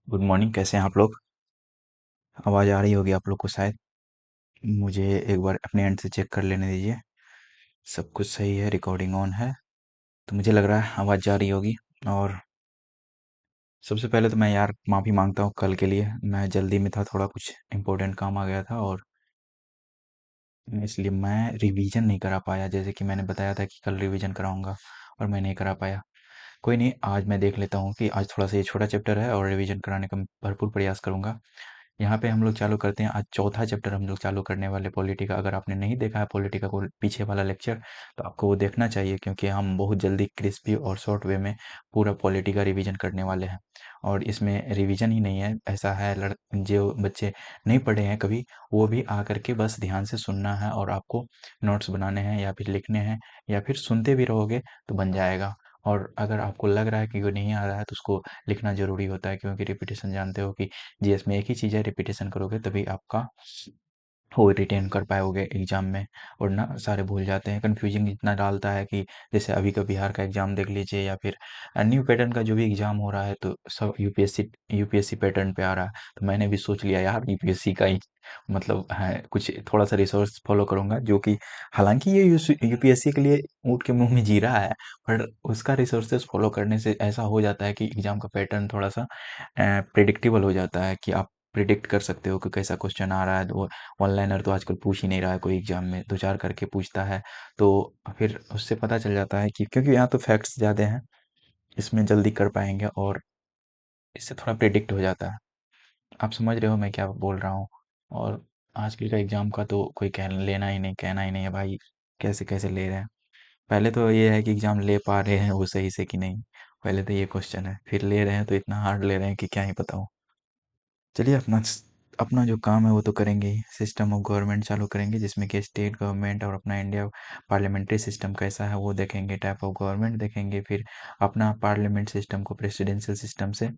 Good morning. कैसे हैं आप लोग? आवाज़ आ रही होगी आप लोग को शायद। मुझे एक बार अपने एंड से चेक कर लेने दीजिए। सब कुछ सही है, रिकॉर्डिंग ऑन है। तो मुझे लग रहा है आवाज़ जा रही होगी। और सबसे पहले तो मैं यार माफ़ी मांगता हूँ कल के लिए। मैं जल्दी में था, थोड़ा कुछ इम्पोर्टेंट काम आ गया था और इसलिए मैं रिवीजन नहीं करा पाया, जैसे कि मैंने बताया था कि कल रिवीजन कराऊंगा और मैं नहीं करा पाया। कोई नहीं, आज मैं देख लेता हूँ कि आज थोड़ा सा ये छोटा चैप्टर है और रिवीजन कराने का मैं भरपूर प्रयास करूंगा। यहाँ पे हम लोग चालू करते हैं। आज चौथा चैप्टर हम लोग चालू करने वाले पॉलिटी का। अगर आपने नहीं देखा है पॉलिटी का पीछे वाला लेक्चर, तो आपको वो देखना चाहिए, क्योंकि हम बहुत जल्दी क्रिस्पी और शॉर्ट वे में पूरा पॉलिटी का रिवीजन करने वाले हैं। और इसमें रिवीजन ही नहीं है, ऐसा है जो बच्चे नहीं पढ़े हैं कभी, वो भी आ करके बस ध्यान से सुनना है और आपको नोट्स बनाने हैं या फिर लिखने हैं, या फिर सुनते भी रहोगे तो बन जाएगा। और अगर आपको लग रहा है कि वो नहीं आ रहा है तो उसको लिखना ज़रूरी होता है, क्योंकि रिपीटेशन जानते हो कि जीएस में एक ही चीज़ है, रिपीटेशन करोगे तभी आपका वो रिटेन कर पाओगे एग्जाम में। और ना सारे भूल जाते हैं, कंफ्यूजिंग इतना डालता है कि जैसे अभी का बिहार का एग्जाम देख लीजिए, या फिर न्यू पैटर्न का जो भी एग्जाम हो रहा है, तो सब यूपीएससी पैटर्न पे आ रहा है। तो मैंने भी सोच लिया यार यूपीएससी का ही मतलब है, कुछ थोड़ा सा रिसोर्स फॉलो करूंगा, जो कि हालांकि ये यूपीएससी के लिए ऊँट के मुंह में जी रहा है, पर उसका रिसोर्सेज फॉलो करने से ऐसा हो जाता है कि एग्जाम का पैटर्न थोड़ा सा प्रिडिक्टेबल हो जाता है, कि आप प्रिडिक्ट कर सकते हो कि कैसा क्वेश्चन आ रहा है। तो वन लाइनर तो आजकल पूछ ही नहीं रहा है कोई एग्जाम में, दो चार करके पूछता है। तो फिर उससे पता चल जाता है कि, क्योंकि यहाँ तो फैक्ट्स ज़्यादा हैं, इसमें जल्दी कर पाएंगे और इससे थोड़ा प्रिडिक्ट हो जाता है। आप समझ रहे हो मैं क्या बोल रहा हूँ? और आजकल का एग्जाम का तो कोई कह लेना ही नहीं, कहना ही नहीं है भाई। कैसे कैसे ले रहे हैं। पहले तो ये है कि एग्जाम ले पा रहे हैं वो सही से कि नहीं, पहले तो ये क्वेश्चन है, फिर ले रहे हैं तो इतना हार्ड ले रहे हैं कि क्या ही बताऊँ। चलिए अपना अपना जो काम है वो तो करेंगे ही। सिस्टम ऑफ गवर्नमेंट चालू करेंगे, जिसमें कि स्टेट गवर्नमेंट और अपना इंडिया पार्लियामेंट्री सिस्टम कैसा है वो देखेंगे, टाइप ऑफ गवर्नमेंट देखेंगे, फिर अपना पार्लियामेंट सिस्टम को प्रेसिडेंशियल सिस्टम से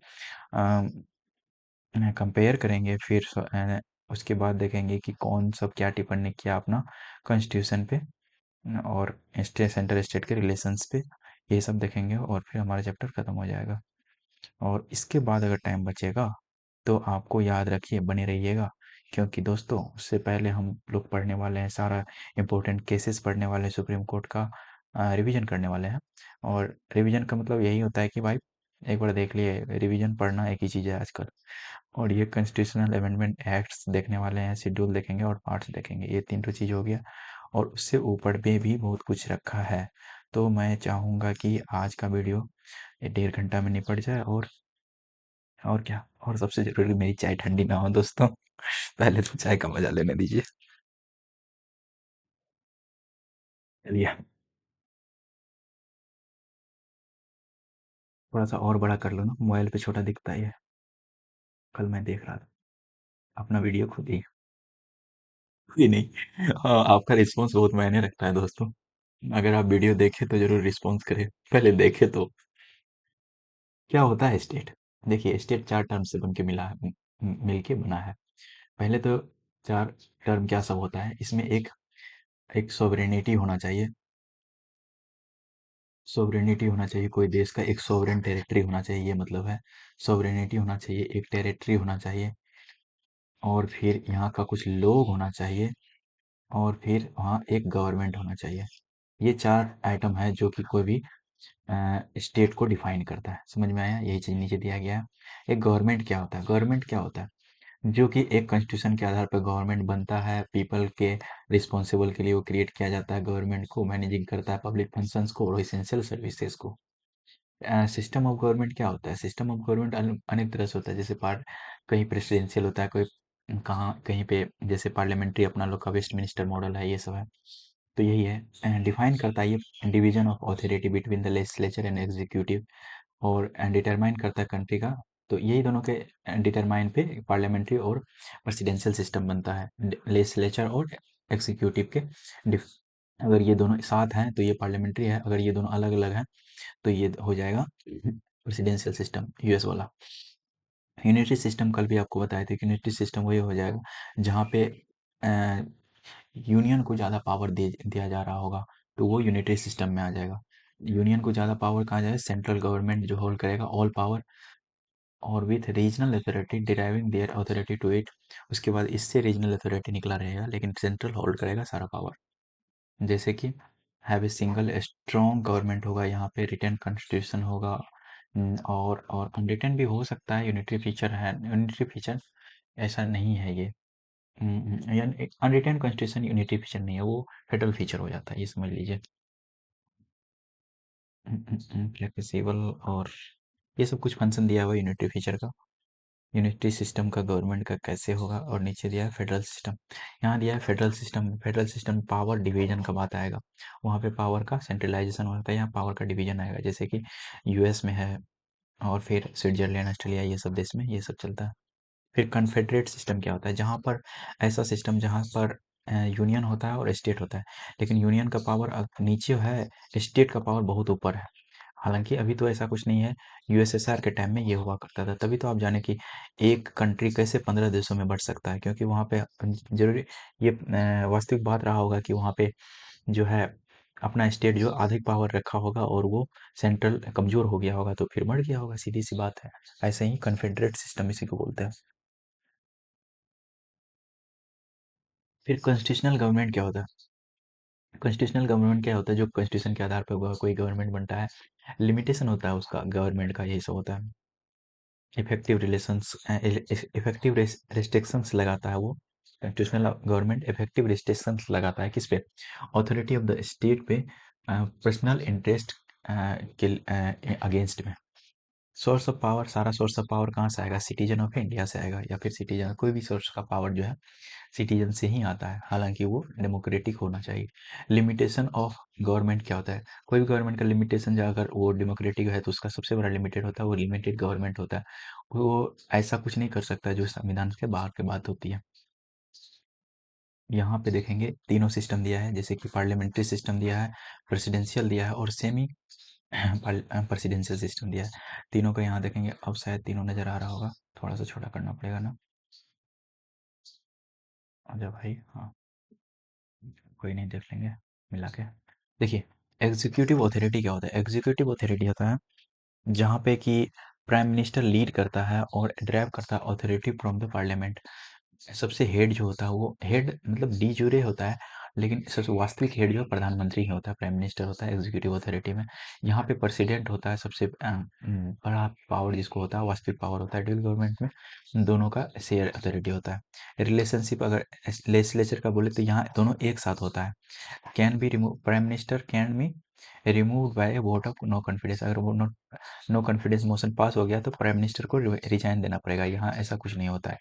कंपेयर करेंगे। फिर उसके बाद देखेंगे कि कौन सब क्या टिप्पणी किया अपना कॉन्स्टिट्यूशन पे, और स्टेट सेंटर स्टेट के रिलेशंस पे, ये सब देखेंगे और फिर हमारा चैप्टर खत्म हो जाएगा। और इसके बाद अगर टाइम बचेगा तो आपको याद रखिए, बने रहिएगा, क्योंकि दोस्तों उससे पहले हम लोग पढ़ने वाले हैं सारा इम्पोर्टेंट केसेस पढ़ने वाले हैं, सुप्रीम कोर्ट का रिवीजन करने वाले हैं। और रिवीजन का मतलब यही होता है कि भाई एक बार देख लिए, रिवीजन पढ़ना एक ही चीज़ है आजकल। और ये कॉन्स्टिट्यूशनल अमेंडमेंट एक्ट्स देखने वाले हैं, शेड्यूल देखेंगे और पार्ट्स देखेंगे, ये तीन तो चीज़ हो गया। और उससे ऊपर पे भी बहुत कुछ रखा है। तो मैं चाहूँगा कि आज का वीडियो ये 1.5 घंटा में निपट जाए। और क्या, और सबसे ज़रूरी मेरी चाय ठंडी ना हो दोस्तों। पहले तो चाय का मज़ा लेने दीजिए। चलिए थोड़ा सा और बड़ा कर लो ना, मोबाइल पे छोटा दिखता है ये। कल मैं देख रहा था अपना वीडियो खुद ही। खुद ही नहीं, हाँ, आपका रिस्पॉन्स बहुत मायने रखता है दोस्तों। अगर आप वीडियो देखें तो जरूर रिस्पॉन्स करें, पहले देखे तो। क्या होता है स्टेट? देखिए स्टेट चार टर्म से बन के मिला है, मिल के बना है। पहले तो चार टर्म क्या सब होता है इसमें, एक एक सोवरेनिटी होना चाहिए। सोवरेनिटी होना चाहिए, कोई देश का एक सोवरेन टेरिटरी होना चाहिए, ये मतलब है। सोवरेनिटी होना चाहिए, एक टेरिटरी होना चाहिए, और फिर यहाँ का कुछ लोग होना चाहिए, और फिर वहाँ एक गवर्नमेंट होना चाहिए। ये चार आइटम है जो कि कोई भी स्टेट को डिफाइन करता है। समझ में आया? यही चीज नीचे दिया गया है। एक गवर्नमेंट क्या होता है? गवर्नमेंट क्या होता है? जो कि एक कॉन्स्टिट्यूशन के आधार पर गवर्नमेंट बनता है, पीपल के रिस्पॉन्सिबल के लिए वो क्रिएट किया जाता है, गवर्नमेंट को मैनेजिंग करता है पब्लिक फंक्शंस को और एसेंशियल सर्विसेज को। सिस्टम ऑफ गवर्नमेंट क्या होता है? सिस्टम ऑफ गवर्नमेंट अनेक तरह से होता है, जैसे पार्ट कहीं प्रेसिडेंशियल होता है, कोई कहाँ कहीं पे जैसे पार्लियामेंट्री अपना लोग का वेस्टमिनिस्टर मॉडल है, ये सब है। तो यही है, डिफाइन करता है ये division of authority between the legislature and executive, और डिटरमाइन करता है कंट्री का। तो यही दोनों के डिटरमाइन पे पार्लियामेंट्री और प्रेसिडेंशियल सिस्टम बनता है, लेजिस्लेचर और एग्जीक्यूटिव के। अगर ये दोनों साथ हैं तो ये पार्लियामेंट्री है, अगर ये दोनों अलग अलग हैं तो ये हो जाएगा प्रेसिडेंशियल सिस्टम, यूएस वाला। यूनिटरी सिस्टम कल भी आपको बताए थे कि यूनिटरी सिस्टम वही हो जाएगा जहाँ पे यूनियन को ज़्यादा पावर दे दिया जा रहा होगा, तो वो यूनिटरी सिस्टम में आ जाएगा। यूनियन को ज़्यादा पावर कहाँ जाएगा? सेंट्रल गवर्नमेंट जो होल्ड करेगा ऑल पावर, और with regional authority deriving their authority to it. उसके बाद इससे रीजनल अथॉरिटी निकला रहेगा, लेकिन सेंट्रल होल्ड करेगा सारा पावर। जैसे कि have a single strong government होगा, यहाँ पे रिटर्न कॉन्स्टिट्यूशन होगा। और अनरिटन भी हो सकता है, यूनिटरी फीचर है, यूनिटरी फीचर ऐसा नहीं है ये। यानी अनरिटन कॉन्स्टिट्यूशन यूनिटरी फीचर नहीं है, वो फेडरल फीचर हो जाता है, ये समझ लीजिए। फ्लेक्सिबल और ये सब कुछ फंक्शन दिया हुआ है यूनिटरी फीचर का। यूनिटरी सिस्टम का गवर्नमेंट का कैसे होगा, और नीचे दिया है फेडरल सिस्टम। यहाँ दिया है फेडरल सिस्टम। फेडरल सिस्टम में पावर डिवीजन का बात आएगा, वहाँ पे पावर का सेंट्रलाइजेशन होता है, यहाँ पावर का डिवीजन आएगा, जैसे कि यूएस में है, और फिर स्विट्जरलैंड ऑस्ट्रेलिया ये सब देश में ये सब चलता है। फिर कन्फेडरेट सिस्टम क्या होता है, जहाँ पर ऐसा सिस्टम जहाँ पर यूनियन होता है और स्टेट होता है, लेकिन यूनियन का पावर नीचे है, स्टेट का पावर बहुत ऊपर है। हालांकि अभी तो ऐसा कुछ नहीं है, यूएसएसआर के टाइम में ये हुआ करता था, तभी तो आप जाने कि एक कंट्री कैसे 15 देशों में बढ़ सकता है, क्योंकि वहाँ पे जरूरी ये वास्तविक बात रहा होगा कि वहाँ पे जो है अपना स्टेट जो अधिक पावर रखा होगा, और वो सेंट्रल कमजोर हो गया होगा, तो फिर बढ़ गया होगा, सीधी सी बात है। ऐसे ही कन्फेडरेट सिस्टम इसी को बोलते हैं। फिर कॉन्स्टिट्यूशनल गवर्नमेंट क्या होता है? कॉन्स्टिट्यूशनल गवर्नमेंट क्या होता है? जो कॉन्स्टिट्यूशन के आधार पर कोई गवर्नमेंट बनता है, लिमिटेशन होता है उसका गवर्नमेंट का, यही सब होता है। इफेक्टिव रिलेशंस, इफेक्टिव रिस्ट्रिक्शंस लगाता है वो। कॉन्स्टिट्यूशनल गवर्नमेंट इफेक्टिव रिस्ट्रिक्शंस लगाता है किस पे? अथॉरिटी ऑफ द स्टेट पे, पर्सनल इंटरेस्ट के अगेंस्ट में। सोर्स ऑफ पावर, सारा सोर्स ऑफ पावर कहाँ से आएगा? सिटीजन ऑफ इंडिया से आएगा, या फिर सिटीजन कोई भी सोर्स का पावर जो है सिटीजन से ही आता है, हालांकि वो डेमोक्रेटिक होना चाहिए। लिमिटेशन ऑफ गवर्नमेंट क्या होता है? कोई भी गवर्नमेंट का लिमिटेशन जो अगर वो डेमोक्रेटिक है तो उसका सबसे बड़ा लिमिटेड होता है, वो लिमिटेड गवर्नमेंट होता है। वो ऐसा कुछ नहीं कर सकता जो संविधान के बाहर की बात होती है। यहाँ पे देखेंगे तीनों सिस्टम दिया है, जैसे कि पार्लियामेंट्री सिस्टम दिया है, प्रेसिडेंशियल दिया है, और सेमी प्रेसिडेंशियल सिस्टम दिया है। तीनों का यहाँ देखेंगे, अब शायद तीनों नजर आ रहा होगा, थोड़ा सा छोटा करना पड़ेगा ना। अच्छा भाई, हाँ, कोई नहीं, देख लेंगे मिला के। देखिए, एग्जीक्यूटिव अथॉरिटी क्या होता है? एग्जीक्यूटिव अथॉरिटी होता है जहाँ पे कि प्राइम मिनिस्टर लीड करता है और ड्राइव करता है अथॉरिटी फ्रॉम द पार्लियामेंट। सबसे हेड जो होता है वो हेड मतलब डी जूरे होता है, लेकिन सबसे वास्तविक हेड जो है प्रधानमंत्री ही होता है, प्राइम मिनिस्टर होता है एग्जीक्यूटिव अथॉरिटी में। यहाँ पे प्रेसिडेंट होता है सबसे बड़ा पावर, जिसको होता है वास्तविक पावर होता है ड्यूल गवर्नमेंट में, दोनों का शेयर अथॉरिटी होता है। रिलेशनशिप अगर लेजिस्लेचर का बोले तो यहाँ दोनों एक साथ होता है। Can be remove, prime minister can be remove by vote of no confidence. अगर वो नो कॉन्फिडेंस मोशन पास हो गया तो प्राइम मिनिस्टर को रिजाइन देना पड़ेगा। यहाँ ऐसा कुछ नहीं होता है,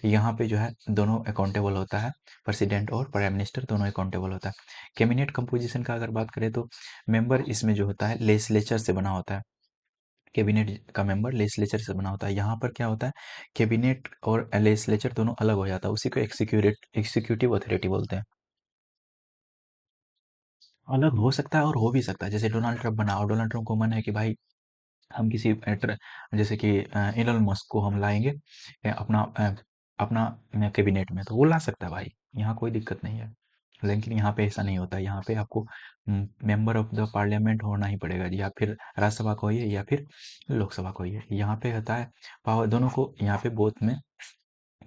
यहाँ पे जो है दोनों अकाउंटेबल होता है, प्रेसिडेंट और प्राइम मिनिस्टर दोनों अकाउंटेबल होता है। कैबिनेट कंपोजिशन का अगर बात करें तो मेंबर इसमें जो होता है लेजिस्लेचर से बना होता है। कैबिनेट का मेंबर लेजिस्लेचर से बना होता है। यहाँ पर क्या होता है, कैबिनेट और लेजिस्लेचर दोनों अलग हो जाता है, उसी को एग्जीक्यूटिव अथॉरिटी बोलते हैं। अलग हो सकता है और हो भी सकता है, जैसे डोनाल्ड ट्रंप बना, और डोनाल्ड ट्रंप को मन है कि भाई हम किसी जैसे कि एलन मस्क को हम लाएंगे अपना कैबिनेट में, तो वो ला सकता है भाई, यहाँ कोई दिक्कत नहीं है। लेकिन यहाँ पे ऐसा नहीं होता, यहाँ पे आपको मेंबर ऑफ द पार्लियामेंट होना ही पड़ेगा, या फिर राज्यसभा को होइए या फिर लोकसभा को होइए। यहाँ पे होता है पावर दोनों को, यहाँ पे बोथ में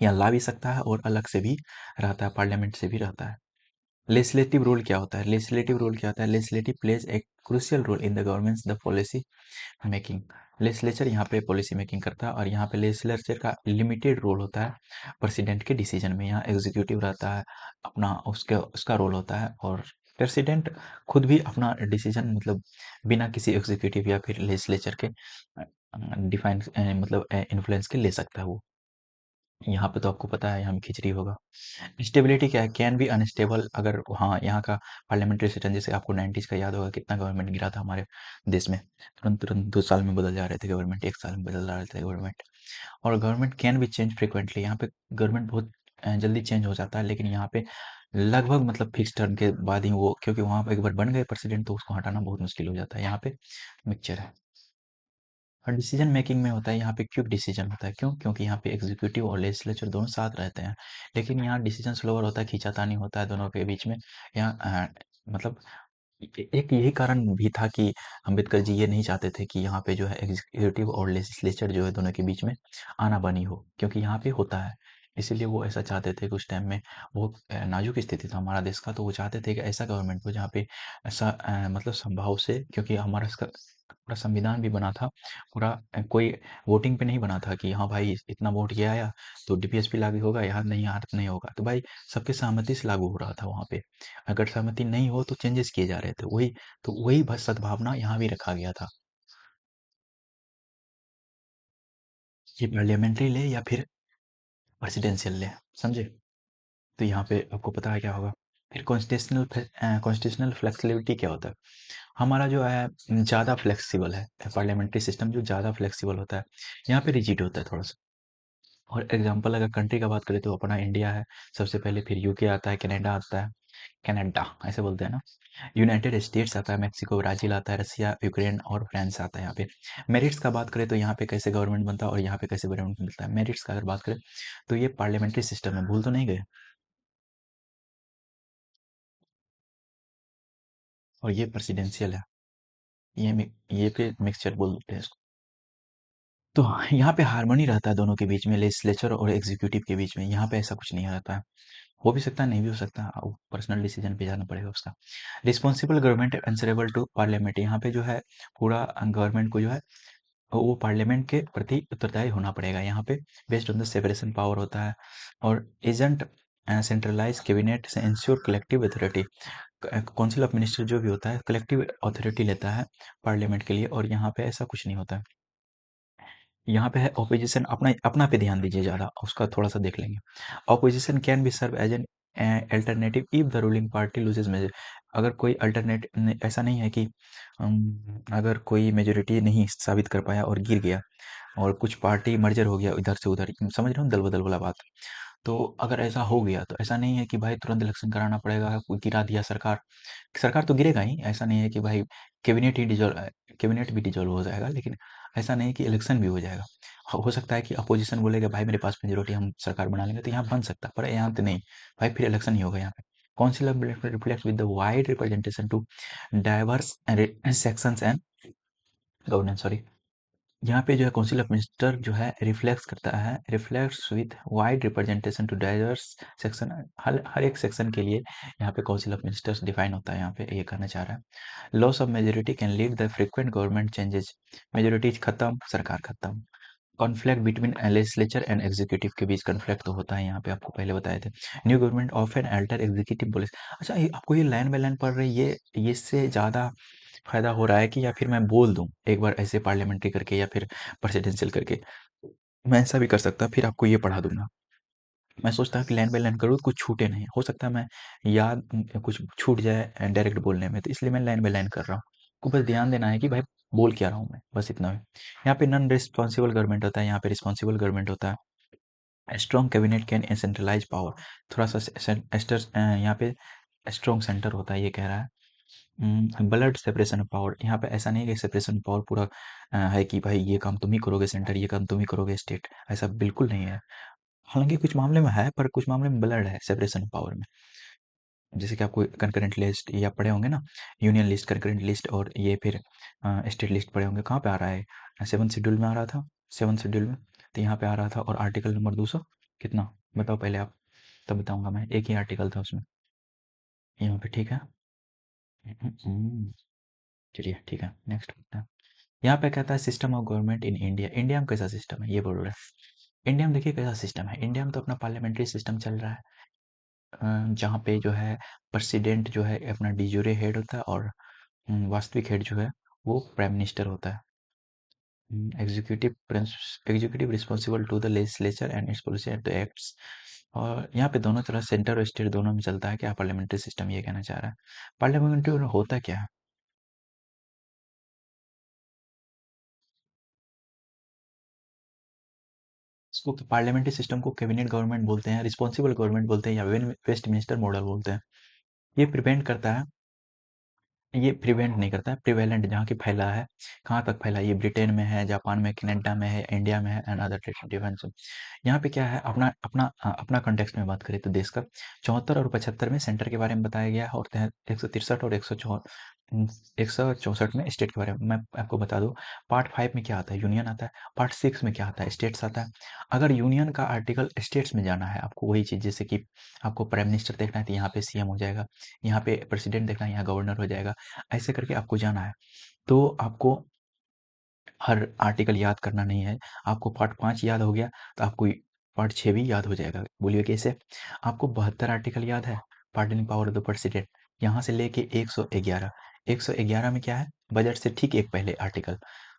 यहाँ ला भी सकता है और अलग से भी रहता है, पार्लियामेंट से भी रहता है। लेजिस्लेटिव रोल क्या होता है? लेजिस्लेटिव रोल क्या होता है? Legislative plays a crucial role in the governments the policy making. Legislature यहाँ पे पॉलिसी मेकिंग करता है, और यहाँ पे लेजिस्लेचर का लिमिटेड रोल होता है प्रेसिडेंट के डिसीजन में। यहाँ एग्जीक्यूटिव रहता है अपना, उसका रोल होता है, और प्रेसिडेंट खुद भी अपना डिसीजन मतलब बिना किसी एग्जीक्यूटिव या फिर लेजिस्लेचर के डिफाइन मतलब इन्फ्लुएंस के ले सकता है वो। यहाँ पे तो आपको पता है, यहाँ में खिचड़ी होगा। स्टेबिलिटी क्या है? Can B unstable. अगर हाँ, यहाँ का पार्लियामेंट्री सिस्टम, जैसे आपको 90s का याद होगा कितना गवर्नमेंट गिरा था हमारे देश में, तुरंत तुरंत 2 साल में बदल जा रहे थे गवर्नमेंट, 1 साल में बदल जा रहे थे गवर्नमेंट। और government can be change frequently, यहाँ पे गवर्नमेंट बहुत जल्दी चेंज हो जाता है, लेकिन यहाँ पे लगभग मतलब फिक्स टर्म के बाद ही वो, क्योंकि वहाँ पे एक बार बन गए प्रेसिडेंट तो उसको हटाना बहुत मुश्किल हो जाता है। यहाँ पे मिक्सचर है। और डिसीजन मेकिंग में होता है यहाँ पे क्विक डिसीजन होता है, क्यों? क्योंकि यहाँ पे एग्जीक्यूटिव और लेजिस्लेचर दोनों साथ रहते हैं, लेकिन यहाँ डिसीजन स्लोअर होता है, खींचातानी होता है दोनों के बीच में। यहाँ मतलब एक यही कारण भी था कि अम्बेडकर जी ये नहीं चाहते थे कि यहाँ पे जो है एग्जीक्यूटिव और लेजिस्लेचर जो है दोनों के बीच में आना-बानी हो, क्योंकि यहाँ पे होता है। इसीलिए वो ऐसा चाहते थे कि उस टाइम में वो नाजुक स्थिति था हमारा देश का, तो वो चाहते थे कि ऐसा गवर्नमेंट हो जहाँ पे ऐसा मतलब संभव से, क्योंकि हमारा इसका पूरा संविधान भी बना था, पूरा कोई वोटिंग पे नहीं बना था कि हाँ भाई इतना वोट ये आया तो डीपीएसपी लागू होगा, यहाँ नहीं यहाँ नहीं होगा। तो भाई सबके सहमति से लागू हो रहा था वहाँ पे। अगर सहमति नहीं हो तो चेंजेस किए जा रहे थे, वही तो वही सद्भावना यहाँ भी रखा गया था। ये पार्लियामेंट्री ले या फिर प्रेसिडेंशियल ले, समझे? तो यहाँ पे आपको पता है क्या होगा। फिर कॉन्स्टिट्यूशनल फ्लेक्सिबिलिटी क्या होता है? हमारा जो है ज़्यादा फ्लेक्सिबल है, पार्लियामेंट्री सिस्टम जो ज़्यादा फ्लेक्सिबल होता है, यहाँ पे रिजिड होता है थोड़ा सा। और एग्जांपल अगर कंट्री का बात करें तो अपना इंडिया है सबसे पहले, फिर यूके आता है, कनाडा आता है, कनाडा ऐसे बोलते हैं ना, यूनाइटेड स्टेट्स आता है, मेक्सिको, ब्राज़ील आता है, रसिया, यूक्रेन और फ्रांस आता है यहाँ पे। मेरिट्स का बात करें तो यहाँ पे कैसे गवर्नमेंट बनता है और यहाँ पे कैसे गवर्नमेंट मिलता है। मेरिट्स का अगर बात करें तो ये पार्लियामेंट्री सिस्टम है, भूल तो नहीं गए? और ये प्रेसिडेंशियल है, ये फिर मिक्सचर बोलते हैं इसको। तो यहाँ पे हार्मनी रहता है दोनों के बीच में, लेजिस्लेचर और एग्जीक्यूटिव के बीच में। यहाँ पे ऐसा कुछ नहीं रहता है। हो भी सकता है, नहीं भी हो सकता, पर्सनल डिसीजन पे जाना पड़ेगा उसका। Responsible government answerable to parliament, यहाँ पे जो है पूरा गवर्नमेंट को जो है वो पार्लियामेंट के प्रति उत्तरदायी होना पड़ेगा यहाँ पे। Based on the separation power होता है। और एजेंट सेंट्रलाइज कैबिनेट से ensure collective authority, council of minister जो भी होता है कलेक्टिव अथॉरिटी लेता है पार्लियामेंट के लिए, और यहाँ पे ऐसा कुछ नहीं होता है। यहाँ पे है ऑपोजिशन, अपना अपना पे ध्यान दीजिए ज़्यादा, उसका थोड़ा सा देख लेंगे। Opposition can be serve as an alternative if the ruling party loses major. अगर कोई अल्टरनेट, ऐसा नहीं है कि अगर कोई मेजोरिटी नहीं साबित कर पाया और गिर गया और कुछ पार्टी मर्जर हो गया इधर से उधर, समझ रहे हो दल बदल वाला बात। तो अगर ऐसा हो गया तो ऐसा नहीं है कि भाई तुरंत इलेक्शन कराना पड़ेगा, कोई गिरा दिया सरकार, सरकार तो गिरेगा ही। ऐसा नहीं है कि भाई कैबिनेट ही डिजोल्व, कैबिनेट भी डिजोल्व हो जाएगा, लेकिन ऐसा नहीं कि इलेक्शन भी हो जाएगा। हो सकता है कि अपोजिशन बोलेगा भाई मेरे पास मेजोरिटी, हम सरकार बना लेंगे, तो यहाँ बन सकता है, पर यहाँ तो नहीं। भाई फिर इलेक्शन ही होगा यहाँ पे। Council reflect with the wide representation to diverse sections and governance, sorry. यहाँ पे जो है काउंसिल ऑफ मिनिस्टर जो है रिफ्लेक्स करता है, reflects with wide representation to diverse section, हर हर एक सेक्शन के लिए यहाँ पे काउंसिल ऑफ मिनिस्टर्स डिफाइन होता है। यहाँ पे ये कहना चाह रहा है loss of majority can lead the frequent government changes, majority खत्म, सरकार खत्म। Conflict between legislature and executive के बीच कॉन्फ्लिक्ट तो होता है, यहाँ पे आपको पहले बताए थे। New government of an alter executive policy. अच्छा, ये आपको ये लाइन बाय लाइन पढ़ रही है, ये इससे ज़्यादा फायदा हो रहा है कि या फिर मैं बोल दूं एक बार ऐसे पार्लियामेंट्री करके या फिर प्रेसिडेंशियल करके, मैं ऐसा भी कर सकता, फिर आपको ये पढ़ा दूंगा। मैं सोचता हूँ कि लाइन बाय लाइन करूँ तो कुछ छूटे नहीं, हो सकता है मैं याद कुछ छूट जाए डायरेक्ट बोलने में, तो इसलिए मैं लाइन बाय लाइन कर रहा हूँ। को बस ध्यान देना है कि भाई बोल क्या रहा हूँ मैं, बस इतना ही। यहाँ पे नॉन रिस्पॉन्सिबल गवर्नमेंट होता है, यहाँ पे रिस्पॉन्सिबल गवर्नमेंट होता है। Strong cabinet can centralise power, थोड़ा सा यहाँ पे स्ट्रॉन्ग सेंटर होता है ये कह रहा है। ब्लड सेपरेशन ऑफ पावर, यहाँ पे ऐसा नहीं है कि सेपरेशन ऑफ पावर पूरा है कि भाई ये काम तुम ही करोगे सेंटर, ये काम तुम ही करोगे स्टेट, ऐसा बिल्कुल नहीं है। हालांकि कुछ मामले में है, पर कुछ मामले में ब्लड है सेपरेशन ऑफ पावर में। जैसे कि आपको कंकरेंट लिस्ट या पढ़े होंगे ना, यूनियन लिस्ट, कंकरेंट लिस्ट, और ये फिर स्टेट लिस्ट पढ़े होंगे। कहाँ पे आ रहा है, सेवन शेड्यूल में आ रहा था, सेवन शेड्यूल में, तो यहाँ पे आ रहा था। और आर्टिकल नंबर 200 कितना, बताओ पहले आप, तब बताऊंगा मैं। एक ही आर्टिकल था उसमें, यहाँ पे, ठीक है। चलिए ठीक है, नेक्स्ट है। यहाँ पे कहता है system of government in India, India में कैसा सिस्टम है ये बोल रहा है। इंडिया में देखिए कैसा सिस्टम है, इंडिया में तो अपना पार्लियामेंट्री सिस्टम चल रहा है। जहाँ पे जो है प्रेसिडेंट जो है अपना डिजोरे हेड होता है, और वास्तविक हेड जो है वो प्राइम मिनिस्टर होता है। Executive responsible to the legislature and its policy and the acts. और यहाँ पे दोनों तरह सेंटर और स्टेट दोनों में चलता है। क्या पार्लियामेंट्री सिस्टम ये कहना चाह रहा है। पार्लियामेंट्री होता क्या है? इसको पार्लियामेंट्री सिस्टम को कैबिनेट गवर्नमेंट बोलते हैं, रिस्पॉन्सिबल गवर्नमेंट बोलते हैं, या वेस्ट मिनिस्टर मॉडल बोलते हैं। ये प्रिवेंट करता है ये प्रिवेंट नहीं करता है, प्रिवेलेंट जहाँ की फैला है, कहाँ तक फैला है, ये ब्रिटेन में है, जापान में, कनाडा में है, इंडिया में है एंड अदर डिफरेंस। यहाँ पे क्या है, अपना अपना अपना कंटेक्स्ट में बात करें तो देश का 74 और 75 में सेंटर के बारे में बताया गया है, और 163 और 164 में स्टेट के बारे में। मैं आपको बता दूं, पार्ट 5 में क्या आता है, यूनियन आता है। पार्ट 6 में क्या आता है, स्टेट्स आता है। अगर यूनियन का आर्टिकल स्टेट्स में जाना है आपको, वही चीज़ जैसे कि आपको प्राइम मिनिस्टर देखना है तो यहाँ पे सीएम हो जाएगा, यहाँ पे प्रेसिडेंट देखना है, यहाँ गवर्नर हो जाएगा, ऐसे करके आपको जाना है। तो आपको हर आर्टिकल याद करना नहीं है। आपको पार्ट 5 याद हो गया तो आपको पार्ट 6 भी याद हो जाएगा। बोलिए कैसे? आपको 72 आर्टिकल याद है, pardoning power of the president, यहाँ से लेके 111। 111 में क्या है, बजट से ठीक एक पहले आर्टिकल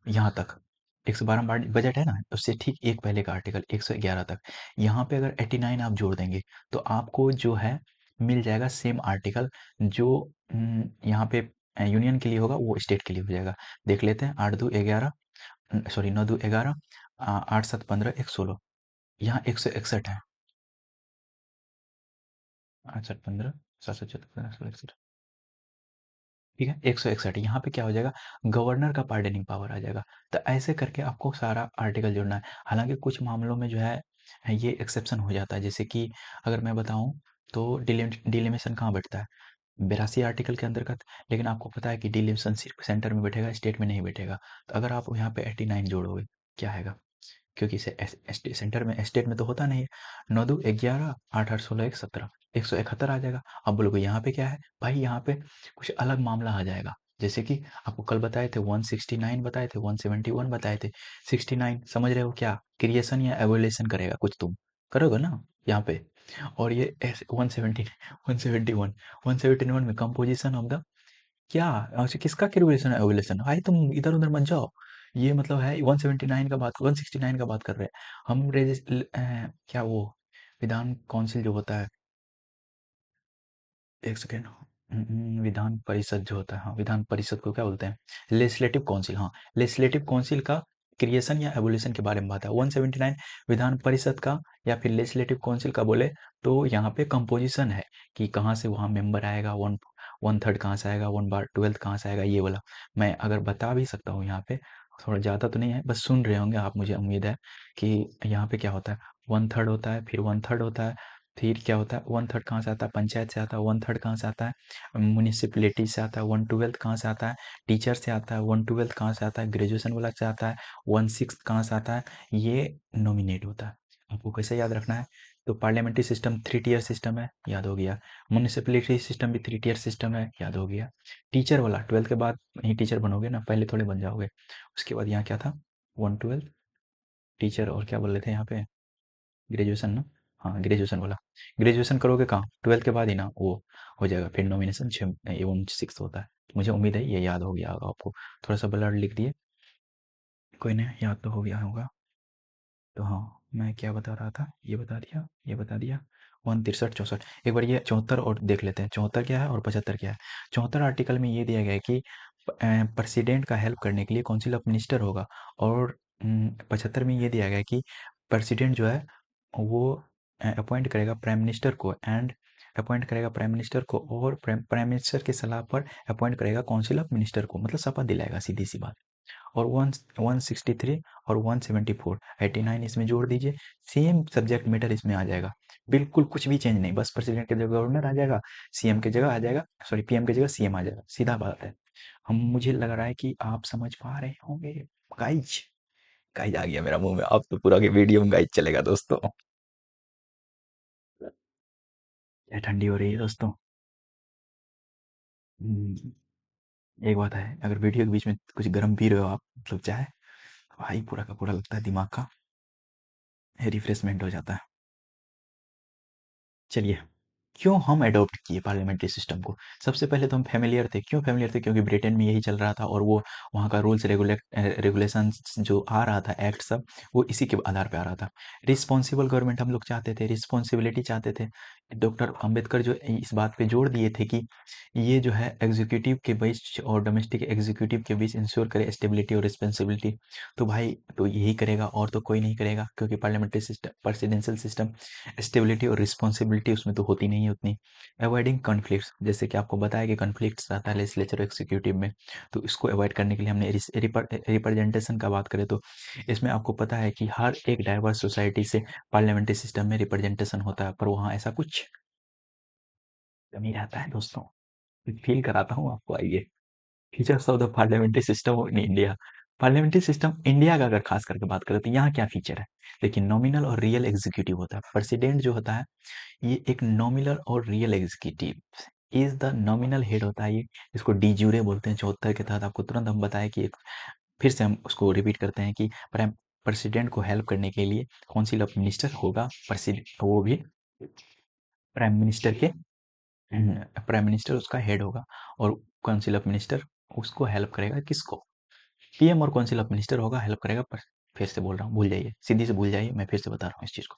यहाँ तक। 112 बजट है ना, उससे ठीक एक पहले का आर्टिकल 111 तक। यहाँ पे अगर 89 आप जोड़ देंगे तो आपको जो है मिल जाएगा सेम आर्टिकल, जो यहाँ पे यूनियन के लिए होगा वो स्टेट के लिए हो जाएगा। देख लेते हैं, 8 2 11, सॉरी 9 2 11, 8 7 15 1 16, यहाँ 161 है। 8 7 15 7 7 14 16 ठीक है, 161। यहाँ पे क्या हो जाएगा, गवर्नर का पार्डनिंग पावर आ जाएगा। तो ऐसे करके आपको सारा आर्टिकल जोड़ना है। हालांकि कुछ मामलों में जो है ये एक्सेप्शन हो जाता है, जैसे कि अगर मैं बताऊं तो डिलिमिशन कहाँ बैठता है, 82 आर्टिकल के अंतर्गत। लेकिन आपको पता है कि डिलिमिशन सिर्फ सेंटर में बैठेगा, स्टेट में नहीं बैठेगा। तो अगर आप यहाँ पे 89 जोड़ोगे क्या आएगा, क्योंकि इसे सेंटर में स्टेट में तो होता नहीं है। 9 2 11, 8 8 16 1 17, 171 आ जाएगा। अब बोलोगे यहाँ पे क्या है भाई, यहाँ पे कुछ अलग मामला आ जाएगा। जैसे कि आपको कल बताए थे 169 बताए थे, 171 बताए थे। 69 समझ रहे हो क्या, क्रिएशन या एवोल्यूशन करेगा कुछ, तुम करोगे ना यहाँ पे। और ये 170 171 171 में कंपोजिशन ऑफ द क्या, अच्छा किसका कैलकुलेशन है, एवोल्यूशन। भाई तुम इधर उधर मत जाओ। ये मतलब है 179 का बात, 169 का बात कर रहे हैं हम। क्या वो विधान काउंसिल जो होता है, एक सेकेंड, विधान परिषद जो होता है, हाँ विधान परिषद को क्या बोलते हैं, लेजिस्लेटिव काउंसिल। हाँ, लेजिस्लेटिव काउंसिल का क्रिएशन या एवोल्यूशन के बारे में बात है। 179 विधान परिषद का या फिर लेजिस्लेटिव काउंसिल का बोले तो यहाँ पे कंपोजिशन है कि कहाँ से वहाँ मेंबर आएगा, वन थर्ड कहाँ से आएगा, वन बार ट्वेल्थ कहाँ से आएगा, ये वाला मैं अगर बता भी सकता हूँ यहाँ पे। थोड़ा ज़्यादा तो नहीं है, बस सुन रहे होंगे आप, मुझे उम्मीद है कि यहाँ पे क्या होता है, वन थर्ड होता है, फिर वन थर्ड होता है, फिर क्या होता है, वन थर्ड कहाँ से आता है, पंचायत से आता है। वन थर्ड कहाँ से आता है, म्यूनिसिपैलिटी से आता है। वन ट्वेल्थ कहाँ से आता है, टीचर से आता है। वन ट्वेल्थ कहाँ से आता है, ग्रेजुएशन वाला से आता है। वन सिक्स कहाँ से आता है, ये नॉमिनेट होता है। आपको कैसे याद रखना है, तो पार्लियामेंट्री सिस्टम 3 टियर सिस्टम है, याद हो गया। म्यूनिसिपैलिटी सिस्टम भी 3 टियर सिस्टम है, याद हो गया। टीचर वाला 12th के बाद ही टीचर बनोगे ना, पहले थोड़े बन जाओगे। उसके बाद यहाँ क्या था, वन ट्वेल्थ टीचर, और क्या बोल रहे थे यहाँ पे, ग्रेजुएशन ना। हाँ ग्रेजुएशन वाला, ग्रेजुएशन करोगे कहाँ, 12th के बाद ही ना वो हो जाएगा, फिर नॉमिनेशन 6 एवं 6 होता है। मुझे उम्मीद है ये याद हो गया होगा आपको। थोड़ा सा ब्लड लिख दिए, कोई नहीं, याद तो हो गया होगा। तो हाँ, मैं क्या बता रहा था, ये बता दिया, ये बता दिया। 163 64, एक बार ये 74 और देख लेते हैं, 74 क्या है और 75 क्या है। 74 आर्टिकल में ये दिया गया है कि प्रेसिडेंट का हेल्प करने के लिए काउंसिल ऑफ मिनिस्टर होगा। और 75 में ये दिया गया है कि प्रेसिडेंट जो है वो अपॉइंट करेगा प्राइम मिनिस्टर को, एंड अपॉइंट करेगा प्राइम मिनिस्टर को, और प्राइम मिनिस्टर की सलाह पर अपॉइंट करेगा काउंसिल ऑफ मिनिस्टर को, मतलब शपथ दिलाएगा, सीधी सी बात। और 163 और 174, 89 इसमें जोड़ दीजिए, सेम सब्जेक्ट मैटर इसमें आ जाएगा। बिल्कुल कुछ भी चेंज नहीं, बस प्रेसिडेंट की जगह गवर्नर आ जाएगा, सीएम की जगह आ जाएगा, सॉरी पीएम की जगह सीएम आ जाएगा, सीधा बात है। हम मुझे लग रहा है कि आप समझ पा रहे होंगे। गाइज, गाइज आ गया मेरा मुंह में, अब तो पूरा के वीडियो में गाइज चलेगा दोस्तों। क्या ठंडी हो रही है दोस्तों। हम्म, एक बात है, अगर वीडियो के बीच में कुछ गर्म पी रहे हो आप, मतलब चाय, भाई पूरा का पूरा लगता है दिमाग का रिफ्रेशमेंट हो जाता है। चलिए, क्यों हम अडॉप्ट किए पार्लियामेंट्री सिस्टम को। सबसे पहले तो हम फेमिलियर थे, क्यों फेमिलियर थे, क्योंकि ब्रिटेन में यही चल रहा था, और वो वहाँ का रूल्स रेगुलेशंस जो आ रहा था, एक्ट सब, वो इसी के आधार पे आ रहा था। रिस्पॉन्सिबल गवर्नमेंट हम लोग चाहते थे, रिस्पॉन्सिबिलिटी चाहते थे। डॉक्टर अंबेडकर जो इस बात पे जोर दिए थे कि ये जो है एग्जीक्यूटिव के बीच और डोमेस्टिक एग्जीक्यूटिव के बीच इंश्योर करे स्टेबिलिटी और रिस्पॉन्सिबिलिटी। तो भाई तो यही करेगा, और तो कोई नहीं करेगा, क्योंकि parliamentary system, presidential system, stability और रिस्पॉन्सिबिलिटी उसमें तो होती नहीं है। नहीं उतनी। अवॉइडिंग कॉन्फ्लिक्ट्स, जैसे कि आपको बताया कि कॉन्फ्लिक्ट्स रहता है लेजिस्लेचर एग्जीक्यूटिव में, तो इसको अवॉइड करने के लिए हमने रिप्रेजेंटेशन का बात करें तो इसमें आपको पता है कि हर एक डाइवर्स सोसाइटी से पार्लियामेंट्री सिस्टम में रिप्रेजेंटेशन होता है, पर वहाँ ऐसा कुछ कमी रहता है दोस्तों। फील कराता हूँ आपको, आइए। Features of the parliamentary system in India. Parliamentary system India का अगर खास करके बात करें तो यहाँ क्या फीचर है? देखिए, नॉमिनल और रियल एग्जीक्यूटिव होता है। प्रेसिडेंट जो होता है ये एक नॉमिनल और real executive is the nominal head होता है। ये इसको डी ज्यूरे बोलते हैं। 74 के तहत आपको तुरंत हम बताया कि एक फिर से हम उसको रिपीट करते हैं कि प्राइम प्रेसिडेंट को हेल्प करने के लिए काउंसिल ऑफ मिनिस्टर होगा, प्रेसिडेंट वो भी प्राइम मिनिस्टर के प्राइम मिनिस्टर उसका हेड होगा, और काउंसिल ऑफ मिनिस्टर उसको हेल्प करेगा। किसको? पीएम और काउंसिल ऑफ मिनिस्टर होगा, हेल्प करेगा। पर फिर से बोल रहा हूँ, भूल जाइए, सीधी से भूल जाइए, मैं फिर से बता रहा हूँ इस चीज को।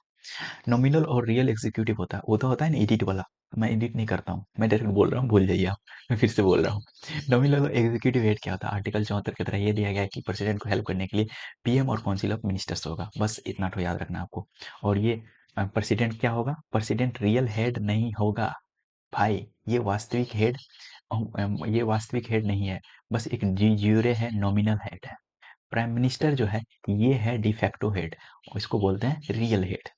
नॉमिनल और रियल एग्जीक्यूटिव होता है, वो तो होता है ना एडिट वाला। मैं एडिट नहीं करता हूँ, मैं डायरेक्ट बोल रहा हूँ, भूल जाइए आप। मैं फिर से बोल रहा हूँ। नॉमिनल और एग्जीक्यूटिव हेड क्या होता है? आर्टिकल 74 की तरह ये दिया गया है कि प्रेसिडेंट को हेल्प करने के लिए पीएम और काउंसिल ऑफ मिनिस्टर्स होगा, बस इतना तो याद रखना आपको। और ये प्रेसिडेंट क्या होगा? प्रेसिडेंट रियल हेड नहीं होगा भाई। ये वास्तविक हेड नहीं है, बस एक जी ज्यूरे है, नॉमिनल हेड है। प्राइम मिनिस्टर जो है ये है डिफेक्टो हेड, इसको बोलते हैं रियल हेड।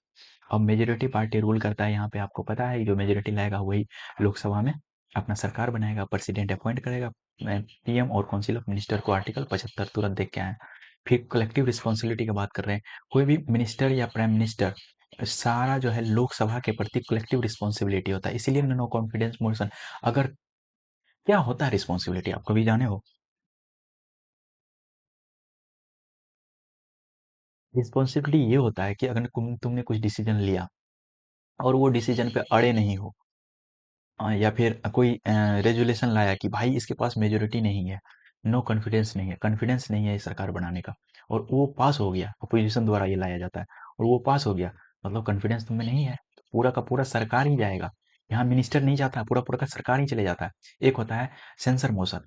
अब मेजोरिटी पार्टी रूल करता है यहाँ पे, आपको पता है जो मेजोरिटी लाएगा वही लोकसभा में अपना सरकार बनाएगा, प्रेसिडेंट अपॉइंट करेगा पीएम और काउंसिल ऑफ मिनिस्टर को। आर्टिकल 75 तुरंत देख के आए। फिर कलेक्टिव रिस्पॉन्सिबिलिटी की बात कर रहे हैं। कोई भी मिनिस्टर या प्राइम मिनिस्टर सारा जो है लोकसभा के प्रति कलेक्टिव रिस्पॉन्सिबिलिटी होता है, इसीलिए नो कॉन्फिडेंस मोशन। अगर क्या होता है रिस्पॉन्सिबिलिटी, आप कभी जाने हो? रिस्पॉन्सिबिलिटी ये होता है कि अगर तुमने कुछ डिसीजन लिया और वो डिसीजन पे अड़े नहीं हो, या फिर कोई रेजुलेशन लाया कि भाई इसके पास मेजोरिटी नहीं है, नो कॉन्फिडेंस नहीं है, कॉन्फिडेंस नहीं है इस सरकार बनाने का, और वो पास हो गया, अपोजिशन द्वारा ये लाया जाता है, और वो पास हो गया, मतलब कॉन्फिडेंस तुम्हें नहीं है, तो पूरा का पूरा सरकार ही जाएगा। यहाँ मिनिस्टर नहीं जाता, पूरा पूरा का सरकार ही चले जाता है। एक होता है सेंसर मोशन।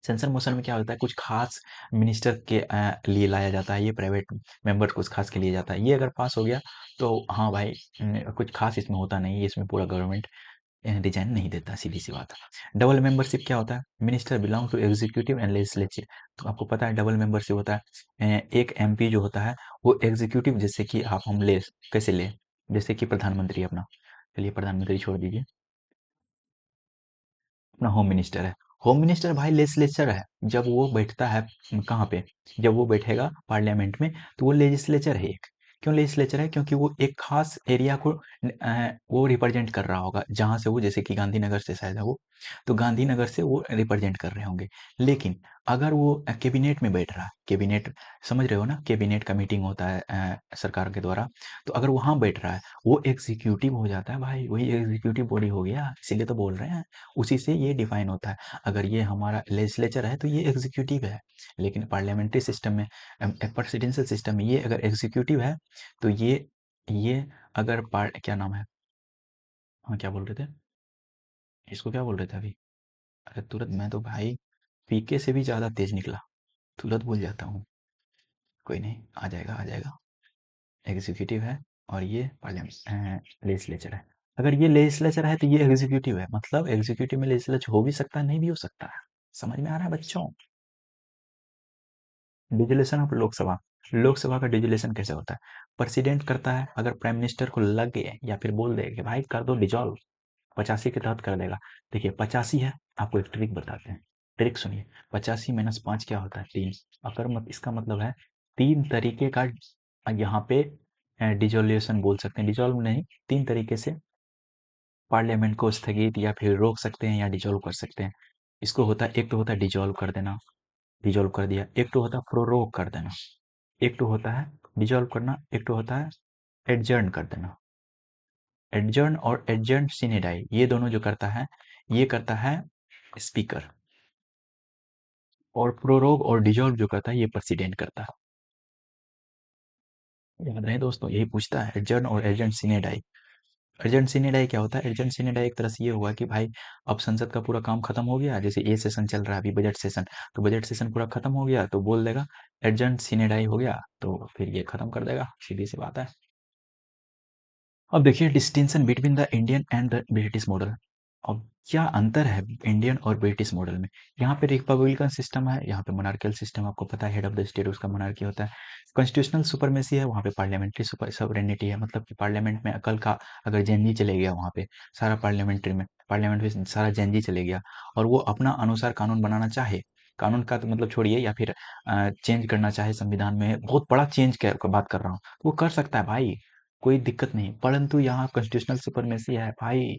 सेंसर मोशन में क्या होता है? कुछ खास मिनिस्टर के लिए लाया जाता है, ये प्राइवेट मेंबर कुछ खास के लिए जाता है। ये अगर पास हो गया तो हाँ भाई, कुछ खास इसमें होता नहीं है, इसमें पूरा गवर्नमेंट रिजाइन नहीं देता, सीधी सी बात है। डबल मेंबरशिप क्या होता है? Minister belong to executive and legislature. तो आपको पता है डबल मेंबरशिप होता है, एक एमपी जो होता है वो एग्जीक्यूटिव, जैसे कि आप हम ले कैसे ले, जैसे कि प्रधानमंत्री अपना, चलिए प्रधानमंत्री छोड़ दीजिए, अपना होम मिनिस्टर है। होम मिनिस्टर भाई लेजिस्लेचर है। जब वो बैठता है कहाँ पे? जब वो बैठेगा पार्लियामेंट में, तो वो लेजिस्लेचर है एक। क्यों लेजिस्लेचर है? क्योंकि वो एक खास एरिया को वो रिप्रेजेंट कर रहा होगा, जहां से वो, जैसे कि गांधीनगर से शायद है वो, तो गांधीनगर से वो रिप्रेजेंट कर रहे होंगे। लेकिन अगर वो कैबिनेट में बैठ रहा है, कैबिनेट समझ रहे हो ना, कैबिनेट का मीटिंग होता है सरकार के द्वारा, तो अगर वहां बैठ रहा है वो एग्जीक्यूटिव हो जाता है भाई, वही एग्जीक्यूटिव बॉडी हो गया, इसीलिए तो बोल रहे हैं। उसी से ये डिफाइन होता है। अगर ये हमारा लेजिस्लेचर है तो ये एग्जीक्यूटिव है, लेकिन पार्लियामेंट्री सिस्टम में, प्रेसिडेंशियल सिस्टम में, ये अगर एग्जीक्यूटिव है तो ये अगर पार्ट क्या नाम है, हाँ क्या बोल रहे थे, इसको क्या बोल रहे थे अभी? अरे तुरंत मैं तो भाई पीके से भी ज्यादा तेज निकला, तुरंत भूल जाता हूँ। कोई नहीं, आ जाएगा आ जाएगा। एग्जीक्यूटिव है और ये पार्लियामेंट लेजिस्लेचर है। अगर ये लेजिस्लेचर है तो ये एग्जीक्यूटिव है, मतलब एग्जीक्यूटिव में लेजिस्लेचर हो भी सकता है, नहीं भी हो सकता है। समझ में आ रहा है बच्चों? Dissolution of Lok Sabha. लोकसभा का डिजोल्यूशन कैसे होता है? प्रेसिडेंट करता है, अगर प्राइम मिनिस्टर को लगे या फिर बोल दे कि भाई कर दो डिजॉल्व, 85 के तहत कर देगा। देखिए 85 है, आपको एक ट्रिक बताते हैं। ट्रिक सुनिए। 85 - 5 क्या होता है? 3। अगर इसका मतलब है 3 तरीके का यहाँ पे डिजोल्यूशन बोल सकते हैं, डिजॉल्व नहीं, 3 तरीके से पार्लियामेंट को स्थगित या फिर रोक सकते हैं या डिजोल्व कर सकते हैं। इसको होता है, एक तो होता है डिजोल्व कर देना, डिजोल्व कर दिया। एक तो होता है प्रोरोग कर देना, एक तो होता है डिजोल्व करना, एक तो होता है एडजर्न कर देना। एडजर्न और एडजर्न सिनेडाई, ये दोनों जो करता है, ये करता है स्पीकर, और प्रोरोग और डिजोल्व जो करता है ये प्रेसिडेंट करता है। याद रहे दोस्तों, यही पूछता है एडजर्न और एडजर्न सिनेडाई। एडजर्न सिनेडाई क्या होता है? एडजर्न सिनेडाई एक तरह से ये हुआ कि भाई अब संसद का पूरा काम खत्म हो गया, जैसे ये सेशन चल रहा है अभी बजट सेशन, तो बजट सेशन पूरा खत्म हो गया तो बोल देगा एडजर्न सिनेडाई हो गया, तो फिर ये खत्म कर देगा, सीधी सी बात है। अब देखिए distinction between the Indian and the British model. अब क्या अंतर है इंडियन और ब्रिटिश मॉडल में? यहाँ पे रिपब्लिकन सिस्टम है, यहाँ पे मोनार्कियल सिस्टम, आपको पता है हेड ऑफ द स्टेट उसका मोनार्की होता है। कॉन्स्टिट्यूशनल सुपरमेसी है, वहाँ पे पार्लियामेंट्री सुपर सॉवरेनिटी है, मतलब कि पार्लियामेंट में अकल का अगर जेनजी चले गया वहाँ पे, सारा पार्लियामेंट में सारा जेनजी चले गया और वो अपना अनुसार कानून बनाना चाहे, कानून का तो मतलब छोड़िए, या फिर चेंज करना चाहे संविधान में, बहुत बड़ा चेंज का बात कर रहा हूँ, वो कर सकता है भाई, कोई दिक्कत नहीं। परंतु यहाँ कॉन्स्टिट्यूशनल सुपरमेसी है भाई।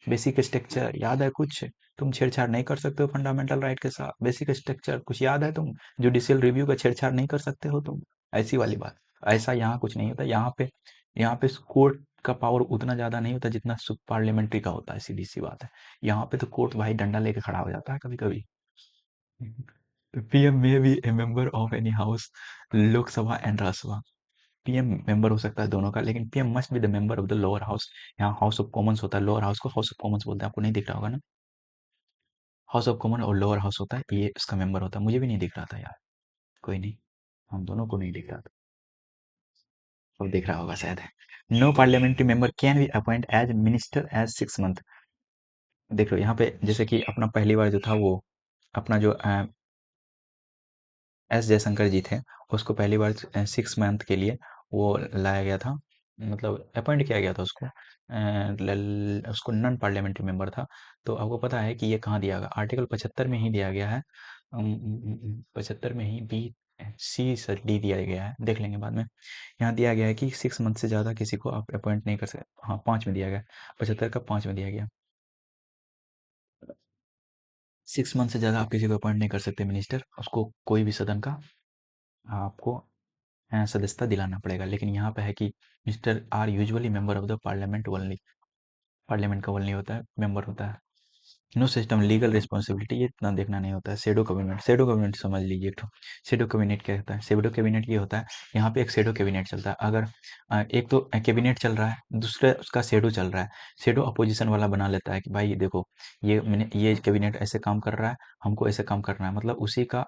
बेसिक स्ट्रक्चर याद है कुछ? तुम छेड़छाड़ नहीं कर सकते हो फंडामेंटल राइट के साथ। बेसिक स्ट्रक्चर कुछ याद है? तुम जुडिशियल रिव्यू का छेड़छाड़ नहीं कर सकते हो तुम, ऐसी वाली बात। ऐसा यहाँ कुछ नहीं होता। यहाँ पे कोर्ट का पावर उतना ज्यादा नहीं होता जितना पार्लियामेंट्री का होता है, सीधी सी बात है। यहाँ पे तो कोर्ट भाई डंडा लेके खड़ा हो जाता है कभी कभी। PM may be a member of any house, Lok Sabha and Rajya Sabha. PM member हो सकता है दोनों का, लेकिन PM must be the member of the lower house. यहाँ हाउस ऑफ कॉमन्स होता है, लोअर हाउस को हाउस ऑफ कॉमन्स बोलते हैं, आपको नहीं दिख रहा होगा ना? हाउस ऑफ कॉमन और लोअर हाउस होता है, ये इसका मेंबर होता है। मुझे भी नहीं दिख रहा था यार, कोई नहीं, हम दोनों को नहीं दिख रहा था, अब दिख रहा होगा शायद। No parliamentary member can be appoint as minister as 6 month. देख लो यहाँ पे, जैसे कि अपना पहली बार जो था वो, अपना जो एस जयशंकर जी थे, उसको पहली बार 6 मंथ के लिए वो लाया गया था, मतलब अपॉइंट किया गया था उसको। उसको नॉन पार्लियामेंट्री मेंबर था। तो आपको पता है कि ये कहाँ दिया गया? आर्टिकल 75 में ही दिया गया है। 75 में ही बी सी सर डी दिया गया है, देख लेंगे बाद में। यहाँ दिया गया है कि 6 मंथ से ज़्यादा किसी को आप अपॉइंट नहीं कर सकते। हाँ, 5 में दिया गया, 75 का 5 में दिया गया। 6 मंथ से ज़्यादा आप किसी को अपॉइंट नहीं कर सकते मिनिस्टर, उसको कोई भी सदन का आपको सदस्यता दिलाना पड़ेगा। लेकिन यहाँ पे है कि mister are usually member of the parliament only, parliament का ओनली होता है, मेंबर होता है। नो सिस्टम लीगल रिस्पॉन्सिबिलिटी, ये इतना देखना नहीं होता है। शेडो कैबिनेट समझ लीजिए एक तो। शेडो कैबिनेट क्या होता है? शेडो कैबिनेट ये होता है, यहाँ पे एक शेडो कैबिनेट चलता है। अगर एक तो कैबिनेट चल रहा है, दूसरा उसका शेडो चल रहा है। शेडो अपोजिशन वाला बना लेता है कि भाई देखो, ये कैबिनेट ऐसे काम कर रहा है, हमको ऐसे काम करना है, मतलब उसी का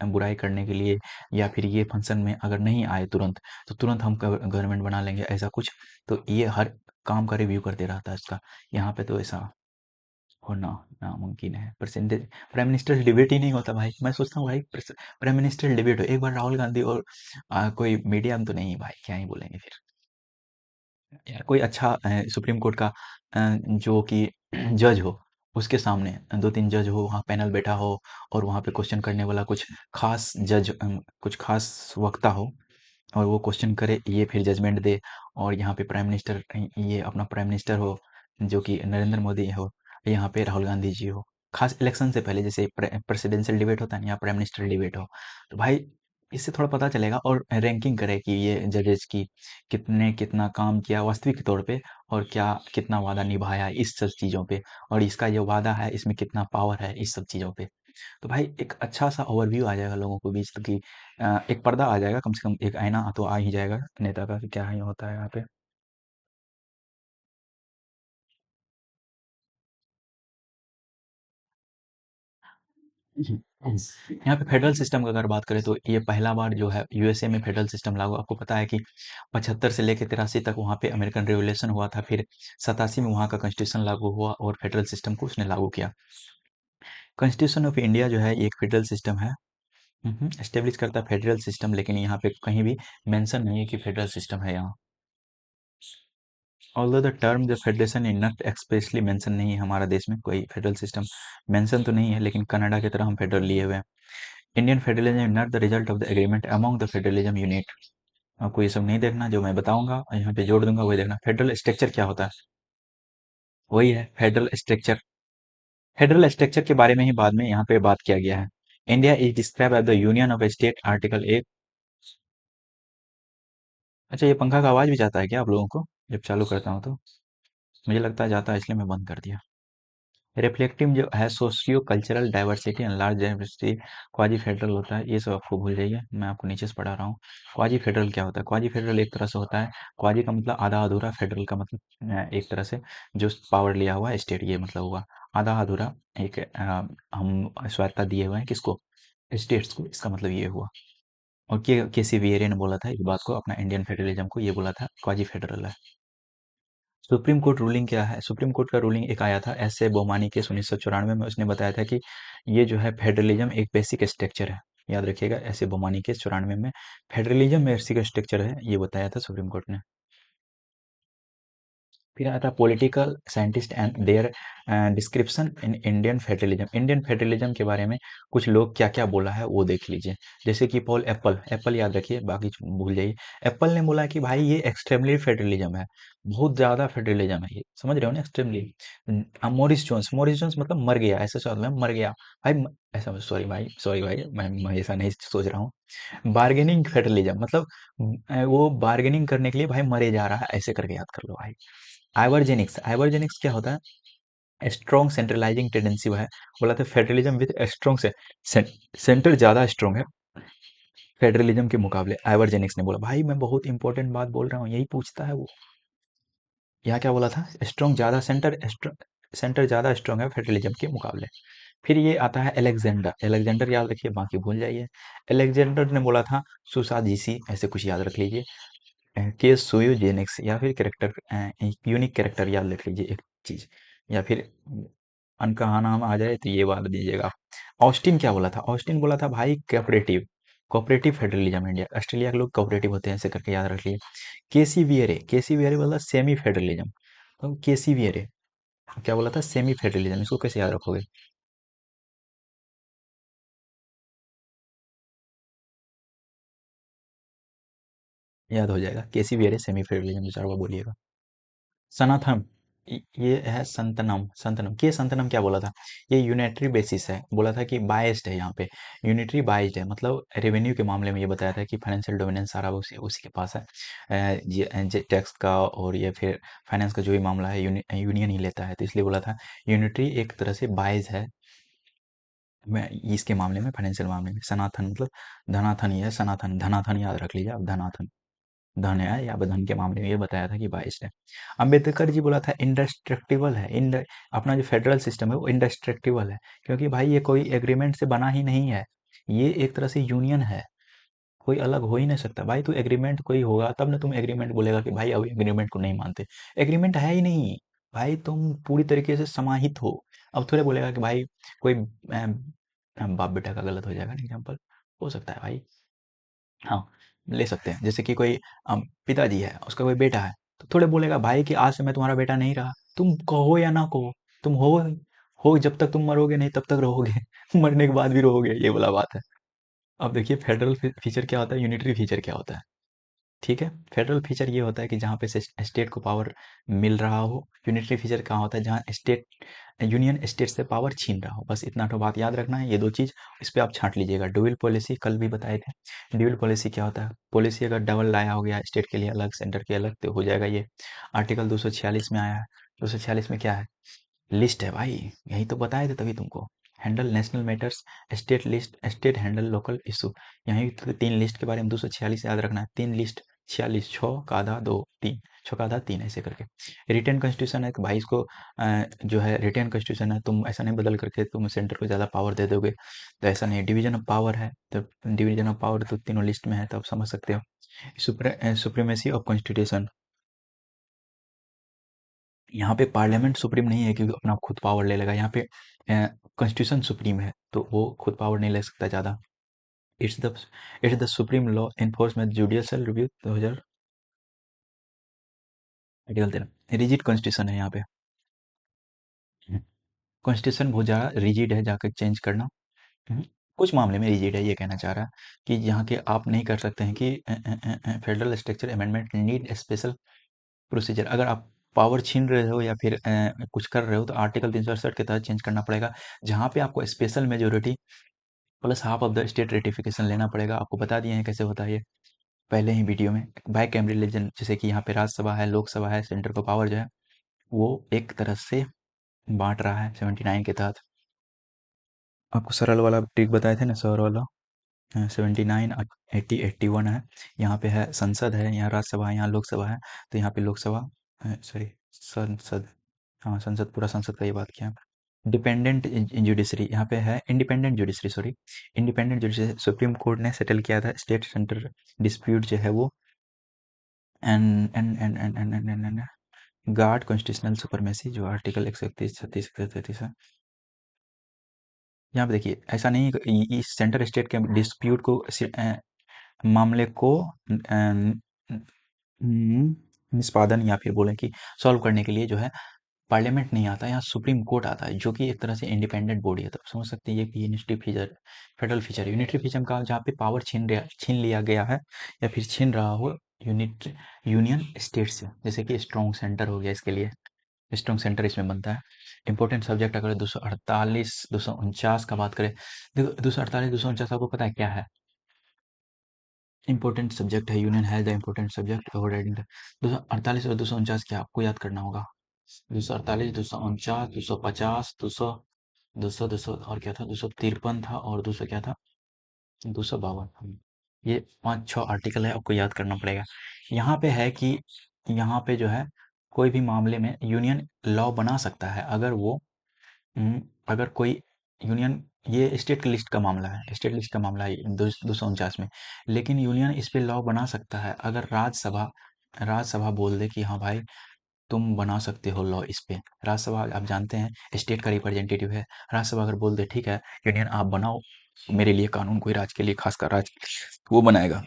बुराई करने के लिए, या फिर ये फंक्शन में अगर नहीं आए तुरंत, तो तुरंत हम गवर्नमेंट बना लेंगे, ऐसा कुछ। तो ये हर काम का रिव्यू करते रहता है इसका। यहाँ पे तो ऐसा होना नामुमकिन है। परसेंटेज प्राइम मिनिस्टर डिबेट ही नहीं होता भाई। मैं सोचता हूँ भाई प्राइम मिनिस्टर डिबेट हो एक बार, राहुल गांधी और कोई मीडियम तो नहीं भाई, क्या ही बोलेंगे फिर। यार कोई अच्छा सुप्रीम कोर्ट का जो कि जज हो, उसके सामने दो तीन जज हो, वहाँ पैनल बैठा हो, और वहाँ पे क्वेश्चन करने वाला कुछ खास जज, कुछ खास वक्ता हो, और वो क्वेश्चन करे, ये फिर जजमेंट दे। और यहाँ पे प्राइम मिनिस्टर, ये अपना प्राइम मिनिस्टर हो जो कि नरेंद्र मोदी हो, यहाँ पे राहुल गांधी जी हो, खास इलेक्शन से पहले, जैसे प्रेसिडेंशियल डिबेट होता है ना, यहाँ प्राइम मिनिस्टर डिबेट हो। तो भाई इससे थोड़ा पता चलेगा, और रैंकिंग करे कि ये जजेस की कितने कितना काम किया वास्तविक तौर पे, और क्या कितना वादा निभाया है इस सब चीज़ों पे, और इसका जो वादा है इसमें कितना पावर है इस सब चीज़ों पे। तो भाई एक अच्छा सा ओवरव्यू आ जाएगा लोगों को बीच, तो कि एक पर्दा आ जाएगा, कम से कम एक आईना तो आ ही जाएगा नेता का कि क्या ही होता है यहाँ पे। यहाँ पे फेडरल सिस्टम की अगर बात करें, तो ये पहला बार जो है यूएसए में फेडरल सिस्टम लागू। आपको पता है कि 75 से लेकर 83 तक वहाँ पे अमेरिकन रिवोल्यूशन हुआ था, फिर 87 में वहाँ का कॉन्स्टिट्यूशन लागू हुआ और फेडरल सिस्टम को उसने लागू किया। कॉन्स्टिट्यूशन ऑफ इंडिया जो है ये एक फेडरल सिस्टम है, एस्टेब्लिश करता है फेडरल सिस्टम, लेकिन यहाँ पे कहीं भी मेंशन नहीं है कि फेडरल सिस्टम है यहाँ। Although the term the federation in not expressly mention नहीं है, हमारा देश में कोई फेडरल सिस्टम मेंशन तो नहीं है, लेकिन कनाडा की तरह हम फेडरल लिए हुए हैं। Indian federalism not the result of the agreement among the federalism unit. आपको ये सब नहीं देखना, जो मैं बताऊंगा और यहाँ पे जोड़ दूंगा वही देखना। फेडरल स्ट्रक्चर क्या होता है? वही है फेडरल स्ट्रक्चर। फेडरल स्ट्रक्चर के बारे में ही बाद में यहाँ पे बात किया गया है। India is describe as the union of state, article 1। अच्छा, ये पंखा का आवाज भी जाता है क्या आप लोगों को जब चालू करता हूँ तो? मुझे लगता है जाता है, इसलिए मैं बंद कर दिया। रिफ्लेक्टिव जो है socio cultural diversity and large diversity, quasi federal होता है, ये सब आपको भूल जाइए, मैं आपको नीचे से पढ़ा रहा हूँ। क्वाजी फेडरल क्या होता है? क्वाजी फेडरल एक तरह से होता है, क्वाजी का मतलब आधा अधूरा, फेडरल का मतलब एक तरह से जो पावर लिया हुआ है स्टेट, ये मतलब हुआ आधा अधूरा। एक हम स्वायत्ता दिए हुए हैं किसको? स्टेट्स को, इसका मतलब ये हुआ। और के सी वीरे ने बोला था इस बात को, अपना इंडियन फेडरलिज्म को ये बोला था क्वाजी फेडरल है। सुप्रीम कोर्ट रूलिंग क्या है? सुप्रीम कोर्ट का रूलिंग एक आया था एस ए बोमानी केस 1994 में। उसने बताया था कि ये जो है फेडरलिज्म एक बेसिक स्ट्रक्चर है। याद रखिएगा, एस ए बोमानी केस 94 में फेडरलिज्म बेसिक स्ट्रक्चर है, ये बताया था सुप्रीम कोर्ट ने। फिर आता है political scientist and there description in Indian federalism. Indian federalism के बारे में कुछ लोग क्या क्या बोला है वो देख लीजिए। जैसे कि पॉल एप्पल, एप्पल याद रखिए, बाकी भूल जाइए। एप्पल ने बोला कि भाई ये एक्सट्रीमली फेडरलिज्म है, बहुत ज़्यादा फेडरलिज्म है ये, समझ रहे हो ना, extremely. Morris Jones, Morris Jones मतलब मर गया, ऐसे शब्द में मर गया भाई। ऐसा, सॉरी भाई, सॉरी भाई, मैं ऐसा नहीं सोच रहा हूँ। बार्गेनिंग फेडरलिज्म मतलब वो बार्गेनिंग करने के लिए भाई मरे जा रहा है, ऐसे करके याद कर लो भाई। आइवर्जेनिक्स, आइवर्जेनिक्स क्या होता है? स्ट्रॉन्ग सेंट्रलाइजिंग टेंडेंसी है। बोला था फेडरलिज्म विद स्ट्रॉन्ग से सेंटर ज्यादा स्ट्रॉन्ग है फेडरलिज्म के मुकाबले। आइवर्जेनिक्स ने बोला, भाई मैं बहुत इंपॉर्टेंट बात बोल रहा हूँ, यही पूछता है वो। यहाँ क्या बोला था? स्ट्रॉन्ग ज्यादा सेंटर, सेंटर ज्यादा स्ट्रॉन्ग है फेडरलिज्म के मुकाबले। फिर ये आता है एलेक्जेंडर, एलेक्जेंडर याद रखिए, बाकी भूल जाइए। एलेक्जेंडर ने बोला था सुसाजीसी, ऐसे कुछ याद रख लीजिए। केस सुयोजेनिक्स या फिर कैरेक्टर, यूनिक कैरेक्टर याद रख लीजिए एक चीज। या फिर अनकहा नाम आ जाए तो ये वाला दीजिएगा। ऑस्टिन क्या बोला था? ऑस्टिन बोला था भाई cooperative, cooperative federalism India, Australia के लोग कोऑपरेटिव होते हैं, ऐसे करके याद रख लिए। केसी वियरे, केसी वियरे बोला सेमी फेडरलिज्म। तो केसी वियरे क्या बोला था? Semi federalism. इसको कैसे याद रखोगे? याद हो जाएगा, केसी वियरे सेमी फेडरलिज्म, दो चार बार बोलिएगा। सनातन, ये है संतनम, संतनम के संतनम क्या बोला था? ये यूनिटरी बेसिस है, बोला था कि बाइस्ड है यहाँ पे, यूनिटरी बाइस्ड है, मतलब रेवेन्यू के मामले में ये बताया था कि फाइनेंशियल डोमिनेंस सारा उसी उसी के पास है। ये टैक्स का और ये फिर फाइनेंस का जो भी मामला है यूनियन ही लेता है, तो इसलिए बोला था यूनिटरी एक तरह से बाइज है। मैं इसके मामले में, फाइनेंशियल मामले में सनातन मतलब धनाथन ही है, सनातन, धनाथन याद रख लीजिए आप, धनाथन, धन है या धन के मामले में ये बताया था कि बाइस्ड है। अम्बेडकर जी बोला था इंडस्ट्रक्टिबल है, अपना जो फेडरल सिस्टम है वो इंडस्ट्रक्टिबल है, क्योंकि भाई ये कोई एग्रीमेंट से बना ही नहीं है, ये एक तरह से यूनियन है, कोई अलग हो ही नहीं सकता भाई। तो एग्रीमेंट कोई होगा तब ना तुम एग्रीमेंट बोलेगा कि भाई अब एग्रीमेंट को नहीं मानते। एग्रीमेंट है ही नहीं भाई, तुम पूरी तरीके से समाहित हो। अब थोड़े बोलेगा कि भाई कोई बाप बेटा का गलत हो जाएगा एग्जाम्पल, हो सकता है भाई। हाँ, ले सकते हैं, जैसे कि कोई पिताजी है, उसका कोई बेटा है, तो थोड़े बोलेगा भाई कि आज से मैं तुम्हारा बेटा नहीं रहा। तुम कहो या ना कहो, तुम हो जब तक तुम मरोगे नहीं तब तक रहोगे मरने के बाद भी रहोगे, ये वाला बात है। अब देखिए फेडरल फीचर क्या होता है, यूनिटरी फीचर क्या होता है। ठीक है, फेडरल फीचर ये होता है कि जहाँ पे स्टेट को पावर मिल रहा हो। यूनिटरी फीचर कहाँ होता है? जहाँ स्टेट, यूनियन स्टेट से पावर छीन रहा हो। बस इतना तो बात याद रखना है, ये दो चीज इस पे आप छांट लीजिएगा। ड्यूअल पॉलिसी कल भी बताए थे। ड्यूअल पॉलिसी क्या होता है? पॉलिसी अगर डबल लाया हो गया, स्टेट के लिए अलग सेंटर के अलग, तो हो जाएगा ये। आर्टिकल 246 में आया है। 246 में क्या है? लिस्ट है भाई, यही तो बताए थे तभी तुमको। Handle national matters, state list, state handle local issue. यही तो तीन लिस्ट के बारे में 246 याद रखना है। तीन लिस्ट, 46, छः का आधा दो तीन, छः का आधा तीन, ऐसे करके। रिटर्न कॉन्स्टिट्यूशन है कि भाई इसको जो है रिटर्न कॉन्स्टिट्यूशन है, तुम ऐसा नहीं बदल करके तुम सेंटर को ज़्यादा पावर दे दोगे, तो ऐसा नहीं। डिवीजन ऑफ पावर है, तो डिवीजन ऑफ पावर तो तीनों लिस्ट में है, तो आप समझ सकते हो। सुप्रीमेसी ऑफ कॉन्स्टिट्यूशन, यहाँ पे पार्लियामेंट सुप्रीम नहीं है कि अपना खुद पावर ले लेगा, यहाँ पे कॉन्स्टिट्यूशन सुप्रीम है, तो वो खुद पावर नहीं ले सकता ज़्यादा। It's the it's the supreme law enforcement judicial review 2000, article 13। Rigid constitution है यहाँ पे, कॉन्स्टिट्यूशन बहुत ज़्यादा रिजिड है, जाकर चेंज करना। हम्म, कुछ मामले में रिजिड है, ये कहना चाह रहा है कि यहाँ के आप नहीं कर सकते हैं कि federal structure amendment need special procedure. अगर आप पावर छीन रहे हो या फिर कुछ कर रहे हो, तो आर्टिकल 368 के तहत चेंज करना पड़ेगा, जहाँ पे आपको special majority plus half of the state ratification लेना पड़ेगा। आपको बता दिए हैं कैसे होता है ये पहले ही वीडियो में। बाय कैमरलिजन, जैसे कि यहाँ पे राज्यसभा है, लोकसभा है, सेंटर को पावर जो है वो एक तरह से बांट रहा है 79 के तहत। आपको सरल वाला ट्रिक बताए थे ना, सरल वाला। 79, 80, 81 है। यहाँ पे है संसद है, यहाँ राज्यसभा है, यहाँ लोकसभा है। तो यहाँ पे लोकसभा, सॉरी, संसद, हाँ संसद, पूरा संसद का ये बात किया। डिपेंडेंट जुडिशरी यहाँ पे है, independent judiciary, sorry, independent judiciary. Supreme court ने सेटल किया था स्टेट सेंटर डिस्प्यूट जो है वो। And and and and and and guard constitutional supremacy जो आर्टिकल 131 36 133 है। यहाँ पे देखिए ऐसा नहीं इस सेंटर स्टेट के डिस्प्यूट को मामले को निष्पादन या फिर बोले कि सॉल्व करने के लिए जो है पार्लियामेंट नहीं आता, यहाँ सुप्रीम कोर्ट आता है जो कि एक तरह से इंडिपेंडेंट बॉडी है। तो समझ सकते हैं ये कि unity feature federal feature unitary feature का जहाँ पे पावर छीन लिया गया है या फिर छीन रहा हो यूनिट यूनियन स्टेट से, जैसे कि स्ट्रॉन्ग सेंटर हो गया इसके लिए, स्ट्रॉन्ग सेंटर इसमें बनता है। इंपॉर्टेंट सब्जेक्ट अगर 248 249 का बात करें, देखो 248 249 आपको पता है क्या है, इंपॉर्टेंट सब्जेक्ट है, यूनियन है the important subject over riding. 248 और 249 क्या आपको याद करना होगा, 248 249 250 200 200 200 और क्या था, 253 था और दूसरा क्या था, 252। ये 5-6 आर्टिकल है, आपको याद करना पड़ेगा। यहाँ पे है कि यहाँ पे जो है कोई भी मामले में यूनियन लॉ बना सकता है अगर वो अगर कोई यूनियन, ये स्टेट की लिस्ट का मामला है, स्टेट लिस्ट का मामला है 249 में, लेकिन यूनियन इस पे लॉ बना सकता है अगर राज्यसभा बोल दे कि हाँ भाई तुम बना सकते हो लॉ इस पे। राज्यसभा आप जानते हैं स्टेट का रिप्रेजेंटेटिव है, राज्यसभा अगर बोल दे ठीक है यूनियन आप बनाओ मेरे लिए कानून, कोई राज्य के लिए खासकर राज्य के लिए, वो बनाएगा।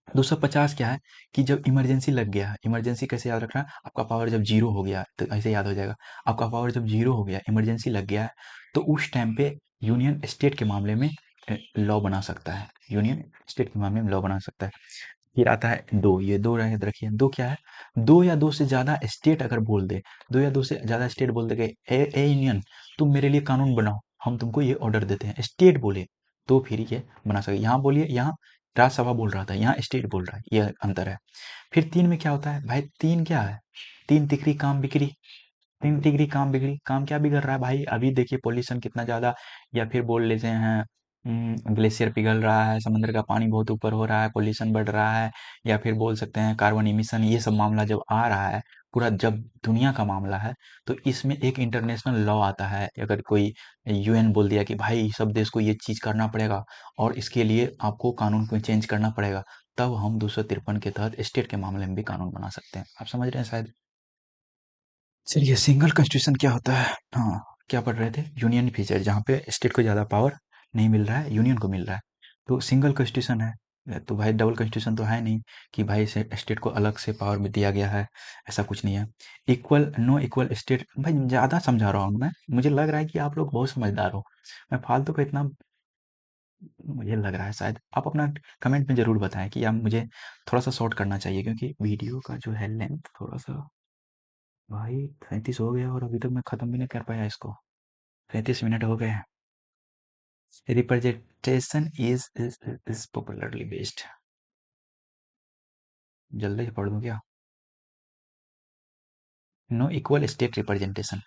250 क्या है कि जब इमरजेंसी लग गया, इमरजेंसी कैसे याद रखना, आपका पावर जब जीरो हो गया तो ऐसे याद हो जाएगा, आपका पावर जब जीरो हो गया इमरजेंसी लग गया है तो उस टाइम पे यूनियन स्टेट के मामले में लॉ बना सकता है, यूनियन स्टेट के मामले में लॉ बना सकता है। फिर आता है दो, ये दो याद रखिए, दो क्या है, दो या दो से ज्यादा स्टेट अगर बोल दे, दो या दो से ज्यादा स्टेट बोल दे कि ए यूनियन तुम मेरे लिए कानून बनाओ, हम तुमको ये ऑर्डर देते हैं, स्टेट बोले तो फिर ये बना सके। यहाँ बोलिए, यहाँ राज्यसभा बोल रहा था, यहाँ स्टेट बोल रहा है, ये अंतर है। फिर तीन में क्या होता है भाई, तीन क्या है, तीन तिकड़ी काम बिक्री, 3 डिग्री काम बिगड़ी, काम क्या बिगड़ रहा है भाई, अभी देखिए पॉल्यूशन कितना ज़्यादा, या फिर बोल लेते हैं ग्लेशियर पिघल रहा है, समुद्र का पानी बहुत ऊपर हो रहा है, पॉल्यूशन बढ़ रहा है, या फिर बोल सकते हैं कार्बन इमिशन, ये सब मामला जब आ रहा है, पूरा जब दुनिया का मामला है, तो इसमें एक इंटरनेशनल लॉ आता है। अगर कोई यूएन बोल दिया कि भाई सब देश को ये चीज़ करना पड़ेगा और इसके लिए आपको कानून को चेंज करना पड़ेगा, तब हम 253 के तहत स्टेट के मामले में भी कानून बना सकते हैं। आप समझ रहे हैं शायद। चलिए सिंगल कॉन्स्टिट्यूशन क्या होता है, हाँ क्या पढ़ रहे थे, यूनियन फीचर जहाँ पे स्टेट को ज़्यादा पावर नहीं मिल रहा है, यूनियन को मिल रहा है, तो सिंगल कॉन्स्टिट्यूशन है। तो भाई डबल कॉन्स्टिट्यूशन तो है नहीं कि भाई से स्टेट को अलग से पावर में दिया गया है, ऐसा कुछ नहीं है। इक्वल नो इक्वल स्टेट, भाई ज़्यादा समझा रहा हूँ मैं, मुझे लग रहा है कि आप लोग बहुत समझदार हो, मैं फालतू का इतना, मुझे लग रहा है शायद। आप अपना कमेंट में ज़रूर बताएं कि आप मुझे थोड़ा सा शॉर्ट करना चाहिए क्योंकि वीडियो का जो है लेंथ थोड़ा सा, भाई 37 हो गया और अभी तक मैं ख़त्म भी नहीं कर पाया इसको, 37 मिनट हो गए हैं। रिप्रेजेंटेशन इज पॉपुलरली बेस्ड, जल्दी से पढ़ दूं क्या, no equal state representation,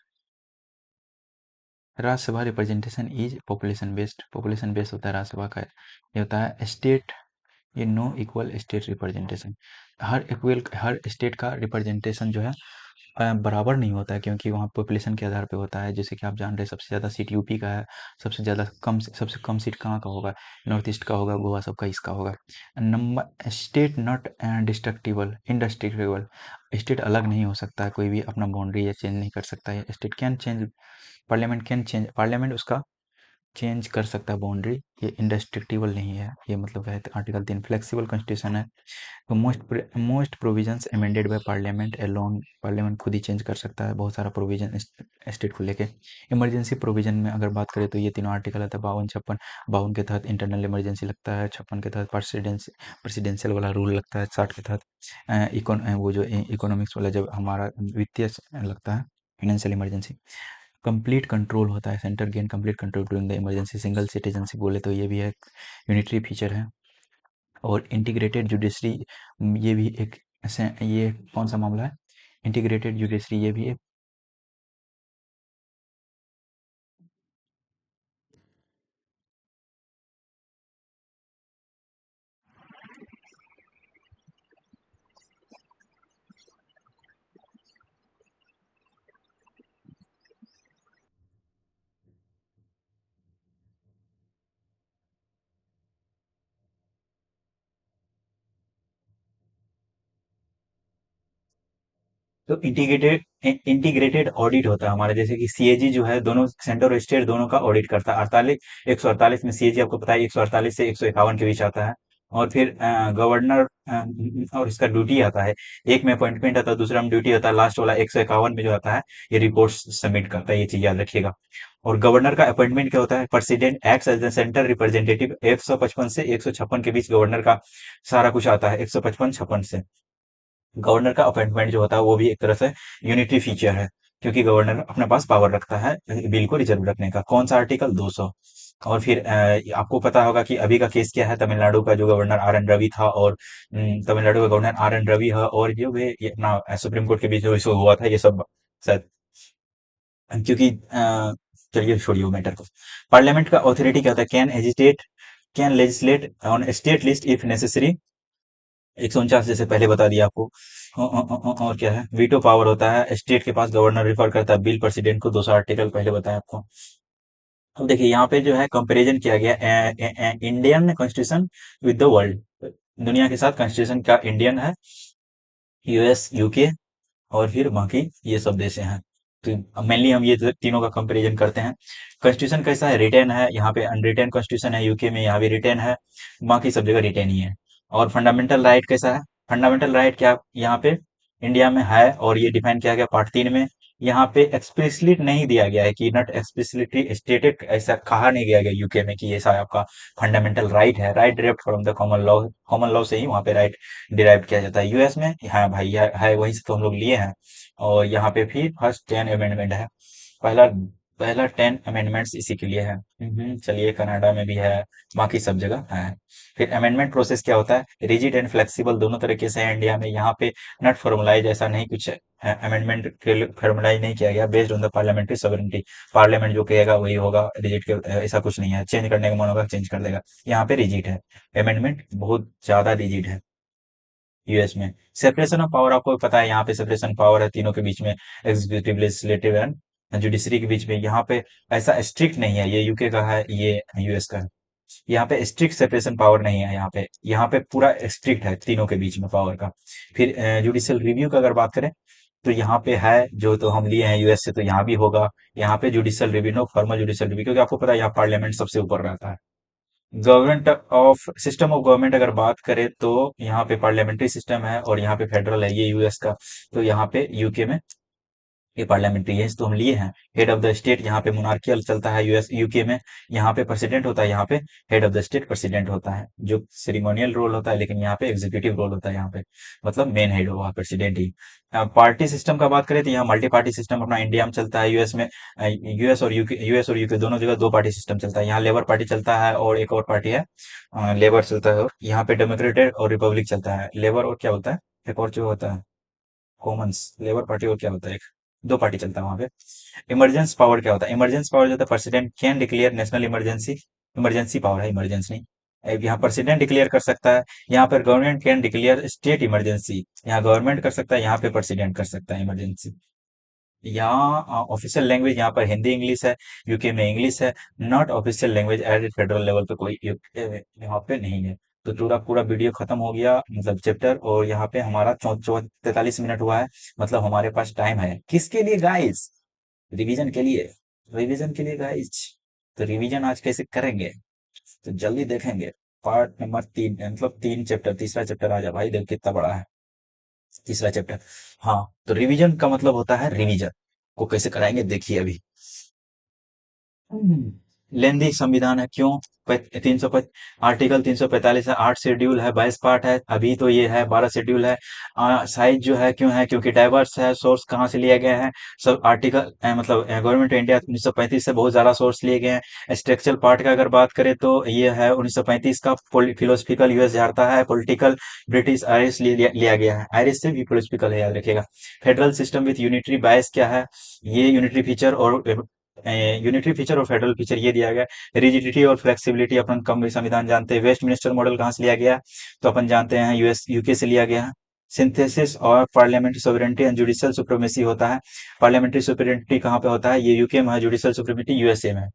Rajya Sabha representation is population based होता है राज्यसभा का, ये होता है स्टेट, ये नो इक्वल स्टेट रिप्रेजेंटेशन, हर स्टेट का रिप्रेजेंटेशन जो है बराबर नहीं होता है क्योंकि वहाँ पॉपुलेशन के आधार पे होता है। जैसे कि आप जान रहे हैं सबसे ज़्यादा सीट यूपी का है, सबसे कम सीट कहाँ का होगा, नॉर्थ ईस्ट का होगा, गोवा सबका इसका होगा। Number state not destructible indestructible, state अलग नहीं हो सकता है, कोई भी अपना बाउंड्री या चेंज नहीं कर सकता है, state can change, parliament can change, parliament उसका चेंज कर सकता है बाउंड्री, ये इंडस्ट्रक्टिबल नहीं है, ये मतलब है आर्टिकल 3 फ्लेक्सिबल कॉन्स्टिट्यूशन है। तो most provisions amended by parliament alone, parliament खुद ही चेंज कर सकता है बहुत सारा प्रोविजन स्टेट को लेके। इमरजेंसी प्रोविजन में अगर बात करें तो ये तीनों आर्टिकल आता है 52 56, 52 के तहत इंटरनल इमरजेंसी लगता है, 56 के तहत प्रेसिडेंशियल वाला रूल लगता है, 60 के तहत वो जो इकोनॉमिक्स वाला जब हमारा वित्तीय लगता है, फाइनेंशियल इमरजेंसी। कंप्लीट कंट्रोल होता है, centre gain complete control during the emergency, single citizenship बोले तो ये भी एक यूनिटरी फीचर है। और इंटीग्रेटेड जुडिशरी, ये भी एक ये कौन सा मामला है, इंटीग्रेटेड जुडिशरी, ये भी एक, तो इंटीग्रेटेड इंटीग्रेटेड ऑडिट होता है हमारा, जैसे कि सीएजी जो है दोनों सेंटर और स्टेट दोनों का ऑडिट करता है। 148 में सीएजी आपको पता है 148 से 151 के बीच आता है। और फिर गवर्नर और इसका ड्यूटी आता है, एक में अपॉइंटमेंट आता है, दूसरा में ड्यूटी आता है, लास्ट वाला 151 में जो आता है ये रिपोर्ट सबमिट करता है, ये चीज याद रखिएगा। और गवर्नर का अपॉइंटमेंट क्या होता है, president acts as the centre representative. 155 से 156 के बीच गवर्नर का सारा कुछ आता है, 155 56 से। गवर्नर का अपॉइंटमेंट जो होता है वो भी एक तरह से यूनिटरी फीचर है, क्योंकि गवर्नर अपने पास पावर रखता है बिल को रिजर्व रखने का। कौन सा आर्टिकल, 200। और फिर आपको पता होगा कि अभी का केस क्या है, तमिलनाडु का जो गवर्नर आर एन रवि था, और तमिलनाडु का गवर्नर आर एन रवि है, और जो भी ये अपना सुप्रीम कोर्ट के बीच जो इशू हुआ था, ये सब शायद, क्योंकि चलिए छोड़िए वो मैटर को। पार्लियामेंट का ऑथोरिटी क्या होता है, can legislate on state list if necessary. 149 जैसे पहले बता दिया आपको। और क्या है, वीटो पावर होता है, स्टेट के पास गवर्नर रिफर करता है बिल प्रेसिडेंट को, 200 आर्टिकल पहले बताया आपको। अब देखिए यहाँ पे जो है कंपैरिजन किया गया Indian constitution with the world. दुनिया के साथ कॉन्स्टिट्यूशन का इंडियन है, यूएस, यूके, और फिर बाकी ये सब देश हैं। तो मेनली हम ये तीनों का कंपैरिजन करते हैं। कॉन्स्टिट्यूशन कैसा है, रिटेन है, यहाँ पे अनरिटेन कॉन्स्टिट्यूशन है यूके में, यहाँ भी रिटेन है, बाकी सब जगह रिटेन ही है। और फंडामेंटल राइट कैसा है, फंडामेंटल राइट क्या यहाँ पे इंडिया में है, और ये डिफाइन किया गया पार्ट 3 में। यहाँ पे एक्सप्लिसिट नहीं दिया गया है कि नॉट एक्सप्लिसिटली स्टेटेड, ऐसा कहा नहीं गया गया यूके में कि ऐसा आपका फंडामेंटल राइट है। Right derived from the common law, common law से ही वहाँ पे राइट डिराइव किया जाता है। यूएस में हाँ भाई है वहीं से तो हम लोग लिए हैं। और यहाँ पे भी फर्स्ट 10 अमेंडमेंट है, पहला पहला 10 अमेंडमेंट्स इसी के लिए है। चलिए कनाडा में भी है, बाकी सब जगह है। फिर अमेंडमेंट प्रोसेस क्या होता है, रिजिड एंड फ्लेक्सिबल दोनों तरीके से है इंडिया में। यहाँ पे नॉट फॉर्मलाइज, ऐसा नहीं कुछ है अमेंडमेंट के फॉर्मलाइज नहीं किया गया, based on the parliamentary sovereignty. Parliament जो कहेगा वही होगा, रिजिड के ऐसा कुछ नहीं है, चेंज करने का मन होगा चेंज कर देगा। यहाँ पे रिजिड है, अमेंडमेंट बहुत ज्यादा रिजिड है यूएस में। सेपरेशन ऑफ पावर आपको पता है, यहाँ पे सेपरेशन पावर है तीनों के बीच में, एग्जीक्यूटिव, लेजिस्लेटिव एंड जुडिशरी के बीच में। यहाँ पे ऐसा स्ट्रिक्ट नहीं है, ये यूके का है, ये यूएस का है। यहाँ पे स्ट्रिक्ट सेपरेशन पावर नहीं है, यहाँ पे पूरा स्ट्रिक्ट है तीनों के बीच में पावर का। फिर जुडिशियल रिव्यू का अगर बात करें, तो यहाँ पे है, जो तो हम लिए हैं यूएस से, तो यहाँ भी होगा। यहाँ पे judicial review, no formal judicial review, क्योंकि आपको पता है यहाँ पार्लियामेंट सबसे ऊपर रहता है। Government of system of government अगर बात करें, तो यहाँ पे पार्लियामेंट्री सिस्टम है, और यहाँ पे फेडरल है, ये यूएस का। तो यहाँ पे यूके में ये पार्लियामेंट्री है, तो हम लिए हैं। हेड ऑफ द स्टेट यहाँ पे मोनार्कियल चलता है यूएस यूके में। यहाँ पे प्रेसिडेंट होता है, यहाँ पे head of the state president होता है, जो सेरिमोनियल रोल होता है, लेकिन यहाँ पे एग्जीक्यूटिव रोल होता है। यहाँ पे मतलब मेन हेड हुआ प्रेसिडेंट ही। पार्टी सिस्टम का बात करें, तो यहाँ मल्टी पार्टी सिस्टम अपना इंडिया में चलता है, यूएस में। यूएस और यूके दोनों जगह दो पार्टी सिस्टम चलता है। यहाँ लेबर पार्टी चलता है, और एक और पार्टी है लेबर चलता है। और यहाँ पे डेमोक्रेटिक और रिपब्लिक चलता है, लेबर और क्या होता है, एक और जो होता है कॉमन्स, लेबर पार्टी और क्या होता है एक, दो पार्टी चलता है वहां पे। इमरजेंसी पावर क्या होता है, इमरजेंसी पावर जो होता है, president can declare national emergency. Emergency power है, इमरजेंसी नहीं। अब यहाँ प्रेसिडेंट डिक्लेयर कर सकता है, यहाँ पर government can declare state emergency. यहाँ गवर्नमेंट कर सकता है, यहाँ पे प्रेसिडेंट कर सकता है इमरजेंसी। यहाँ ऑफिशियल लैंग्वेज यहाँ पर हिंदी इंग्लिश है, यूके में इंग्लिश है। Not official language eight federal level पे कोई यहाँ पे नहीं है। तो पूरा पूरा वीडियो खत्म हो गया, मतलब चैप्टर। और यहाँ पे हमारा 43 मिनट हुआ है, मतलब हमारे पास टाइम है किसके लिए गाइस, रिवीजन के लिए। रिवीजन के लिए गाइस, तो रिवीजन आज कैसे करेंगे, तो जल्दी देखेंगे। पार्ट नंबर 3, मतलब 3 चैप्टर, तीसरा चैप्टर आ जा भाई, देख कितना बड़ा है तीसरा चैप्टर। हाँ, तो रिवीजन का मतलब होता है रिवीजन को कैसे कराएंगे, देखिए अभी। लेंदी संविधान है, क्यों? 300 आर्टिकल 345 है, 8 शेड्यूल है, 22 पार्ट है, अभी तो ये है 12 शेड्यूल है। साइज जो है क्यों है, क्योंकि डाइवर्स है। सोर्स कहाँ से लिया गया है, सब आर्टिकल मतलब गवर्नमेंट ऑफ इंडिया 1935 से बहुत ज्यादा सोर्स लिए गए हैं। स्ट्रक्चरल पार्ट का अगर बात करें, तो ये है 1935 का। फिलोसफिकल यूएस झाड़ता है, पॉलिटिकल ब्रिटिश आयरिश लिया गया है, आयरिश से भी फिलोसफिकल है, याद रखिएगा। फेडरल सिस्टम विथ यूनिटरी बायस क्या है, ये यूनिटरी फीचर और फेडरल फीचर ये दिया गया। रिजिडिटी और फ्लेक्सिबिलिटी अपन कम संविधान जानते हैं। वेस्ट मिनिस्टर मॉडल कहाँ से लिया गया, तो अपन जानते हैं यूएस यूके से लिया गया है। सिंथेसिस और parliamentary sovereignty and judicial supremacy होता है। पार्लियामेंट्री सुपरिटेंडेंटी कहाँ पे होता है, ये यूके में है, जुडिशियल सुप्रीमेसी यूएसए में है।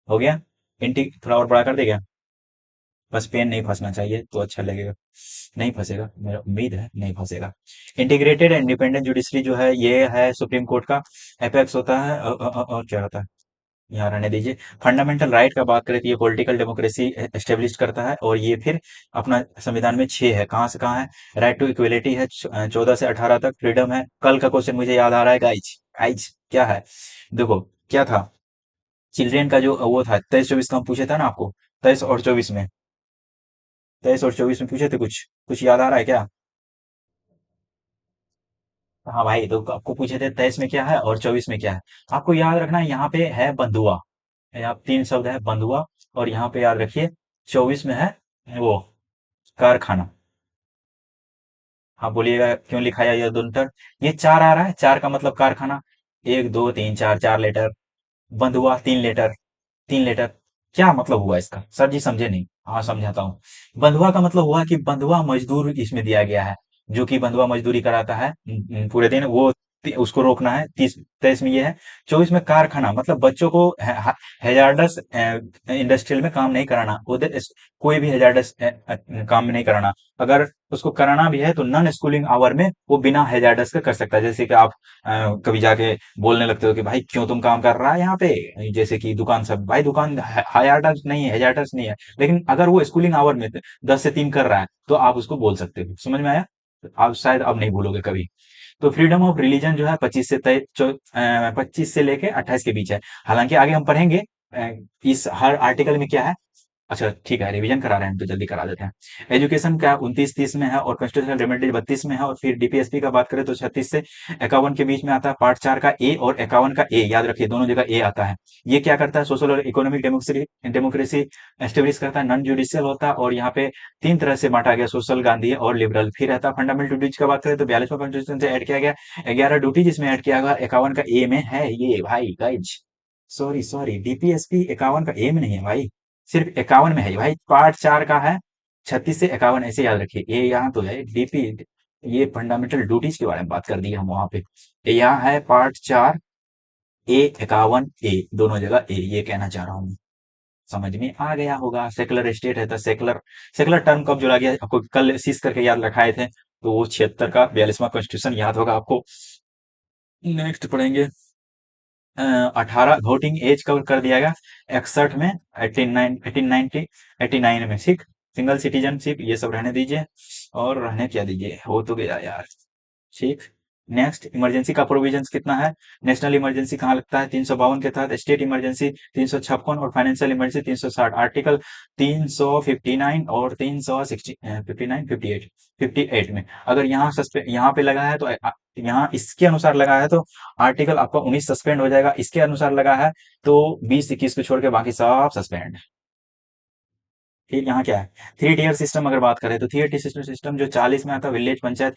हो गया, इंटी थोड़ा और बड़ा कर देगा। बस पेन नहीं फंसना चाहिए तो अच्छा लगेगा। नहीं फंसेगा, मेरा उम्मीद है नहीं फंसेगा। इंटीग्रेटेड एंड इंडिपेंडेंट जुडिशरी जो है ये है सुप्रीम कोर्ट का एपेक्स होता है। और क्या होता है, यहाँ रहने दीजिए। फंडामेंटल राइट का बात करें तो ये पॉलिटिकल डेमोक्रेसी एस्टेब्लिश करता है, और ये फिर अपना संविधान में छह है। कहाँ से कहाँ है? राइट टू इक्वलिटी है 14 से 18 तक। फ्रीडम है। कल का क्वेश्चन मुझे याद आ रहा है गाइज। गाइज क्या है, देखो क्या था, चिल्ड्रेन का जो वो था 23-24 का हम पूछे था ना आपको, 23 और 24 में, 23 और 24 में पूछे थे कुछ, कुछ याद आ रहा है क्या? हाँ भाई, तो आपको पूछे थे 23 में क्या है और 24 में क्या है। आपको याद रखना है, यहाँ पे है बंधुआ। यहाँ तीन शब्द है बंधुआ। और यहाँ पे याद रखिए 24 में है वो कारखाना। हाँ बोलिएगा क्यों लिखा है ये दोनों तरफ? ये चार आ रहा है, चार का मतलब कारखाना। एक दो तीन चार, 4 लेटर। बंधुआ 3 लेटर, 3 लेटर। क्या मतलब हुआ इसका सर जी, समझे नहीं? हाँ समझाता हूँ। बंधुआ का मतलब हुआ कि बंधुआ मजदूर इसमें दिया गया है, जो कि बंधुआ मजदूरी कराता है पूरे दिन वो। उसको रोकना है। 23 में ये है। 24 में कारखाना मतलब बच्चों को हैजार्डस इंडस्ट्रियल में काम नहीं कराना, उधर कोई भी हैजार्डस काम में नहीं कराना। अगर उसको कराना भी है तो नॉन स्कूलिंग आवर में वो बिना हैजार्डस का कर सकता है। जैसे कि आप कभी जाके बोलने लगते हो कि भाई क्यों तुम काम कर रहा है यहाँ पे, जैसे कि दुकान सब, भाई दुकान हायाटस नहीं है, हेजाटस नहीं है। लेकिन अगर वो स्कूलिंग आवर में 10 से 3 कर रहा है तो आप उसको बोल सकते हो। समझ में आया? आप शायद अब नहीं भूलोगे कभी। तो फ्रीडम ऑफ रिलीजन जो है 25 से लेके 28 के बीच है। हालांकि आगे हम पढ़ेंगे इस हर आर्टिकल में क्या है। अच्छा ठीक है, रिवीजन करा रहे हैं तो जल्दी करा देते हैं। एजुकेशन का 29-30 में है, और कॉन्स्टिट्यूशनल रेमेडी 32 में है। और फिर डीपीएसपी का बात करें तो 36 से 51 के बीच में आता है। पार्ट 4 का ए और 51 का ए, याद रखिए दोनों जगह ए आता है। ये क्या करता है? सोशल और इकोनॉमिक डेमोक्रेसी डेमोक्रेसी एस्टेब्लिश करता है। नॉन जुडिशियल होता है, और यहाँ पे तीन तरह से बांटा गया, सोशल, गांधी और लिबरल। फिर रहता है फंडामेंटल ड्यूटीज का बात करें तो 42वां कॉन्स्टिट्यूशन से ऐड किया गया 11 ड्यूटी, जिसमें ऐड किया गया 51 का ए में है ये भाई गाइज। सॉरी सॉरी, डीपीएसपी 51 का ए में नहीं है भाई, सिर्फ 51 में है भाई। पार्ट 4 का है 36 से 51, ऐसे याद रखिए। ये यहाँ तो है डीपी, ये फंडामेंटल ड्यूटीज के बारे में बात कर दी हम वहां पे। ये यहाँ है पार्ट 4 ए, 51 ए, दोनों जगह ए, ये कहना चाह रहा हूँ। समझ में आ गया होगा। सेकुलर स्टेट है तो सेकुलर, सेकुलर टर्म कब जोड़ा गया आपको कल सीस करके याद रखाए थे, तो वो 76 का 42वां कॉन्स्टिट्यूशन याद होगा आपको। नेक्स्ट पढ़ेंगे 18 वोटिंग एज कवर कर दिया गया 61 में, 1890 89 में। ठीक, सिंगल सिटीजनशिप ये सब रहने दीजिए, और रहने क्या दीजिए, हो तो गया यार। ठीक। नेक्स्ट, इमरजेंसी का प्रोविजंस कितना है? नेशनल इमरजेंसी कहाँ लगता है? 352 के तहत। स्टेट इमरजेंसी 356, और फाइनेंशियल इमरजेंसी 360। आर्टिकल 359 और 360, 59, 58 में। अगर यहाँ यहाँ पे लगा है तो यहाँ इसके अनुसार लगा है तो आर्टिकल आपका 19 सस्पेंड हो जाएगा। इसके अनुसार लगा है तो 20-21 को छोड़ के बाकी सब सस्पेंड। ठीक, यहाँ क्या है? थ्री टीयर सिस्टम अगर बात करें तो थ्री टीयर सिस्टम सिस्टम जो 40 में आता है, विलेज पंचायत।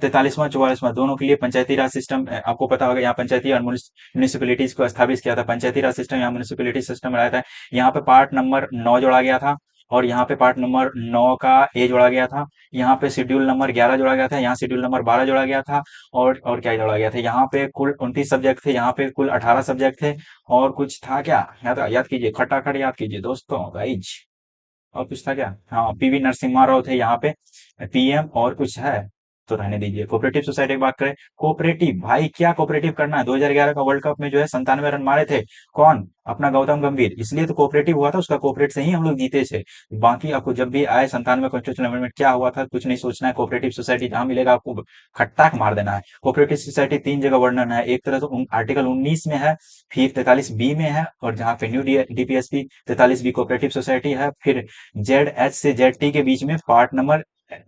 43वां 44वां दोनों के लिए पंचायती राज सिस्टम। आपको पता होगा यहाँ पंचायती और म्यूनिसिपैलिटीज को स्थापित किया था। पंचायती राज सिस्टम यहाँ म्यूनिसिपैलिटी सिस्टम रहता है। यहाँ पे पार्ट नंबर 9 जोड़ा गया था, और यहाँ पे पार्ट नंबर 9 का ए जोड़ा गया था। यहाँ पे शेड्यूल नंबर 11 जोड़ा गया था, यहाँ शेड्यूल नंबर 12 जोड़ा गया था। और क्या जोड़ा गया था? यहाँ पे कुल 29 सब्जेक्ट थे, यहाँ पे कुल 18 सब्जेक्ट थे। और कुछ था क्या? याद कीजिए, खटाखट याद कीजिए दोस्तों गाइज। और कुछ था क्या? हाँ, पीवी नरसिम्हा राव थे यहाँ पे पीएम, और कुछ है तो रहने दीजिए। कोऑपरेटिव सोसाइटी की बात करें, कोऑपरेटिव भाई क्या कोऑपरेटिव करना है? 2011 का वर्ल्ड कप में जो है 97 रन मारे थे, कौन? अपना गौतम गंभीर, इसलिए तो कोऑपरेटिव हुआ था, उसका कोऑपरेट से ही हम लोग जीते थे। बाकी आपको जब भी आए 97 कॉन्स्टिट्यूशन अमेंडमेंट क्या हुआ था, कुछ नहीं सोचना है। कोऑपरेटिव सोसाइटी जहां मिलेगा आपको खट्टाक मार देना है। कोऑपरेटिव सोसाइटी तीन जगह वर्णन है, एक तरह तो आर्टिकल 19 में है, फिर 43 बी में है, और जहाँ पे new DPSP 43 B cooperative society है। फिर जेड एच से जेड टी के बीच में पार्ट नंबर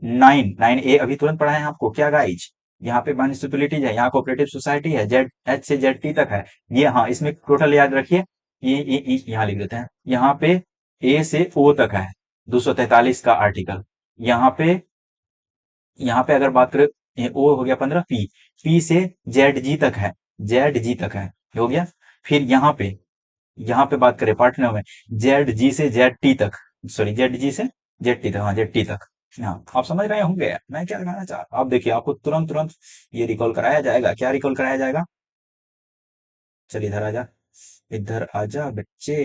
9 ए अभी तुरंत पढ़ा है आपको क्या गाइज? यहाँ पे म्युनिसिपैलिटीज है, यहाँ कोऑपरेटिव सोसाइटी है, जेड एच से जेड टी तक है। ये हाँ, इसमें टोटल याद रखिए। ये यहाँ लिख देते हैं। यहाँ पे ए से ओ तक है, 243 का आर्टिकल। यहाँ पे यहाँ पे अगर बात करें, ये ओ हो गया 15, पी से जेड जी तक है, जेड जी तक है, ये हो गया। फिर यहाँ पे बात करें पार्टनर में, जेड जी से जेड टी तक, सॉरी जेड जी से जेड टी तक, हाँ जेड टी तक। हाँ आप समझ रहे होंगे मैं क्या कहना चाह रहा। अब देखिए आपको तुरंत तुरंत ये रिकॉल कराया जाएगा। क्या रिकॉल कराया जाएगा? चलिए इधर आजा, इधर आजा बच्चे।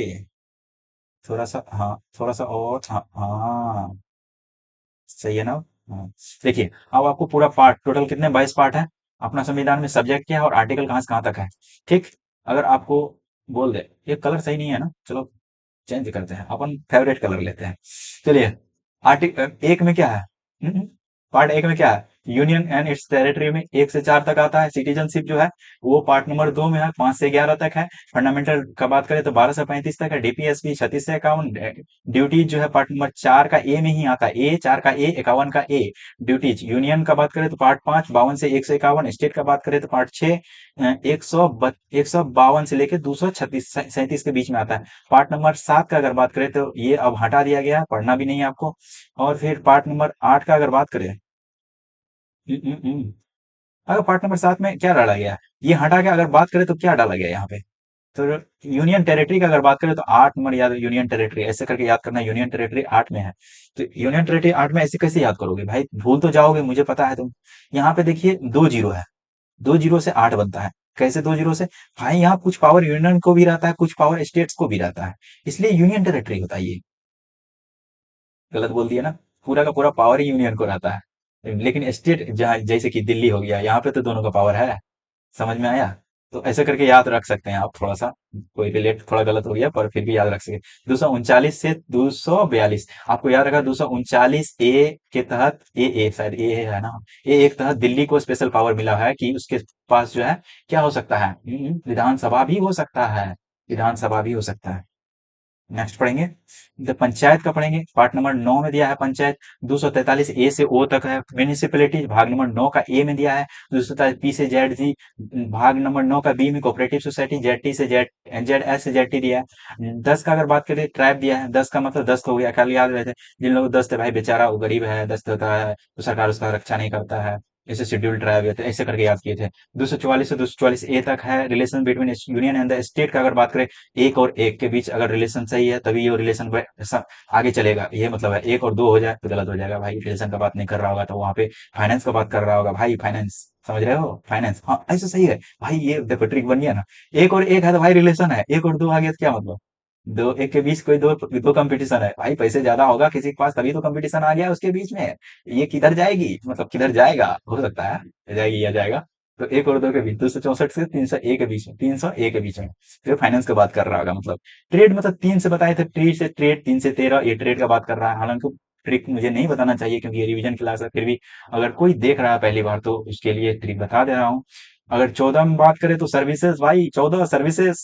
थोड़ा सा, हाँ थोड़ा सा और, हाँ हाँ, सही है ना। हाँ। देखिए, अब आपको पूरा पार्ट, टोटल कितने 22 पार्ट है अपना संविधान में, सब्जेक्ट क्या है और आर्टिकल कहाँ से कहाँ तक है। ठीक। अगर आपको बोल दे ये कलर सही नहीं है ना, चलो चेंज करते हैं, अपन फेवरेट कलर लेते हैं। चलिए, आर्टिकल एक में क्या है, पार्ट एक में क्या है, यूनियन एंड इट्स टेरिटरी में 1 से 4 तक आता है। सिटीजनशिप जो है वो पार्ट नंबर 2 में है, 5 से 11 तक है। फंडामेंटल का बात करें तो 12 से 35 तक है। डीपीएसपी 36 से 51। ड्यूटीज जो है पार्ट नंबर 4 का ए में ही आता है, ए 4 का ए, 51 का ए। ड्यूटीज यूनियन का बात करें तो पार्ट 5, 52 से 151। स्टेट का बात करें तो पार्ट 6, 152 से लेकर 236 37 के बीच में आता है। पार्ट नंबर 7 का अगर बात करें तो ये अब हटा दिया गया है, पढ़ना भी नहीं है आपको। और फिर पार्ट नंबर 8 का अगर बात करें, अगर पार्ट नंबर 7 में क्या डाला गया है, ये हटा के अगर बात करें तो क्या डाला गया है यहाँ पे, तो यूनियन टेरिटरी का अगर बात करें तो 8 नंबर याद, यूनियन टेरिटरी ऐसे करके याद करना, यूनियन टेरिटरी 8 में है। तो यूनियन टेरिटरी 8 में ऐसे कैसे याद करोगे भाई, भूल तो जाओगे, मुझे पता है तुम। यहाँ पे देखिए 2 जीरो है, 2 जीरो से 8 बनता है। कैसे 2 जीरो से, भाई यहाँ कुछ पावर यूनियन को भी रहता है, कुछ पावर स्टेट्स को भी रहता है, इसलिए यूनियन टेरिटरी होता है ये। गलत बोल दिया ना, पूरा का पूरा पावर ही यूनियन को रहता है, लेकिन स्टेट जहाँ जैसे कि दिल्ली हो गया, यहाँ पे तो दोनों का पावर है। समझ में आया। तो ऐसे करके याद रख सकते हैं आप थोड़ा सा, कोई रिलेट थोड़ा गलत हो गया पर फिर भी याद रख सके। 239 से 242 आपको याद रखा, 239 ए के तहत, ए शायद ए है ना, ए एक तहत दिल्ली को स्पेशल पावर मिला है कि उसके पास जो है क्या हो सकता है, विधानसभा भी हो सकता है, विधानसभा भी हो सकता है। नेक्स्ट पढ़ेंगे, द पंचायत का पढ़ेंगे, पार्ट नंबर 9 में दिया है पंचायत। 243 ए से ओ तक है। म्यूनिसिपैलिटी भाग नंबर 9 का ए में दिया है। 243 पी से जेड जी, भाग नंबर 9 का बी में कोऑपरेटिव सोसाइटी, जेड टी से जेड, जेड एस से जेड टी दिया है। 10 का अगर बात करें, ट्राइब दिया है। 10 का मतलब 10 हो गया, कल याद रहे थे जिन लोग 10 थे भाई, बेचारा वो गरीब है, 10 होता है तो सरकार उसका रक्षा नहीं करता है, इसे शेड्यूल्ड ट्राइब है, तो ऐसे करके याद किए थे। 244 से 244 ए तक है। Relation between union and the state का अगर बात करें, एक और एक के बीच अगर रिलेशन सही है तभी ये रिलेशन आगे चलेगा, ये मतलब है। एक और दो हो जाए तो गलत हो जाएगा भाई, रिलेशन का बात नहीं कर रहा होगा तो वहां पे फाइनेंस का बात कर रहा होगा भाई, फाइनेंस समझ रहे हो, फाइनेंस, हाँ ऐसा सही है भाई, ये देखो ट्रिक बन गया ना। एक और एक है तो भाई रिलेशन है, एक और दो आ गया तो क्या मतलब, दो एक के बीच कोई दो, दो कंपटीशन है भाई, पैसे ज्यादा होगा किसी के पास तभी तो कंपटीशन आ गया उसके बीच में। ये किधर जाएगी, मतलब किधर जाएगा, हो सकता है जाएगी या जाएगा। तो एक और दो के बीच, 264 से 301 के बीच में, 301 के बीच में, फिर फाइनेंस की बात कर रहा होगा मतलब। ट्रेड मतलब 3 से बताए थे, ट्रेड से ट्रेड 3 से 13, ये ट्रेड का बात कर रहा है। हालांकि ट्रिक मुझे नहीं बताना चाहिए क्योंकि ये रिवीजन क्लास है, फिर भी अगर कोई देख रहा है पहली बार तो उसके लिए ट्रिक बता दे रहा हूँ। अगर 14 में बात करें तो सर्विसेज भाई, 14 सर्विसेज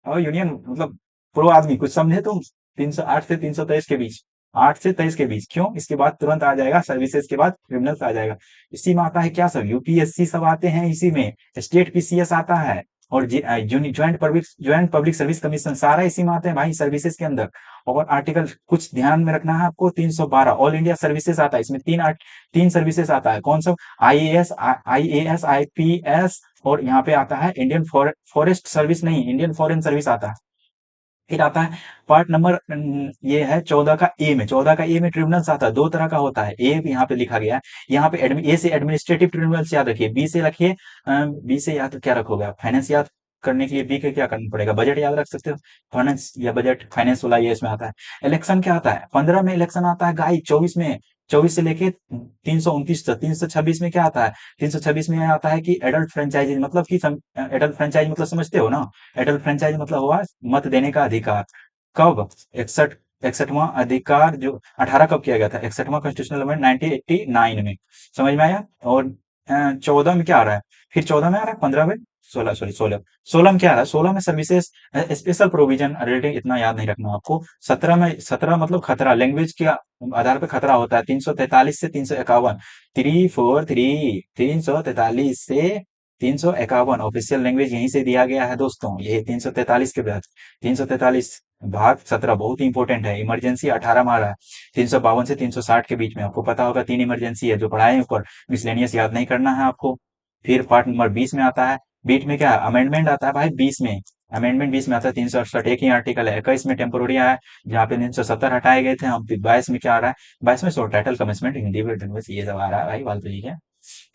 और यूनियन मतलब प्रो आदमी, कुछ समझे तुम। 308 से 323 के बीच, 8 से 23 के बीच, क्यों, इसके बाद तुरंत आ जाएगा सर्विसेज के बाद क्रिमिनल्स आ जाएगा। इसी में आता है क्या सब, यूपीएससी सब आते हैं इसी में, स्टेट पीसीएस आता है, और ज्वाइंट पब्लिक सर्विस कमीशन सारा इसी में आते हैं भाई, सर्विसेज के अंदर। और आर्टिकल कुछ ध्यान में रखना है आपको, 312 ऑल इंडिया सर्विसेज आता है इसमें, तीन सर्विसेज आता है, कौन सा, आईएएस आईपीएस, और यहाँ पे आता है इंडियन फॉरेस्ट सर्विस, नहीं इंडियन फॉरेन सर्विस आता है। फिर आता है पार्ट नंबर, ये है 14 का ए में, 14 का ए में ट्रिब्यूनल्स आता है, दो तरह का होता है, ए यहाँ पे लिखा गया है। यहाँ पे ए से एडमिनिस्ट्रेटिव ट्रिब्यूनल्स याद रखिए, बी से रखिए, बी से याद क्या रखोगे आप, फाइनेंस याद करने के लिए बी के क्या करना पड़ेगा, बजट याद रख सकते हो, फाइनेंस या बजट, फाइनेंस वाला ये इसमें आता है। इलेक्शन क्या आता है, 15 में इलेक्शन आता है गाई, 24 में, 24 से लेके 329 तक, 326 में क्या आता है, 326 में आता है कि एडल्ट फ्रेंचाइजी, मतलब कि एडल्ट फ्रेंचाइज मतलब समझते हो ना, एडल्ट फ्रेंचाइज मतलब हुआ मत देने का अधिकार। कब, इकसठ, इकसठवां अधिकार जो 18 कब किया गया था, 61वां कॉन्स्टिट्यूशनल अमेंडमेंट 1989 में। समझ में आया। और 14 में क्या आ रहा है, फिर 14 में आ रहा है, 15 में, 16, सॉरी 16, 16 में क्या आ रहा है, 16 में सर्विसेज स्पेशल प्रोविजन रिलेटिंग, इतना याद नहीं रखना आपको। 17 में, 17 मतलब खतरा, लैंग्वेज के आधार पर खतरा होता है, 343 से 351, 343 से 351 ऑफिशियल लैंग्वेज यहीं से दिया गया है दोस्तों, ये 343 के बाद, 343 भाग 17 बहुत ही इंपॉर्टेंट है। इमरजेंसी 18 में आ रहा है, 352 से 360 के बीच में, आपको पता होगा तीन इमरजेंसी है जो पढ़ाए ऊपर, मिसलेनियस याद नहीं करना है आपको। फिर पार्ट नंबर 20 में आता है, बीच में क्या अमेंडमेंट आता है भाई, 20 में, अमेंडमेंट 20 में आता है, 368 एक ही आर्टिकल है। 21 में टेम्पोररी है, जहाँ पे 370 हटाए गए थे हम। 22 में क्या आ रहा है, 22 में सो टाइटल कमिटमेंट हिंदी में ये सब आ रहा है भाई, फालतू चीज है।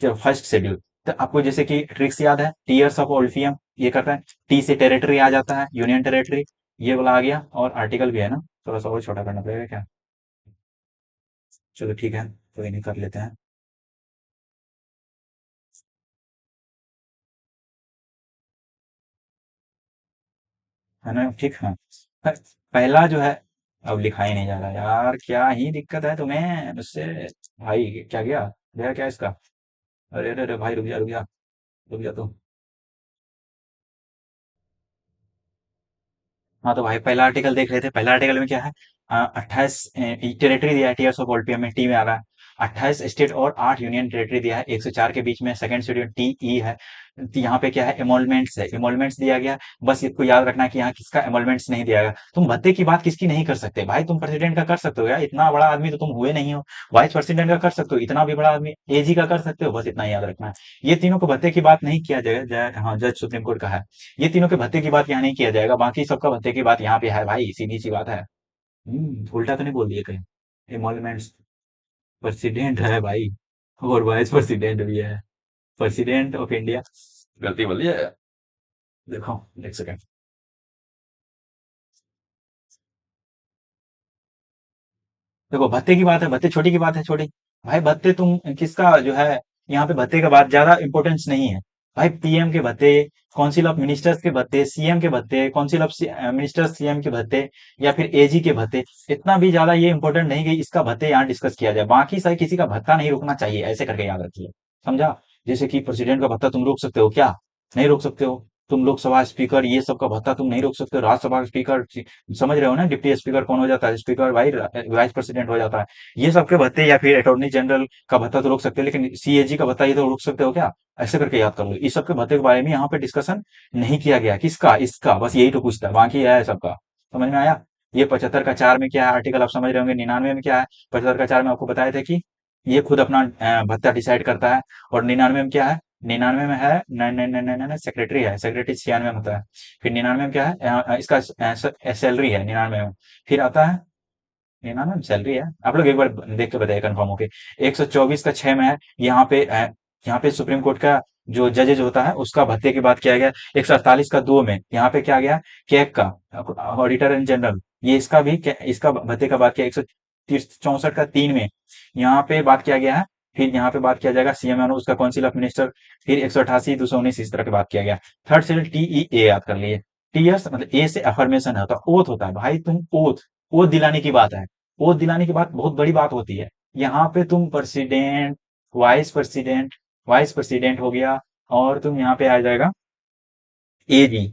जो फर्स्ट शेड्यूल, तो आपको जैसे कि ट्रिक्स याद है, टीयर्स ऑफ ओल्फियम ये करता है, टी से टेरिटरी आ जाता है, यूनियन टेरिटरी, ये वाला आ गया, और आर्टिकल भी है ना, थोड़ा सा और छोटा करना पड़ेगा क्या? चलो ठीक है, कोई नहीं, कर लेते हैं। है ना, ठीक है। पहला जो है, अब लिखा ही नहीं जा रहा यार, क्या ही दिक्कत है तुम्हें उससे। भाई क्या गया, गया क्या इसका? अरे अरे अरे भाई, रुक जा रुक जा, रुक जा तू। हाँ तो भाई पहला आर्टिकल देख रहे थे, पहला आर्टिकल में क्या है? 28 टेरिटरी दिया है, टीयर्स ऑफ ओलपीएम में टी में आ रहा है। 28 स्टेट और 8 यूनियन टेरिटरी दिया है, 104 के बीच में सेकंड शेड्यूल टी ई है। तो यहाँ पे क्या है, एमोलमेंट्स है, एमोलमेंट्स दिया गया है। बस इसको याद रखना है कि यहाँ किसका एमोलमेंट्स नहीं दिया गया। तुम भत्ते की बात किसकी नहीं कर सकते भाई? तुम प्रेसिडेंट का कर सकते हो यार, इतना बड़ा आदमी तो तुम हुए नहीं हो। वाइस प्रेसिडेंट का कर सकते हो, इतना भी बड़ा आदमी एजी का कर सकते हो, बस इतना ही याद रखना है। ये तीनों को भत्ते की बात नहीं किया जाएगा, हाँ जज सुप्रीम कोर्ट का है। ये तीनों के भत्ते की बात यहाँ नहीं किया जाएगा, बाकी सबका भत्ते की बात यहाँ पे है भाई, सीधी सी बात है। उल्टा तो नहीं बोल दिए कहीं? एमोलमेंट्स, प्रेसिडेंट है भाई, और वाइस प्रेसिडेंट भी है। प्रेसिडेंट ऑफ इंडिया, गलती बोल दिया। देखो, एक सेकंड। देखो भत्ते की बात है, भत्ते छोटी की बात है छोटी। भाई भत्ते तुम किसका जो है, यहाँ पे भत्ते का बात ज्यादा इंपॉर्टेंस नहीं है। भाई पीएम के भत्ते, काउंसिल ऑफ मिनिस्टर्स के भत्ते, सीएम के भत्ते, काउंसिल ऑफ मिनिस्टर्स सीएम के भत्ते, या फिर एजी के भत्ते, इतना भी ज्यादा ये इंपॉर्टेंट नहीं कि इसका भत्ते यहाँ डिस्कस किया जाए। बाकी सारे किसी का भत्ता नहीं रोकना चाहिए, ऐसे करके याद रखिए। समझा? जैसे कि प्रेसिडेंट का भत्ता तुम रोक सकते हो क्या? नहीं रोक सकते हो। तुम लोकसभा स्पीकर ये सब का भत्ता तुम नहीं रोक सकते हो। राज्यसभा स्पीकर, समझ रहे हो ना, डिप्टी स्पीकर कौन हो जाता है? स्पीकर भाई, वाइस प्रेसिडेंट हो जाता है। ये सब के भत्ते, या फिर अटॉर्नी जनरल का भत्ता तो रोक सकते हो, लेकिन सीएजी का भत्ता ये तो रोक सकते हो क्या? ऐसे करके याद कर लो। इस सब के भत्ते के बारे में यहाँ पे डिस्कशन नहीं किया गया। किसका? इसका, बस यही तो पूछता है, बाकी है सबका। समझ में आया? ये 75 का 4 में क्या है आर्टिकल, आप समझ रहे होंगे। 99 में क्या है? 75 का 4 में आपको बताया था कि ये खुद अपना भत्ता डिसाइड करता है। और 99 में क्या है? 99 में है, नहीं नहीं नहीं नहीं, सेक्रेटरी है, सेक्रेटरी 96 में होता है। फिर 99 में क्या है? इसका सैलरी है 99 में। फिर आता है, 99 में सैलरी है, आप लोग एक बार देख के बताइए कंफर्म होके। 124 का 6 में है, यहाँ पे यहाँ पे सुप्रीम कोर्ट का जो जजेज होता है उसका भत्ते की बात किया गया। 148 का 2 में यहाँ पे क्या गया, कैग का, ऑडिटर इन जनरल, ये इसका भी इसका भत्ते का बात किया। 164 का 3 में यहाँ पे बात किया गया है। फिर यहाँ पे बात किया जाएगा सीएम और उसका काउंसिल ऑफ मिनिस्टर। फिर 188, 219 इस तरह की बात किया गया। थर्ड शेड्यूल टी ई ए याद कर लिए। टीएस मतलब ए से अफर्मेशन होता है, ओथ होता है भाई, तुम ओथ, ओथ दिलाने की बात है। ओथ दिलाने की बात बहुत बड़ी बात होती है। यहाँ पे तुम president, vice president, vice president हो गया, और तुम यहाँ पे आ जाएगा एजी।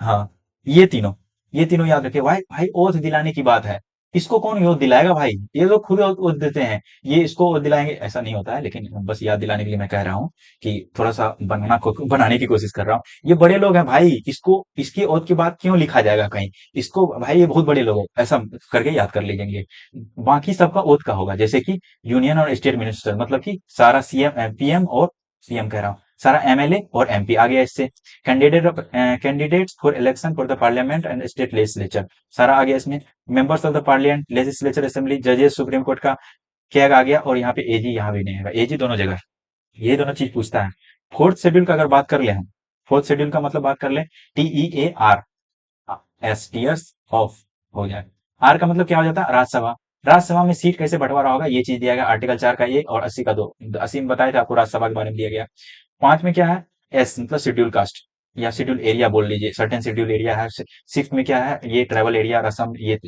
हाँ, ये तीनों, ये तीनों याद रखे भाई। भाई ओथ दिलाने की बात है, इसको कौन ओथ दिलाएगा भाई? ये लोग खुद ओथ देते हैं, ये इसको ओथ दिलाएंगे ऐसा नहीं होता है। लेकिन बस याद दिलाने के लिए मैं कह रहा हूँ कि थोड़ा सा बनाने की कोशिश कर रहा हूँ। ये बड़े लोग हैं भाई, इसको इसकी ओथ की बात क्यों लिखा जाएगा कहीं? इसको भाई, ये बहुत बड़े लोग हैं, ऐसा करके याद कर लीजिए। बाकी सबका ओथ का होगा, जैसे कि यूनियन और स्टेट मिनिस्टर, मतलब कि सारा सीएम, पीएम और सीएम कह रहा हूँ, सारा एमएलए और एमपी आ गया इससे। Candidates for election for the parliament and state legislature, सारा आ गया इसमें। Members of the parliament, legislature assembly, जजेस सुप्रीम कोर्ट का क्या आ गया, और यहाँ पे एजी, यहाँ भी नहीं आएगा एजी दोनों जगह। ये दोनों चीज पूछता है। फोर्थ शेड्यूल का अगर बात कर ले हम, फोर्थ शेड्यूल का मतलब बात कर ले, TEAR, एस ऑफ हो जाए। आर का मतलब क्या हो जाता है? राज्यसभा। राज्यसभा में सीट कैसे बंटवारा होगा, ये चीज दिया गया आर्टिकल 4 का 1 और 80 का 2। 80 में बताया था आपको, राज्यसभा के बारे में दिया गया। 5 में क्या है? एस मतलब शेड्यूल कास्ट, या शेड्यूल एरिया बोल लीजिए, सर्टेन शेड्यूल एरिया है। 6 में क्या है? ये ट्राइबल एरिया, असम, ये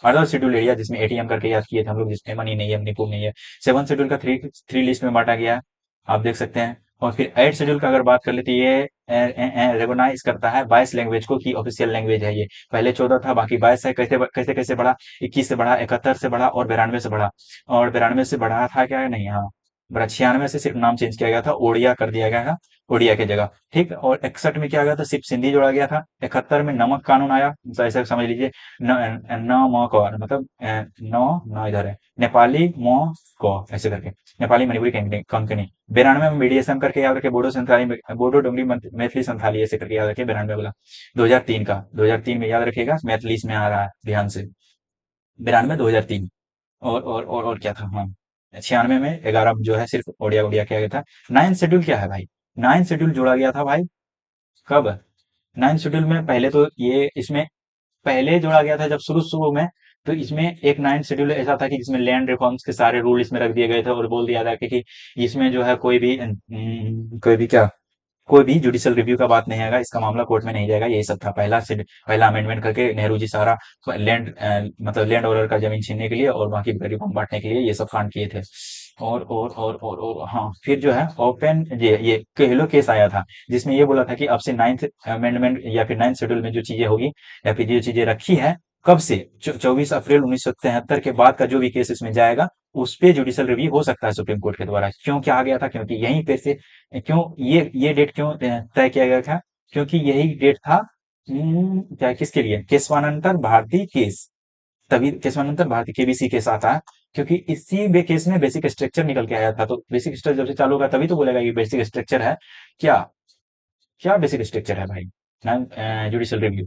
अदर शेड्यूल एरिया, जिसमें एटीएम करके याद किए थे हम लोग, जिसमें मनी नहीं है, मणिपुर नहीं है। 7 शेड्यूल का थ्री थ्री लिस्ट में बांटा गया है, आप देख सकते हैं। और फिर 8 शेड्यूल का अगर बात कर लेते, ये रिकॉग्नाइज करता है 22 लैंग्वेज को, की ऑफिशियल लैंग्वेज है ये। पहले 14 था, बाकी 22 है। कैसे कैसे कैसे बढ़ा? 21 से बढ़ा, 71 से बढ़ा, और 92 से बढ़ा। और 92 से बढ़ा था क्या, नहीं, हाँ, बड़ा 96 से सिर्फ नाम चेंज किया गया था, ओडिया कर दिया गया था, ओडिया की जगह। ठीक, और 61 में क्या गया था? सिर्फ सिंधी जोड़ा गया था। 71 में नमक कानून आया, तो ऐसा समझ लीजिए, न न म क मतलब न न इधर है, नेपाली म क ऐसे करके, नेपाली मणिपुरी कंकनी। 92 में मीडिएशन करके याद रखे, बोडो संथाली, बोडो डोंगरी मैथिली संथाली ऐसे करके याद रखे, 92 वाला। 2003 का, 2003 में याद रखिएगा, मैथिली में आ रहा है ध्यान से। 92, 2003। और क्या था, हाँ, 96 में 11 जो है सिर्फ ओडिया ओडिया किया गया था। नाइन्थ शेड्यूल क्या है भाई? नाइन्थ शेड्यूल जोड़ा गया था भाई, कब? नाइन्थ शेड्यूल में पहले तो ये इसमें पहले जोड़ा गया था जब शुरू शुरू में तो इसमें एक नाइन्थ शेड्यूल ऐसा था कि जिसमें लैंड रिफॉर्म्स के सारे रूल इसमें रख दिए गए थे और बोल दिया था कि इसमें जो है कोई भी जुडिशियल रिव्यू का बात नहीं आएगा, इसका मामला कोर्ट में नहीं जाएगा। यही सब था पहला अमेंडमेंट करके नेहरू जी सारा लैंड मतलब लैंड ओनर का जमीन छीनने के लिए और बाकी गरीबों को बांटने के लिए ये सब कांड किए थे। और हाँ, फिर जो है ओपन ये कहलो केस आया था, जिसमें ये बोला था कि अब से नाइन्थ अमेंडमेंट या फिर नाइन्थ शेड्यूल में जो चीजें होगी या फिर जो चीजें रखी है, कब से 24 अप्रैल 1973 के बाद का जो भी केस इसमें जाएगा, उस पे जुडिशियल रिव्यू हो सकता है सुप्रीम कोर्ट के द्वारा। क्यों क्या आ गया था? क्योंकि यहीं पे से क्यों ये डेट क्यों तय किया गया था? क्योंकि यही डेट था क्या किसके लिए? केशवानंतर भारती केस। तभी केशवानंतर भारती केबीसी केस आता है, क्योंकि इसी केस में बेसिक स्ट्रक्चर निकल के आया था। तो बेसिक स्ट्रक्चर जब से चालू होगा तभी तो बोलेगा ये बेसिक स्ट्रक्चर है। क्या क्या बेसिक स्ट्रक्चर है भाई? Judicial review.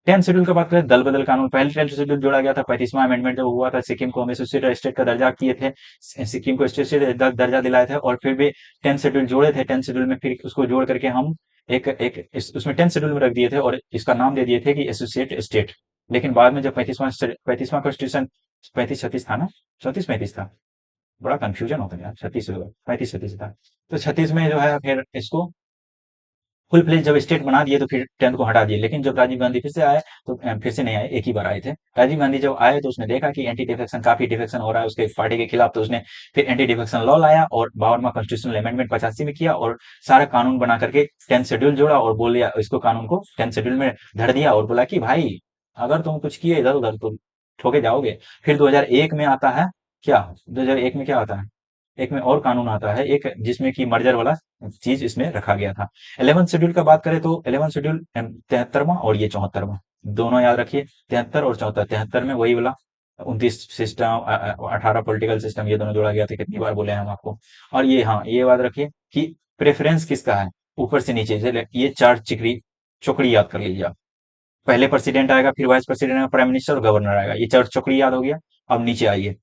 10th शेड्यूल की बात करें, दल बदल कानून। पहले 10th शेड्यूल जोड़ा गया था, 35वां अमेंडमेंट जब हुआ था, सिक्किम को हम एसोसिएटेड स्टेट का दर्जा किए थे, सिक्किम को स्टेट से दर्जा दिलाए थे, और फिर भी 10th शेड्यूल जोड़े थे। 10th शेड्यूल में फिर उसको जोड़ करके हम उसमें 10th शेड्यूल में रख दिए थे और इसका नाम दे दिए थे कि एसोसिएट स्टेट। लेकिन बाद में जब 35वां कॉन्स्टिट्यूशन, 35-36 था ना, 34-35 था, बड़ा कंफ्यूजन होता है यार, 36 होगा, 35-36 था। तो 36 में जो है फिर इसको फुल फ्लेज जब स्टेट बना दिए तो फिर 10th को हटा दिए। लेकिन जब राजीव गांधी फिर से आए तो फिर से नहीं आए, एक ही बार आए थे। राजीव गांधी जब आए तो उसने देखा कि एंटी डिफेक्शन, काफी डिफेक्शन हो रहा है उसके पार्टी के खिलाफ, तो उसने फिर एंटी डिफेक्शन लॉ लाया और 52वां कॉन्स्टिट्यूशनल अमेंडमेंट 85 में किया और सारा कानून बना करके 10th शेड्यूल जोड़ा और बोल दिया, इसको कानून को 10th शेड्यूल में धर दिया और बोला कि भाई अगर तुम कुछ किए इधर उधर तो ठोके जाओगे। फिर 2001 में आता है क्या? 2001 में क्या आता है? एक में और कानून आता है एक, जिसमें कि मर्जर वाला चीज इसमें रखा गया था। 11th शेड्यूल का बात करें तो 11th शेड्यूल 73वां और ये 74वां, दोनों याद रखिए। 73 और 74। 73 में वही वाला 29 सिस्टम, 18 पॉलिटिकल सिस्टम, ये दोनों जोड़ा गया था। कितनी बार बोले हैं हम आपको। और ये, हाँ, ये याद रखिए कि प्रेफरेंस किसका है, ऊपर से नीचे से ये चार चिकरी चौकड़ी याद कर लीजिए आप। पहले प्रेसिडेंट आएगा, फिर वाइस प्रेसिडेंट आएगा, प्राइम मिनिस्टर और गवर्नर आएगा, ये चार चौकड़ी याद हो गया। अब नीचे आइए,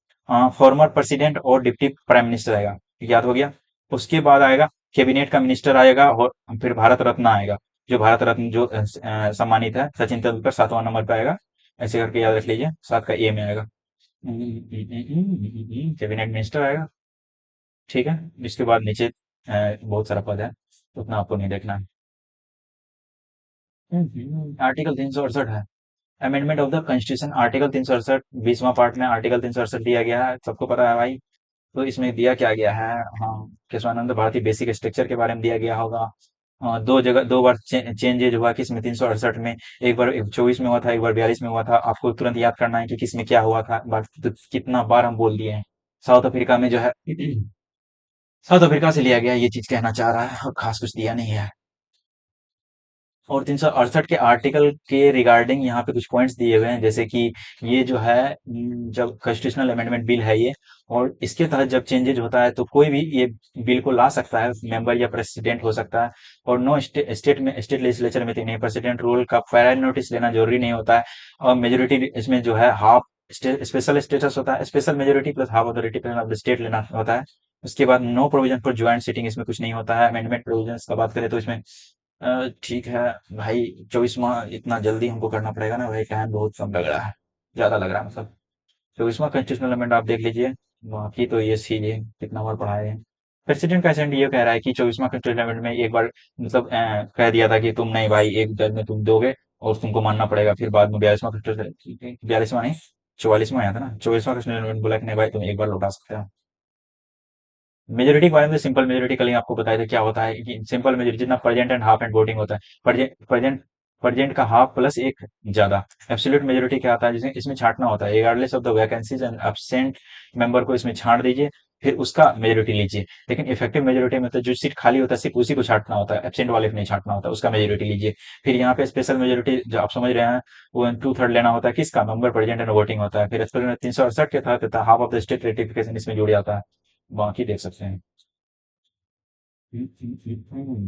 फॉर्मर प्रेसिडेंट और डिप्टी प्राइम मिनिस्टर आएगा, याद हो गया। उसके बाद आएगा कैबिनेट का मिनिस्टर आएगा और फिर भारत रत्न आएगा, जो भारत रत्न जो सम्मानित है, सचिन तेंदुलकर 7वां नंबर पे आएगा। ऐसे करके याद रख लीजिए, 7 का ए में आएगा। कैबिनेट मिनिस्टर आएगा, ठीक है। इसके बाद नीचे बहुत सारा पद है, उतना आपको नहीं देखना है। आर्टिकल 368 है, amendment of the constitution. Article 368 20वां पार्ट में आर्टिकल 368 दिया गया है, सबको पता है भाई। तो इसमें दिया क्या गया है? हाँ, केशवानंद भारती बेसिक स्ट्रक्चर के बारे में दिया गया होगा। दो जगह दो बार चेंजेज हुआ, किसमें? 368 में। एक बार 24 में हुआ था, एक बार 42 में हुआ था। आपको तुरंत याद करना है कि किसमें क्या हुआ था, बात तो कितना बार हम बोल दिए हैं। साउथ अफ्रीका में जो है साउथ अफ्रीका से लिया गया, ये चीज कहना चाह रहा है, और खास कुछ दिया नहीं है। और 368 के आर्टिकल के रिगार्डिंग यहाँ पे कुछ पॉइंट्स दिए हुए हैं, जैसे कि ये जो है जब कॉन्स्टिट्यूशनल अमेंडमेंट बिल है ये, और इसके तहत जब चेंजेज होता है तो कोई भी ये बिल को ला सकता है, मेंबर या प्रेसिडेंट हो सकता है। और नो स्टेट लेजिस्लेचर में तो नहीं, प्रेसिडेंट रूल का प्रायर नोटिस लेना जरूरी नहीं होता है। और मेजोरिटी इसमें जो है हाफ स्पेशल स्टेटस होता है, special majority plus half authority of the state लेना होता है। उसके बाद no provision for joint sitting, इसमें कुछ नहीं होता है। अमेंडमेंट प्रोविजंस का बात करें तो इसमें ठीक है भाई, 24वां इतना जल्दी हमको करना पड़ेगा ना भाई, टाइम बहुत कम लग रहा है, ज्यादा लग रहा है मतलब। 24वां कॉन्स्टिट्यूशनल अमेंडमेंट आप देख लीजिए, बाकी तो ये सीजिए कितना बार पढ़ाए हैं। प्रेसिडेंट का एजेंट ये कह रहा है कि 24वां कॉन्स्टिट्यूशनल अमेंडमेंट में एक बार मतलब कह दिया था कि तुम नहीं भाई, एक जज में तुम दोगे और तुमको मानना पड़ेगा। फिर बाद में 42वां कॉन्स्टिट्यूशन, 42वां नहीं, 44वां आया था ना, 24वां कॉन्स्टिट्यूशनल अमेंडमेंट बोला कि नहीं भाई, तुम एक बार लौटा सकते हो। मेजोरिटी के बारे में, सिंपल मेजोरिटी कल ही आपको बताया था क्या होता है, कि सिंपल मेजोरिटी जितना present and half and voting होता है, प्रेजेंट का हाफ प्लस एक ज्यादा। एब्सोल्यूट मेजोरिटी क्या आता है? जिसमें इसमें छांटना होता है, regardless of the vacancies and absent member को इसमें छांट दीजिए, फिर उसका मेजोरिटी लीजिए। लेकिन इफेक्टिव मेजोरिटी में तो जो सीट खाली होता है सिर्फ उसी को छांटना होता है, एब्सेंट वाले को नहीं छांटना होता, उसका मेजोरिटी लीजिए। फिर यहाँ पे स्पेशल मेजोरिटी जो आप समझ रहे हैं, वो 2/3 लेना होता है, किसका? मेंबर प्रेजेंट एंड वोटिंग होता है। फिर 368 के तहत half of the state ratification इसमें जुड़ जाता है। बाकी देख सकते हैं।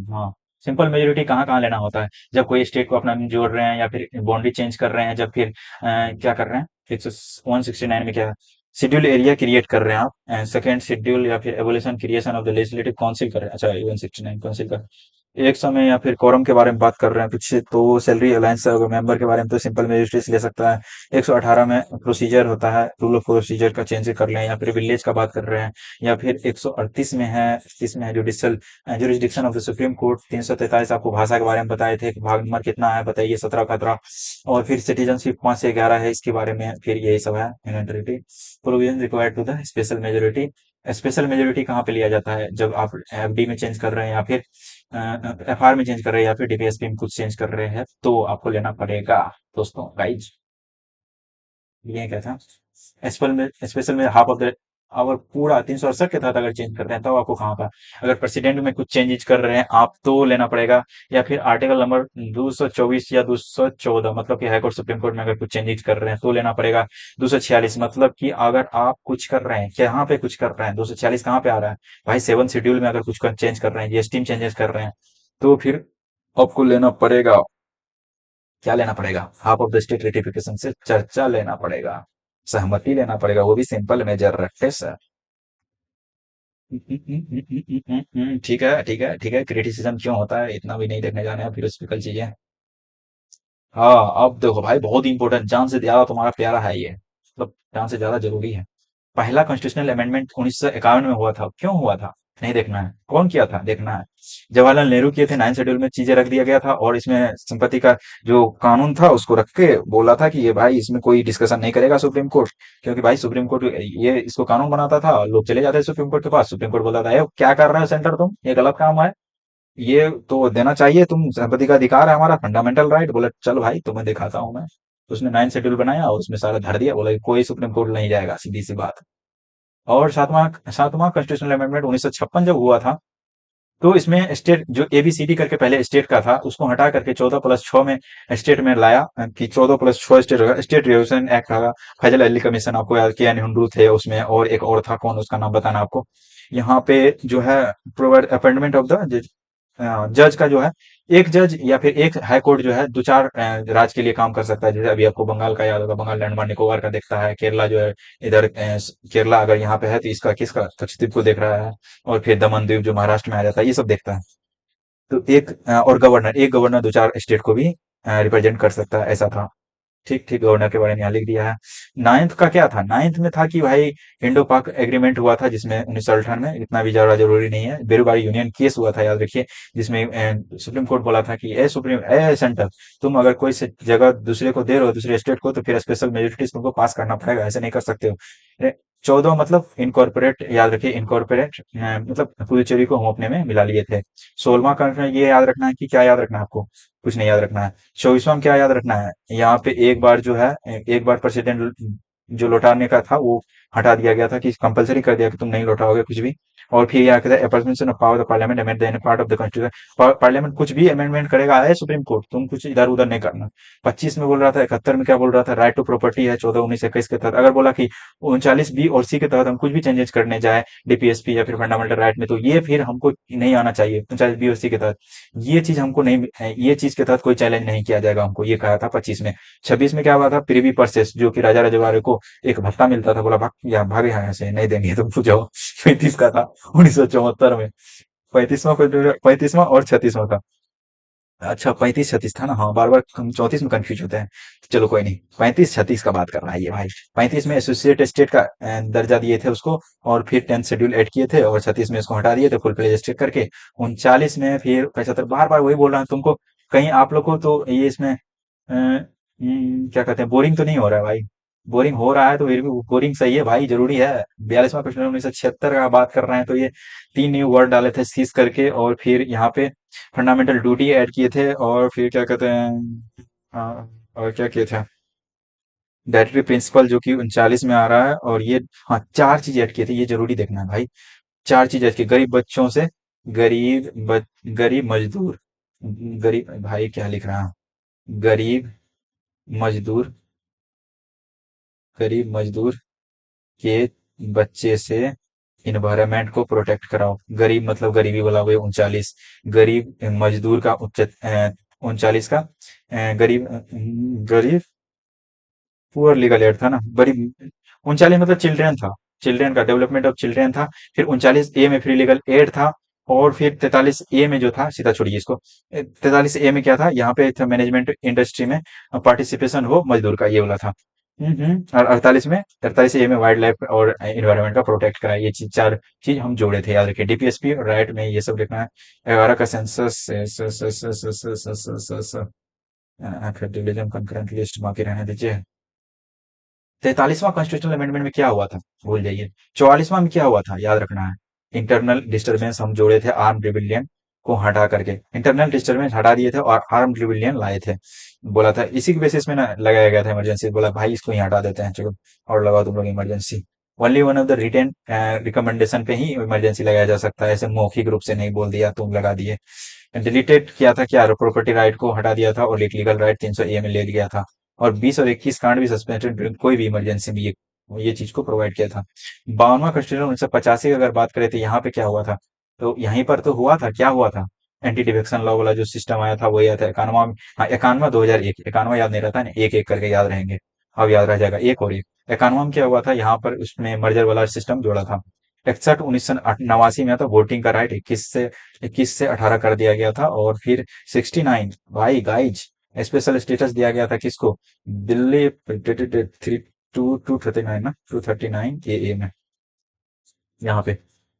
हाँ, सिंपल मेजोरिटी कहाँ कहाँ लेना होता है? जब कोई स्टेट को अपना जोड़ रहे हैं या फिर बाउंड्री चेंज कर रहे हैं, जब फिर क्या कर रहे हैं, 169 में क्या शेड्यूल एरिया क्रिएट कर रहे हैं आप, सेकेंड शेड्यूल, या फिर evolution creation of the legislative council कर रहे हैं। अच्छा, 169 काउंसिल का एक समय या फिर कोरम के बारे में बात कर रहे हैं कुछ, तो सैलरी अलायंस मेंबर के बारे में तो सिंपल मेजोरिटी से ले सकता है। 118 में प्रोसीजर होता है, रूल ऑफ प्रोसीजर का चेंज कर लें, या फिर विलेज का बात कर रहे हैं, या फिर 138 में है, 30 में है judicial jurisdiction of the supreme court. 343 आपको भाषा के बारे में बताए थे कि भाग नंबर कितना है, बताइए, 17 और फिर सिटीजनशिप 5 से 11 है इसके बारे में, फिर यही सब है unitary provision required to the special majority. Special majority कहाँ पे लिया जाता है, जब आप एफडी में चेंज कर रहे हैं, या फिर एफआर में चेंज कर रहे हैं, या फिर डीपीएसपी में कुछ चेंज कर रहे हैं, तो आपको लेना पड़ेगा दोस्तों गाइज। ये क्या था, स्पेशल में हाफ ऑफ द, अगर पूरा 368 के तहत अगर चेंज करते हैं तो आपको कहाँ का, अगर प्रेसिडेंट में कुछ चेंजेस कर रहे हैं आप तो लेना पड़ेगा, या फिर आर्टिकल नंबर 224 या 214, मतलब कि हाईकोर्ट सुप्रीम कोर्ट में अगर कुछ चेंजेस कर रहे हैं तो लेना पड़ेगा। 246, मतलब कि अगर आप कुछ कर रहे हैं, कहाँ पे कुछ कर रहे हैं, 246 कहाँ पे आ रहा है भाई, 7 शेड्यूल में अगर कुछ चेंज कर रहे हैं, जीएसटी में चेंजेस कर रहे हैं, तो फिर आपको लेना पड़ेगा, क्या लेना पड़ेगा, half of the state ratification से चर्चा लेना पड़ेगा, सहमति लेना पड़ेगा, वो भी सिंपल मेजर रखे सर। ठीक है ठीक है ठीक है, क्रिटिसिज्म क्यों होता है, इतना भी नहीं देखने जाने हैं फिलोसफिकल चीजें। हाँ अब देखो भाई, बहुत इंपॉर्टेंट, जान से ज्यादा तुम्हारा प्यारा है ये, मतलब जान से ज्यादा जरूरी है। पहला कॉन्स्टिट्यूशनल अमेंडमेंट 1951 में हुआ था, क्यों हुआ था, नहीं देखना है, कौन किया था देखना है। जवाहरलाल नेहरू किए थे, 9 शेड्यूल में चीजें रख दिया गया था, और इसमें संपत्ति का जो कानून था उसको रख के बोला था कि ये भाई इसमें कोई डिस्कशन नहीं करेगा सुप्रीम कोर्ट, क्योंकि भाई सुप्रीम कोर्ट ये इसको कानून बनाता था, लोग चले जाते सुप्रीम कोर्ट के पास, सुप्रीम कोर्ट बोलता था "ए, क्या कर रहे हो सेंटर तुम, ये गलत काम है, ये तो देना चाहिए, तुम संपत्ति का अधिकार है हमारा, फंडामेंटल राइट"। बोला चल भाई तुम्हें दिखाता हूँ मैं। तो उसने 9 शेड्यूल बनाया और उसमें सारा धर दिया, बोला कि कोई सुप्रीम कोर्ट नहीं जाएगा, सीधी सी बात। और सातवां सातवां कॉन्स्टिट्यूशनल अमेंडमेंट 1956 जब हुआ था, तो इसमें स्टेट जो एबीसीडी करके पहले स्टेट का था उसको हटा करके 14+6 में स्टेट में लाया, कि 14+6 स्टेट होगा, स्टेट रिजर्वेशन एक्ट होगा। फैजल अली कमीशन आपको याद, किया नेहरू थे उसमें, और एक और था, कौन, उसका नाम बताना आपको। यहाँ पे जो है प्रोवाइड अपॉइंटमेंट ऑफ द जज का जो है, एक जज या फिर एक हाई कोर्ट जो है दो चार राज्य के लिए काम कर सकता है, जैसे अभी आपको बंगाल का याद होगा, बंगाल अंडमान निकोबार का देखता है, केरला जो है इधर केरला अगर यहाँ पे है तो इसका किसका, लक्षद्वीप को देख रहा है, और फिर दमन द्वीप जो महाराष्ट्र में आ जाता है, ये सब देखता है। तो और गवर्नर, एक गवर्नर दो चार स्टेट को भी रिप्रेजेंट कर सकता है, ऐसा था। ठीक ठीक, गवर्नर के बारे में यहाँ लिख दिया है। नाइन्थ का क्या था, नाइन्थ में था कि भाई इंडो पाक एग्रीमेंट हुआ था, जिसमें 1958 में, इतना भी ज्यादा जरूरी नहीं है, बेरुबारी यूनियन केस हुआ था याद रखिए, जिसमें सुप्रीम कोर्ट बोला था कि ए सेंटर, तुम अगर कोई से जगह दूसरे को दे रहे हो, दूसरे स्टेट को, तो फिर स्पेशल मेजोरिटी तुमको पास करना पड़ेगा, ऐसे नहीं कर सकते हो। 14 मतलब इनकॉर्पोरेट, याद रखिए इनकॉर्पोरेट, मतलब पुदुचेरी को हम अपने में मिला लिए थे। 16वां का ये याद रखना है कि क्या याद रखना है आपको, कुछ नहीं याद रखना है। 24वां में क्या याद रखना है, यहाँ पे एक बार जो है, एक बार प्रेसिडेंट जो लौटाने का था वो हटा दिया गया था, कि कंपलसरी कर दिया कि तुम नहीं लौटाओगे कुछ भी। और फिर यहाँ कहता है appointment of power of parliament amend the part of the constitution, parliament कुछ भी अमेंडमेंट करेगा है सुप्रीम कोर्ट, तुम कुछ इधर उधर नहीं करना। 25 में बोल रहा था, 71 में क्या बोल रहा था, राइट टू प्रॉपर्टी है 14, 19, 21 के तहत, अगर बोला कि 39 बी और सी के तहत हम कुछ भी चेंजेस करने जाए डीपीएसपी या फिर फंडामेंटल राइट में, तो ये फिर हमको नहीं आना चाहिए 39 बी और सी के तहत, ये चीज हमको नहीं, ये चीज के तहत कोई चैलेंज नहीं किया जाएगा हमको, ये कहा था 25 में। 26 में क्या हुआ था, प्रीवी परसेस, जो कि राजा रजवाड़े को एक भत्ता मिलता था, बोला भाग यहाँ से, नहीं देंगे तुमको, जाओ। 35 का था 1974 में। 35वां और 36वां था। अच्छा 35-36 था ना, हाँ बार बार हम 34 में कंफ्यूज होते हैं। चलो कोई नहीं, 35-36 का बात कर रहा है ये भाई। 35 में एसोसिएट स्टेट का दर्जा दिए थे उसको, और फिर 10 शेड्यूल ऐड किए थे, और 36 में इसको हटा दिए थे फुल प्लेज स्टेट करके। 39 में फिर 75, बार बार वही बोल रहा हूँ तुमको, कहीं आप लोग को तो ये इसमें क्या कहते हैं, बोरिंग तो नहीं हो रहा है भाई। बोरिंग हो रहा है तो फिर भी बोरिंग सही है भाई, जरूरी है। 42वां क्वेश्चन 1976 का बात कर रहे हैं, तो ये 3 न्यू वर्ड डाले थे सीज करके, और फिर यहाँ पे फंडामेंटल ड्यूटी ऐड किए थे, और फिर क्या कहते हैं, और क्या किए थे, डायरेक्टरी प्रिंसिपल जो कि 39 में आ रहा है, और ये, हाँ 4 चीज ऐड किए थे, ये जरूरी देखना है भाई। 4 चीज ऐड की, गरीब बच्चों से, गरीब मजदूर, गरीब भाई क्या लिख रहा है, गरीब मजदूर, गरीब मजदूर के बच्चे से इन्वायरमेंट को प्रोटेक्ट कराओ। गरीब मतलब गरीबी वाला हुए 39, गरीब मजदूर का 39 का, गरीब गरीब पुअर लीगल एड था ना, गरीब 39 मतलब चिल्ड्रेन था, चिल्ड्रेन का डेवलपमेंट ऑफ चिल्ड्रेन था। फिर 39 ए में फ्री लीगल एड था, और फिर 43 ए में जो था, सीधा छोड़िए इसको। 43 ए में क्या था, यहाँ पे था मैनेजमेंट इंडस्ट्री में पार्टिसिपेशन हो मजदूर का, ये वाला था। और 48 ए में वाइल्ड लाइफ और इन्वायरमेंट का प्रोटेक्ट करा, ये चीज, चार चीज हम जोड़े थे, याद रखिए। डीपीएसपी और राइट में ये सब लिखना है। 11 का सेंसस, फर्टिलिज्म, कंकरेंट लिस्ट, बाकी रहने दीजिए। 43वां कॉन्स्टिट्यूशनल अमेंडमेंट में क्या हुआ था, भूल जाइए। 44वां में क्या हुआ था, याद रखना है। इंटरनल डिस्टरबेंस हम जोड़े थे आर्म रिबिलियन को हटा करके, इंटरनल डिस्टरबेंस हटा दिए थे और आर्म रिबिलियन लाए थे। बोला था इसी के बेसिस में ना लगाया गया था इमरजेंसी, बोला भाई इसको ही हटा देते हैं, चलो और लगाओ तुम लोग emergency. Only one of the written recommendation पे ही इमरजेंसी लगाया जा सकता है, ऐसे मौखिक रूप से नहीं बोल दिया तुम लगा दिए। डिलीटेड किया था क्या, प्रॉपर्टी राइट को हटा दिया था और एक लीगल राइट 300 ए में ले लिया था। और 20 और 21 कांड भी सस्पेंडेड ड्यूरिंग कोई भी इमरजेंसी में, ये चीज को प्रोवाइड किया था। 52वां कॉन्स्टिट्यूशन 1985 की अगर बात करें तो यहाँ पे क्या हुआ था, तो यहीं पर तो हुआ था, क्या हुआ था। एंटी डिफेक्शन लॉ वाला जो सिस्टम आया था वही आया था 91। हाँ 91 2001, 91 याद नहीं रहता है ना, एक एक करके याद रहेंगे। अब याद रह जाएगा, एक और एक। 91 में क्या हुआ था, यहाँ पर उसमें मर्जर वाला सिस्टम जोड़ा था। 61 1989 में था वोटिंग का राइट, 21 से 18 कर दिया गया था। और फिर 69, भाई गाइज, स्पेशल स्टेटस दिया गया था किसको, दिल्ली, थ्री, 239 ना, 239 ए में, यहाँ पे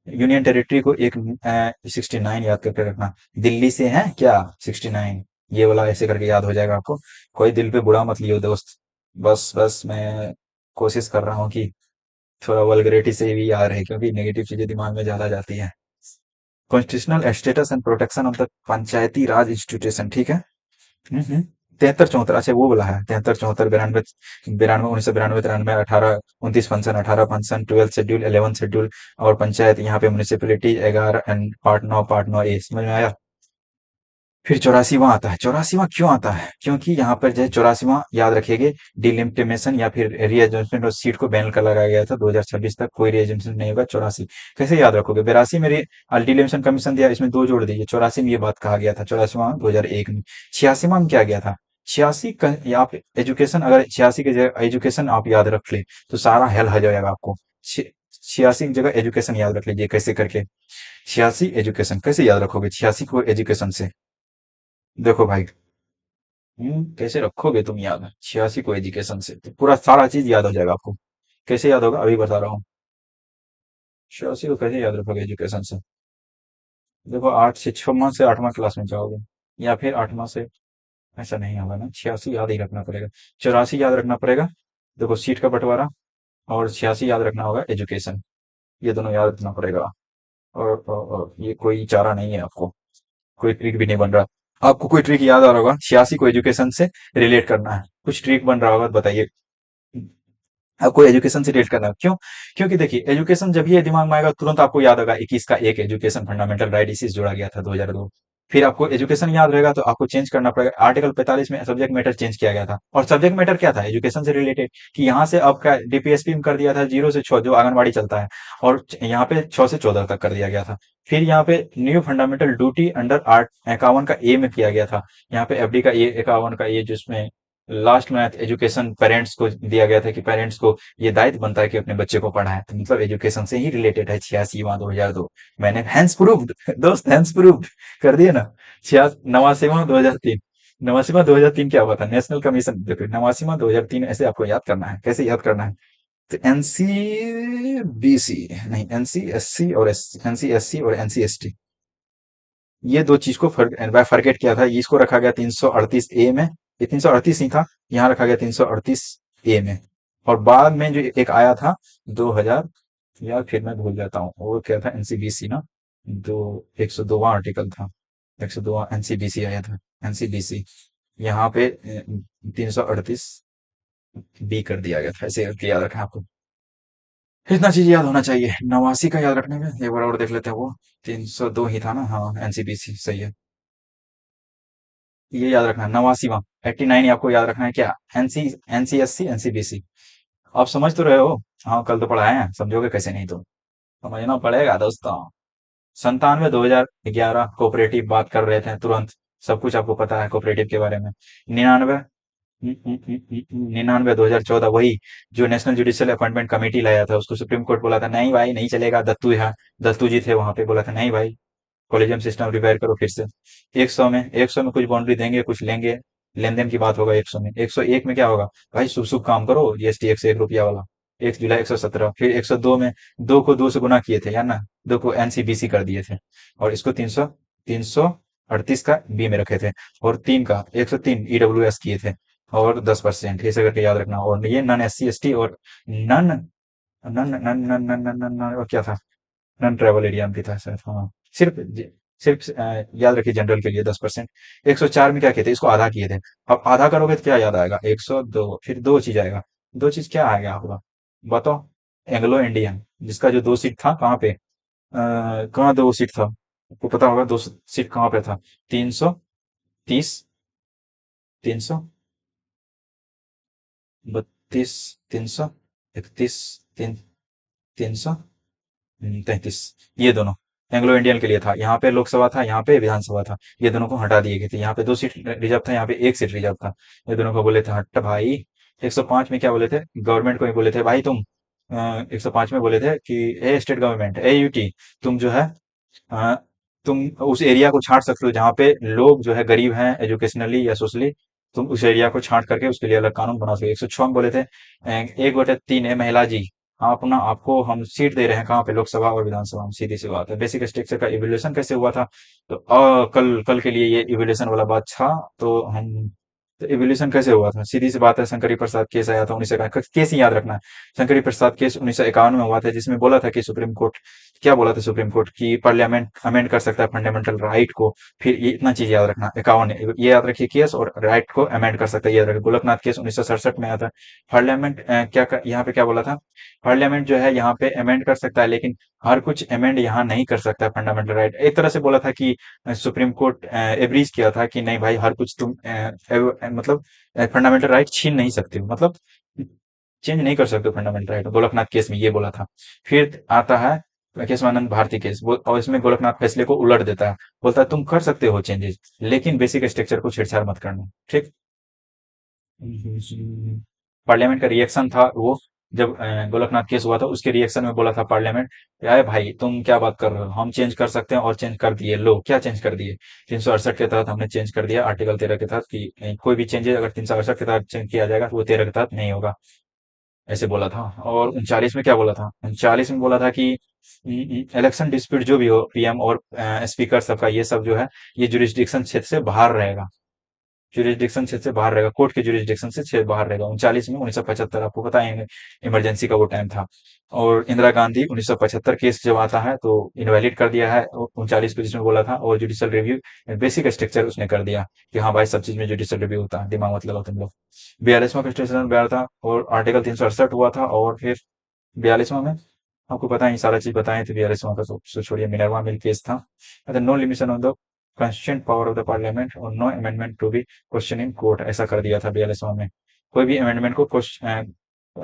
यूनियन टेरिटरी को एक 69 याद करके रखना। दिल्ली से है क्या 69, ये वाला ऐसे करके याद हो जाएगा आपको। कोई दिल पे बुरा मत लियो दोस्त, बस बस मैं कोशिश कर रहा हूँ कि थोड़ा वल्गरिटी से भी याद रहे, क्योंकि नेगेटिव चीजें दिमाग में ज्यादा जाती है। Constitutional status and protection of the Panchayati Raj institution, ठीक है। 73 74, अच्छा वो बोला है 73 74 92 92 1992 93 18 29 फंक्शन 18 फंक्शन 12 शेड्यूल 11 शेड्यूल और पंचायत, यहाँ पे म्यूनिसिपैलिटी 11 एंड पार्ट 9 ए, समझ में आया। फिर 84वां आता है, 84वां क्यों आता है, क्योंकि यहाँ पर जो है 84वां याद रखिएगा, डिलिमिटेशन या फिर रीएडजस्टमेंट और सीट को बैन कर लगाया गया था 2026 तक, कोई रीएडजस्टमेंट नहीं होगा। 84 कैसे याद रखोगे, 82 में डिलिमिटेशन कमीशन दिया, इसमें दो जोड़ दीजिए, 84 में ये बात कहा गया था, 84वां 2001 में। 86वां में क्या गया था, छियासी आप एजुकेशन, अगर 86 की जगह एजुकेशन आप याद रख ले तो सारा हेल हो जाएगा आपको। 86 की जगह एजुकेशन याद रख लीजिए, कैसे करके 86 एजुकेशन कैसे याद रखोगे, 86 को एजुकेशन से, देखो भाई, कैसे रखोगे तुम याद, 86 को एजुकेशन से तो पूरा सारा चीज याद हो जाएगा आपको। कैसे याद होगा, अभी बता रहा हूँ। 86 को कैसे याद रखोगे एजुकेशन से, देखो 6वां से 8वां क्लास में जाओगे, या फिर 8वां से, ऐसा नहीं होगा ना, 86 याद ही रखना पड़ेगा। 84 याद रखना पड़ेगा, देखो सीट का बंटवारा। और 86 याद रखना होगा एजुकेशन, ये दोनों याद रखना पड़ेगा। और ये कोई चारा नहीं है आपको, कोई ट्रिक भी नहीं बन रहा। आपको कोई ट्रिक याद आ रहा होगा, 86 को एजुकेशन से रिलेट करना है, कुछ ट्रिक बन रहा होगा तो बताइए। आपको एजुकेशन से रिलेट करना है, क्यों, क्योंकि देखिए एजुकेशन जब ये दिमाग में आएगा तुरंत आपको याद होगा 21 का 1 एजुकेशन फंडामेंटल राइट, इसी से जोड़ा गया था 2002। फिर आपको एजुकेशन याद रहेगा तो आपको चेंज करना पड़ेगा, आर्टिकल 45 में सब्जेक्ट मैटर चेंज किया गया था, और सब्जेक्ट मैटर क्या था, एजुकेशन से रिलेटेड। कि यहाँ से आपका डीपीएसपी में कर दिया था 0 से 6 जो आंगनबाड़ी चलता है, और यहाँ पे 6 से 14 तक कर दिया गया था। फिर यहाँ पे new fundamental duty under art 51 का ए में किया गया था। यहाँ पे एफडी का ए 51 का ए, जिसमें लास्ट में एजुकेशन पेरेंट्स को दिया गया था कि पेरेंट्स को ये दायित्व बनता है कि अपने बच्चे को पढ़ाएं, तो मतलब एजुकेशन से ही रिलेटेड है 86वां 2002। मैंने हैंस प्रूव्ड दोस्त, हैंस प्रूव्ड कर दिए ना। छिया 89वां 2003, 89वां 2003 क्या हुआ था, नेशनल कमीशन, देखो 89वां 2003 ऐसे आपको याद करना है, कैसे याद करना है। तो एनसीबीसी, नहीं एनसीएससी और एनसीएससी और एनसीएसटी, ये दो चीज को फॉरगेट किया था, इसको रखा गया 338 ए में, ये 338 नहीं था, यहाँ रखा गया 338 ए में। और बाद में जो एक आया था 2000, यार फिर मैं भूल जाता हूँ वो क्या था, एनसीबीसी ना, दो 102वां आर्टिकल था, 102वां एनसीबीसी आया था, एनसीबीसी, यहाँ पे 338 बी कर दिया गया था, ऐसे करके याद रखा आपको। इतना चीज याद होना चाहिए, 89 का याद रखने में एक बार और देख लेते हैं, वो 302 ही था ना, हाँ एनसीबीसी सही है। ये याद रखना है, 89वां 89 आपको याद रखना है क्या, एनसीएससी एनसीबीसी। आप समझ तो रहे हो, हाँ कल तो पढ़ाए हैं, समझोगे कैसे नहीं तो, समझना पड़ेगा दोस्तों। 97 2011 कोऑपरेटिव बात कर रहे थे तुरंत, सब कुछ आपको पता है कोऑपरेटिव के बारे में। 99 वही जो नेशनल जुडिशियल अपॉइंटमेंट कमेटी लाया था, उसको सुप्रीम कोर्ट बोला था नहीं भाई नहीं चलेगा, दत्तू है, दत्तू जी थे वहां पे, बोला था नहीं भाई कॉलेजियम सिस्टम रिपेयर करो फिर से। 100 में कुछ बाउंड्री देंगे, कुछ लेंगे, लेन देन की बात होगा 100 में। 101 में क्या होगा, भाई शुभ शुभ काम करो, जीएसटी 101 रुपया वाला। 1 जुलाई 117। फिर 102 में दो को दो से गुना किए थे, यार ना, दो को एनसीबीसी कर दिए थे, और इसको 338 का बी में रखे थे। और 103 ईडब्ल्यूएस किए थे, और 10% ऐसे करके याद रखना। और ये नन एससी एसटी और non non non non non non non non- और क्या था, नॉन ट्रेवल एरिया भी था शायद, हाँ। सिर्फ सिर्फ याद रखिए जनरल के लिए 10%। 104 में क्या किए थे, इसको आधा किए थे। अब आधा करोगे तो क्या याद आएगा, 102, फिर दो चीज आएगा। दो चीज क्या आएगा आपका, बताओ। एंग्लो इंडियन, जिसका जो दो सीट था कहाँ पे, कहाँ दो सीट था, आपको पता होगा दो सीट कहाँ पे था। 330, 332, 331, 333, ये दोनों एंग्लो इंडियन के लिए था। यहाँ पे लोकसभा था, यहाँ पे विधानसभा था, ये दोनों को हटा दिए गए थे। यहाँ पे दो सीट रिजर्व था, यहाँ पे एक सीट रिजर्व था। ये दोनों को बोले थे हट भाई। 105 में क्या बोले थे, गवर्नमेंट को ही बोले थे, भाई तुम 105 में बोले थे कि ए स्टेट गवर्नमेंट, ए यूटी, तुम जो है हाँ, तुम उस एरिया को छांट सकते हो जहाँ पे लोग जो है गरीब हैं एजुकेशनली या सोशली। तुम उस एरिया को छांट करके उसके लिए अलग कानून बना सकते हो। 106 में बोले थे 1/3 है महिला जी, हाँ अपना आपको हम सीट दे रहे हैं कहाँ पे, लोकसभा और विधानसभा में। सीधी सी बात है। बेसिक स्ट्रक्चर का इवोल्यूशन कैसे हुआ था, तो कल कल के लिए ये इवोल्यूशन वाला बात था। तो हम, तो इवोल्यूशन कैसे हुआ था, सीधी सी बात है। शंकरी प्रसाद केस आया था 1951, केस ही याद रखना है। शंकरी प्रसाद केस 1951 में हुआ था, जिसमें बोला था कि सुप्रीम कोर्ट, क्या बोला था सुप्रीम कोर्ट, की पार्लियामेंट अमेंड कर सकता है फंडामेंटल राइट को। फिर ये इतना चीज याद रखना, 51, ये याद रखिए केस, और राइट को अमेंड कर सकता है, याद रखिए। गोलकनाथ केस 1967 में आया था। पार्लियामेंट यहाँ पे क्या बोला था, पार्लियामेंट जो है यहाँ पे अमेंड कर सकता है, लेकिन हर कुछ अमेंड यहाँ नहीं कर सकता है फंडामेंटल राइट। एक तरह से बोला था कि सुप्रीम कोर्ट एब्रीज किया था कि नहीं भाई, हर कुछ तुम मतलब फंडामेंटल राइट छीन नहीं सकते हो, मतलब चेंज नहीं कर सकते फंडामेंटल राइट। गोलकनाथ केस में ये बोला था। फिर आता है केशवानंद भारती केस, और इसमें गोलकनाथ फैसले को उलट देता है। बोलता है तुम कर सकते हो चेंजेस, लेकिन बेसिक स्ट्रक्चर को छेड़छाड़ मत करना, ठीक। पार्लियामेंट का रिएक्शन था वो, जब गोलकनाथ केस हुआ था उसके रिएक्शन में बोला था पार्लियामेंट, अरे भाई तुम क्या बात कर रहे हो, हम चेंज कर सकते हैं, और चेंज कर दिए। लो क्या चेंज कर दिए, 368 के तहत हमने चेंज कर दिया, आर्टिकल 13 के तहत, कि कोई भी चेंजेस अगर 368 के तहत चेंज किया जाएगा तो वो 13 के तहत नहीं होगा, ऐसे बोला था। और 39 में क्या बोला था, 39 में बोला था कि इलेक्शन डिस्प्यूट जो भी हो, पीएम और स्पीकर सबका, ये सब जो है ये जुरिस्डिक्शन क्षेत्र से बाहर रहेगा। जुरिस्डिक्शन क्षेत्र से बाहर रहेगा, कोर्ट के जुरिस्डिक्शन से क्षेत्र बाहर रहेगा। 39 में 1975, आपको पता है इमरजेंसी का वो टाइम था। और इंदिरा गांधी 1975 केस जब आता है तो इनवैलिड कर दिया है 39 को, जिसमें बोला था। और जुडिशियल रिव्यू बेसिक स्ट्रक्चर उसने कर दिया कि हाँ भाई सब चीज में जुडिशियल रिव्यू होता है, दिमाग मत लगाओ तुम लोग। 42वां कंस्टिट्यूशनल बेंच था, और आर्टिकल 368 हुआ था। और फिर 42वां में आपको पता है, ये सारा चीज बताए थे। 42वां का तो छोड़िए, मिनरवा मिल केस था। No limitation on the constituent power of the parliament और no amendment to be question in court, ऐसा कर दिया था 42वां में। कोई भी अमेंडमेंट को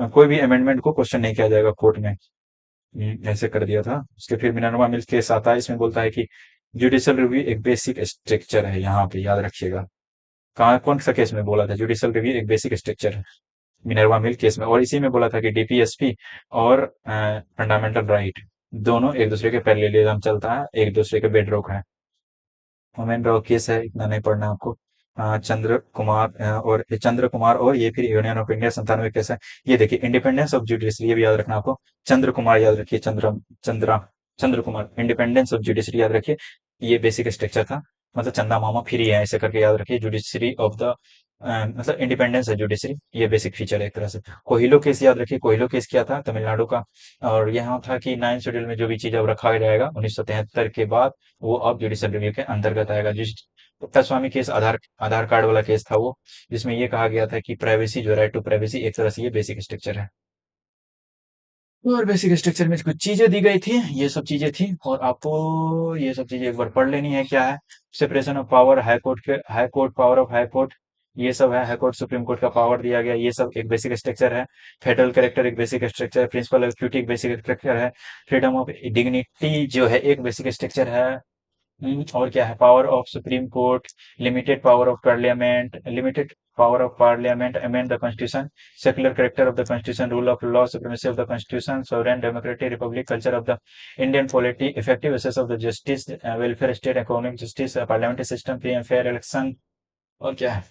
कोई भी अमेंडमेंट को क्वेश्चन नहीं किया जाएगा कोर्ट में। ऐसे कर दिया था। उसके फिर मिनरवा मिल्स केस आता है, इसमें बोलता है कि जुडिशियल रिव्यू एक बेसिक स्ट्रक्चर है, यहाँ पे याद रखिएगा। कहाँ कौन सा केस में बोला था, जुडिशियल रिव्यू एक बेसिक स्ट्रक्चर है, मिनरवा मिल केस में। और इसी में बोला था कि डीपीएसपी और फंडामेंटल राइट दोनों एक दूसरे के पैरेललिज्म चलता है, एक दूसरे के बेडरॉक है। मोमेन राव केस है, इतना नहीं पढ़ना आपको। चंद्र कुमार, और ये फिर यूनियन ऑफ इंडिया 97 केस है। ये देखिए इंडिपेंडेंस ऑफ जुडिशरी, ये भी याद रखना आपको। चंद्र कुमार याद रखिए, चंद्रा चंद्र कुमार, इंडिपेंडेंस ऑफ जुडिशरी याद रखिए। ये बेसिक स्ट्रक्चर था, मतलब चंदा मामा फ्री है, ऐसे करके याद रखिए। जुडिशरी ऑफ द मतलब इंडिपेंडेंस है जुडिशरी, ये बेसिक फीचर है एक तरह से। कोहिलो केस याद रखिए, कोहिलो केस क्या था, तमिलनाडु का। और यहाँ था कि 9 शेड्यूल में जो भी चीज अब रखा जाएगा 1973 के बाद, वो अब जुडिशियल रिव्यू के अंतर्गत आएगा। जिस गुप्ता स्वामी केस, आधार आधार कार्ड वाला केस था वो, जिसमें ये कहा गया था कि प्राइवेसी जो, राइट टू प्राइवेसी, एक तरह से ये बेसिक स्ट्रक्चर है। और बेसिक स्ट्रक्चर में कुछ चीजें दी गई थी, ये सब चीजें थी। और आपको ये सब चीजें एक बार पढ़ लेनी है, क्या है, separation of power, high court के, high court, power of high court, ये सब है। हाई कोर्ट सुप्रीम कोर्ट का पावर दिया गया, ये सब एक बेसिक स्ट्रक्चर है। फेडरल कैरेक्टर एक बेसिक स्ट्रक्चर है। प्रिंसिपल ऑफ इक्विटी एक बेसिक स्ट्रक्चर है। फ्रीडम ऑफ डिग्निटी जो है एक बेसिक स्ट्रक्चर है। और क्या है, power of supreme court, limited power of parliament amend the constitution, secular character of the constitution, rule of law, supremacy of the constitution, sovereign democratic republic, culture of the Indian polity, effective access of the justice, welfare state, economic justice, parliamentary system, free and fair election, और क्या है,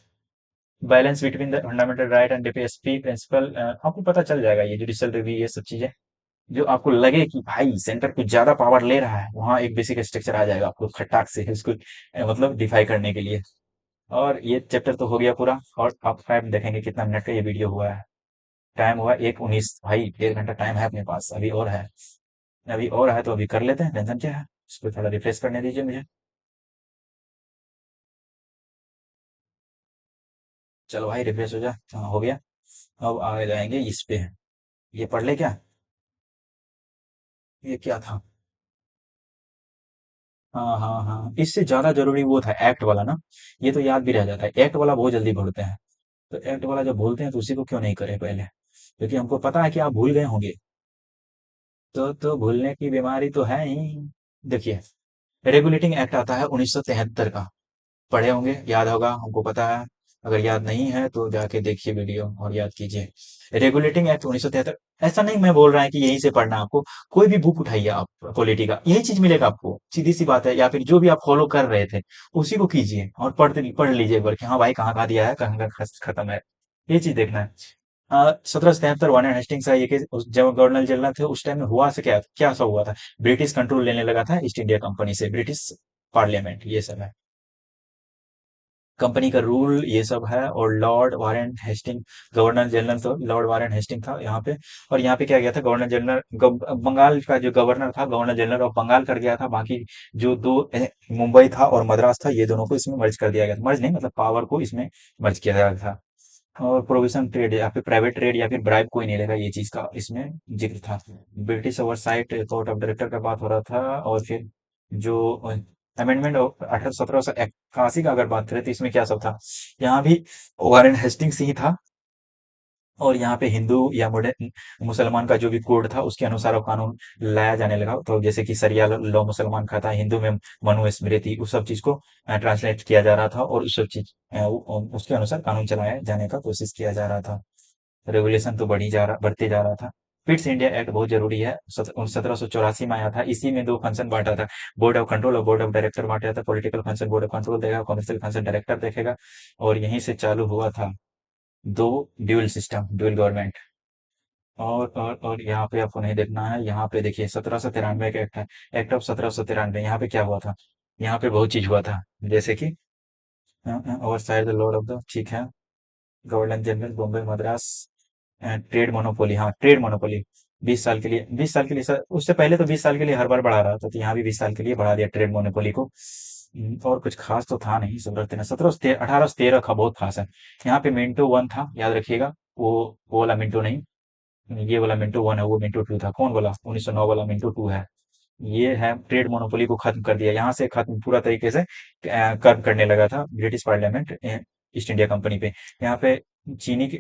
balance between the fundamental right and DPSP principle. आपको पता चल जाएगा ये judicial review, ये सब चीजें जो आपको लगे कि भाई सेंटर कुछ ज्यादा पावर ले रहा है, वहां एक बेसिक स्ट्रक्चर आ जाएगा आपको खटाक से उसको मतलब डिफाई करने के लिए। और ये चैप्टर तो हो गया पूरा, और आप फाइव देखेंगे कितना मिनट का ये वीडियो हुआ है। टाइम हुआ 1:19, भाई 1.5 घंटा टाइम है अपने पास, अभी और है। अभी और है तो अभी कर लेते हैं, टेंशन क्या है। उसको थोड़ा रिफ्रेश करने दीजिए मुझे। चलो भाई रिफ्रेश हो जा, हाँ, हो गया। अब आगे जाएंगे इस पे। ये पढ़ ले क्या, ये क्या था। हाँ हाँ हाँ, इससे ज्यादा जरूरी वो था एक्ट वाला ना। ये तो याद भी रह जाता है, एक्ट वाला बहुत जल्दी भरते हैं। तो एक्ट वाला जब भूलते हैं तो उसी को क्यों नहीं करे पहले, क्योंकि हमको पता है कि आप भूल गए होंगे। तो भूलने की बीमारी तो है ही। देखिए, रेगुलेटिंग एक्ट आता है 1973 का। पढ़े होंगे, याद होगा, हमको पता है। अगर याद नहीं है तो जाके देखिए वीडियो और याद कीजिए। Regulating act 1973। ऐसा नहीं मैं बोल रहा है कि यहीं से पढ़ना आपको। कोई भी बुक उठाइए आप पॉलिटी का, यही चीज मिलेगा आपको, सीधी सी बात है। या फिर जो भी आप फॉलो कर रहे थे उसी को कीजिए और पढ़ लीजिए एक बार कि हाँ भाई कहाँ कहाँ दिया है, कहाँ कहाँ खत्म है। ये चीज देखना है। 1773 वारेन हेस्टिंग्स का ये केस, जब गवर्नर जनरल थे उस टाइम में हुआ से क्या क्या सब हुआ था। ब्रिटिश कंट्रोल लेने लगा था ईस्ट इंडिया कंपनी से, ब्रिटिश पार्लियामेंट ये सब है, कंपनी का रूल ये सब है। और lord Warren Hasting, governor general तो लॉर्ड वारेन हेस्टिंग था यहाँ पे। और यहाँ पे क्या गया था, गवर्नर जनरल बंगाल का जो गवर्नर था, गवर्नर जनरल ऑफ बंगाल कर गया था। बाकी जो दो मुंबई था और मद्रास था, ये दोनों को इसमें मर्ज कर दिया गया था। मर्ज नहीं मतलब पावर को इसमें मर्ज किया गया था। और प्रोविजन ट्रेड या फिर प्राइवेट ट्रेड या फिर ब्राइब कोई नहीं लेगा, ये चीज का इसमें जिक्र था। British oversight court of director का बात हो रहा था। और फिर जो अमेंडमेंट 1781 का अगर बात करें तो इसमें क्या सब था। यहाँ भी वारेन हेस्टिंग्स ही था। और यहाँ पे हिंदू या मुसलमान का जो भी कोड था उसके अनुसार अब कानून लाया जाने लगा। तो जैसे कि सरिया लॉ मुसलमान का था, हिंदू में मनु स्मृति, उस सब चीज को ट्रांसलेट किया जा रहा था और उस सब चीज उसके अनुसार कानून चलाया जाने का कोशिश किया जा रहा था। रेगुलेशन तो बढ़ते जा रहा था। फिट्स इंडिया एक्ट बहुत जरूरी है, 1784 में आया था। इसी में दो फंक्शन बांटा था, बोर्ड ऑफ कंट्रोल और बोर्ड ऑफ डायरेक्टर बांटा था। Political function board of control देगा, कॉमर्शियल फंक्शन डायरेक्टर देखेगा। और यहीं से चालू हुआ था दो ड्यूल सिस्टम, ड्यूल गवर्नमेंट। और यहाँ पे आपको नहीं देखना है, यहाँ पे देखिए 1793 का एक्ट है, एक्ट ऑफ 1793। यहाँ पे क्या हुआ था, यहाँ पे बहुत चीज हुआ था। जैसे कि over side the Lord of the, ठीक है, governor general Bombay Madras, trade monopoly, हाँ ट्रेड मोनोपोली। 20 साल के लिए, 20 साल के लिए सर, उससे पहले तो 20 साल के लिए हर बार बढ़ा रहा था, तो यहाँ भी 20 साल के लिए बढ़ा दिया ट्रेड मोनोपोली को। और कुछ खास तो था नहीं, 1813 का बहुत खास है। यहाँ पे मिंटो वन था, याद रखिएगा। वो वाला मिंटो नहीं, ये वाला मिंटो वन है, वो मिंटो टू था। कौन वाला, 1909 वाला मिंटो टू है। ये है ट्रेड मोनोपोली को खत्म कर दिया, यहाँ से खत्म पूरा तरीके से कर्व करने लगा था British parliament east India company पे। यहाँ पे चीनी की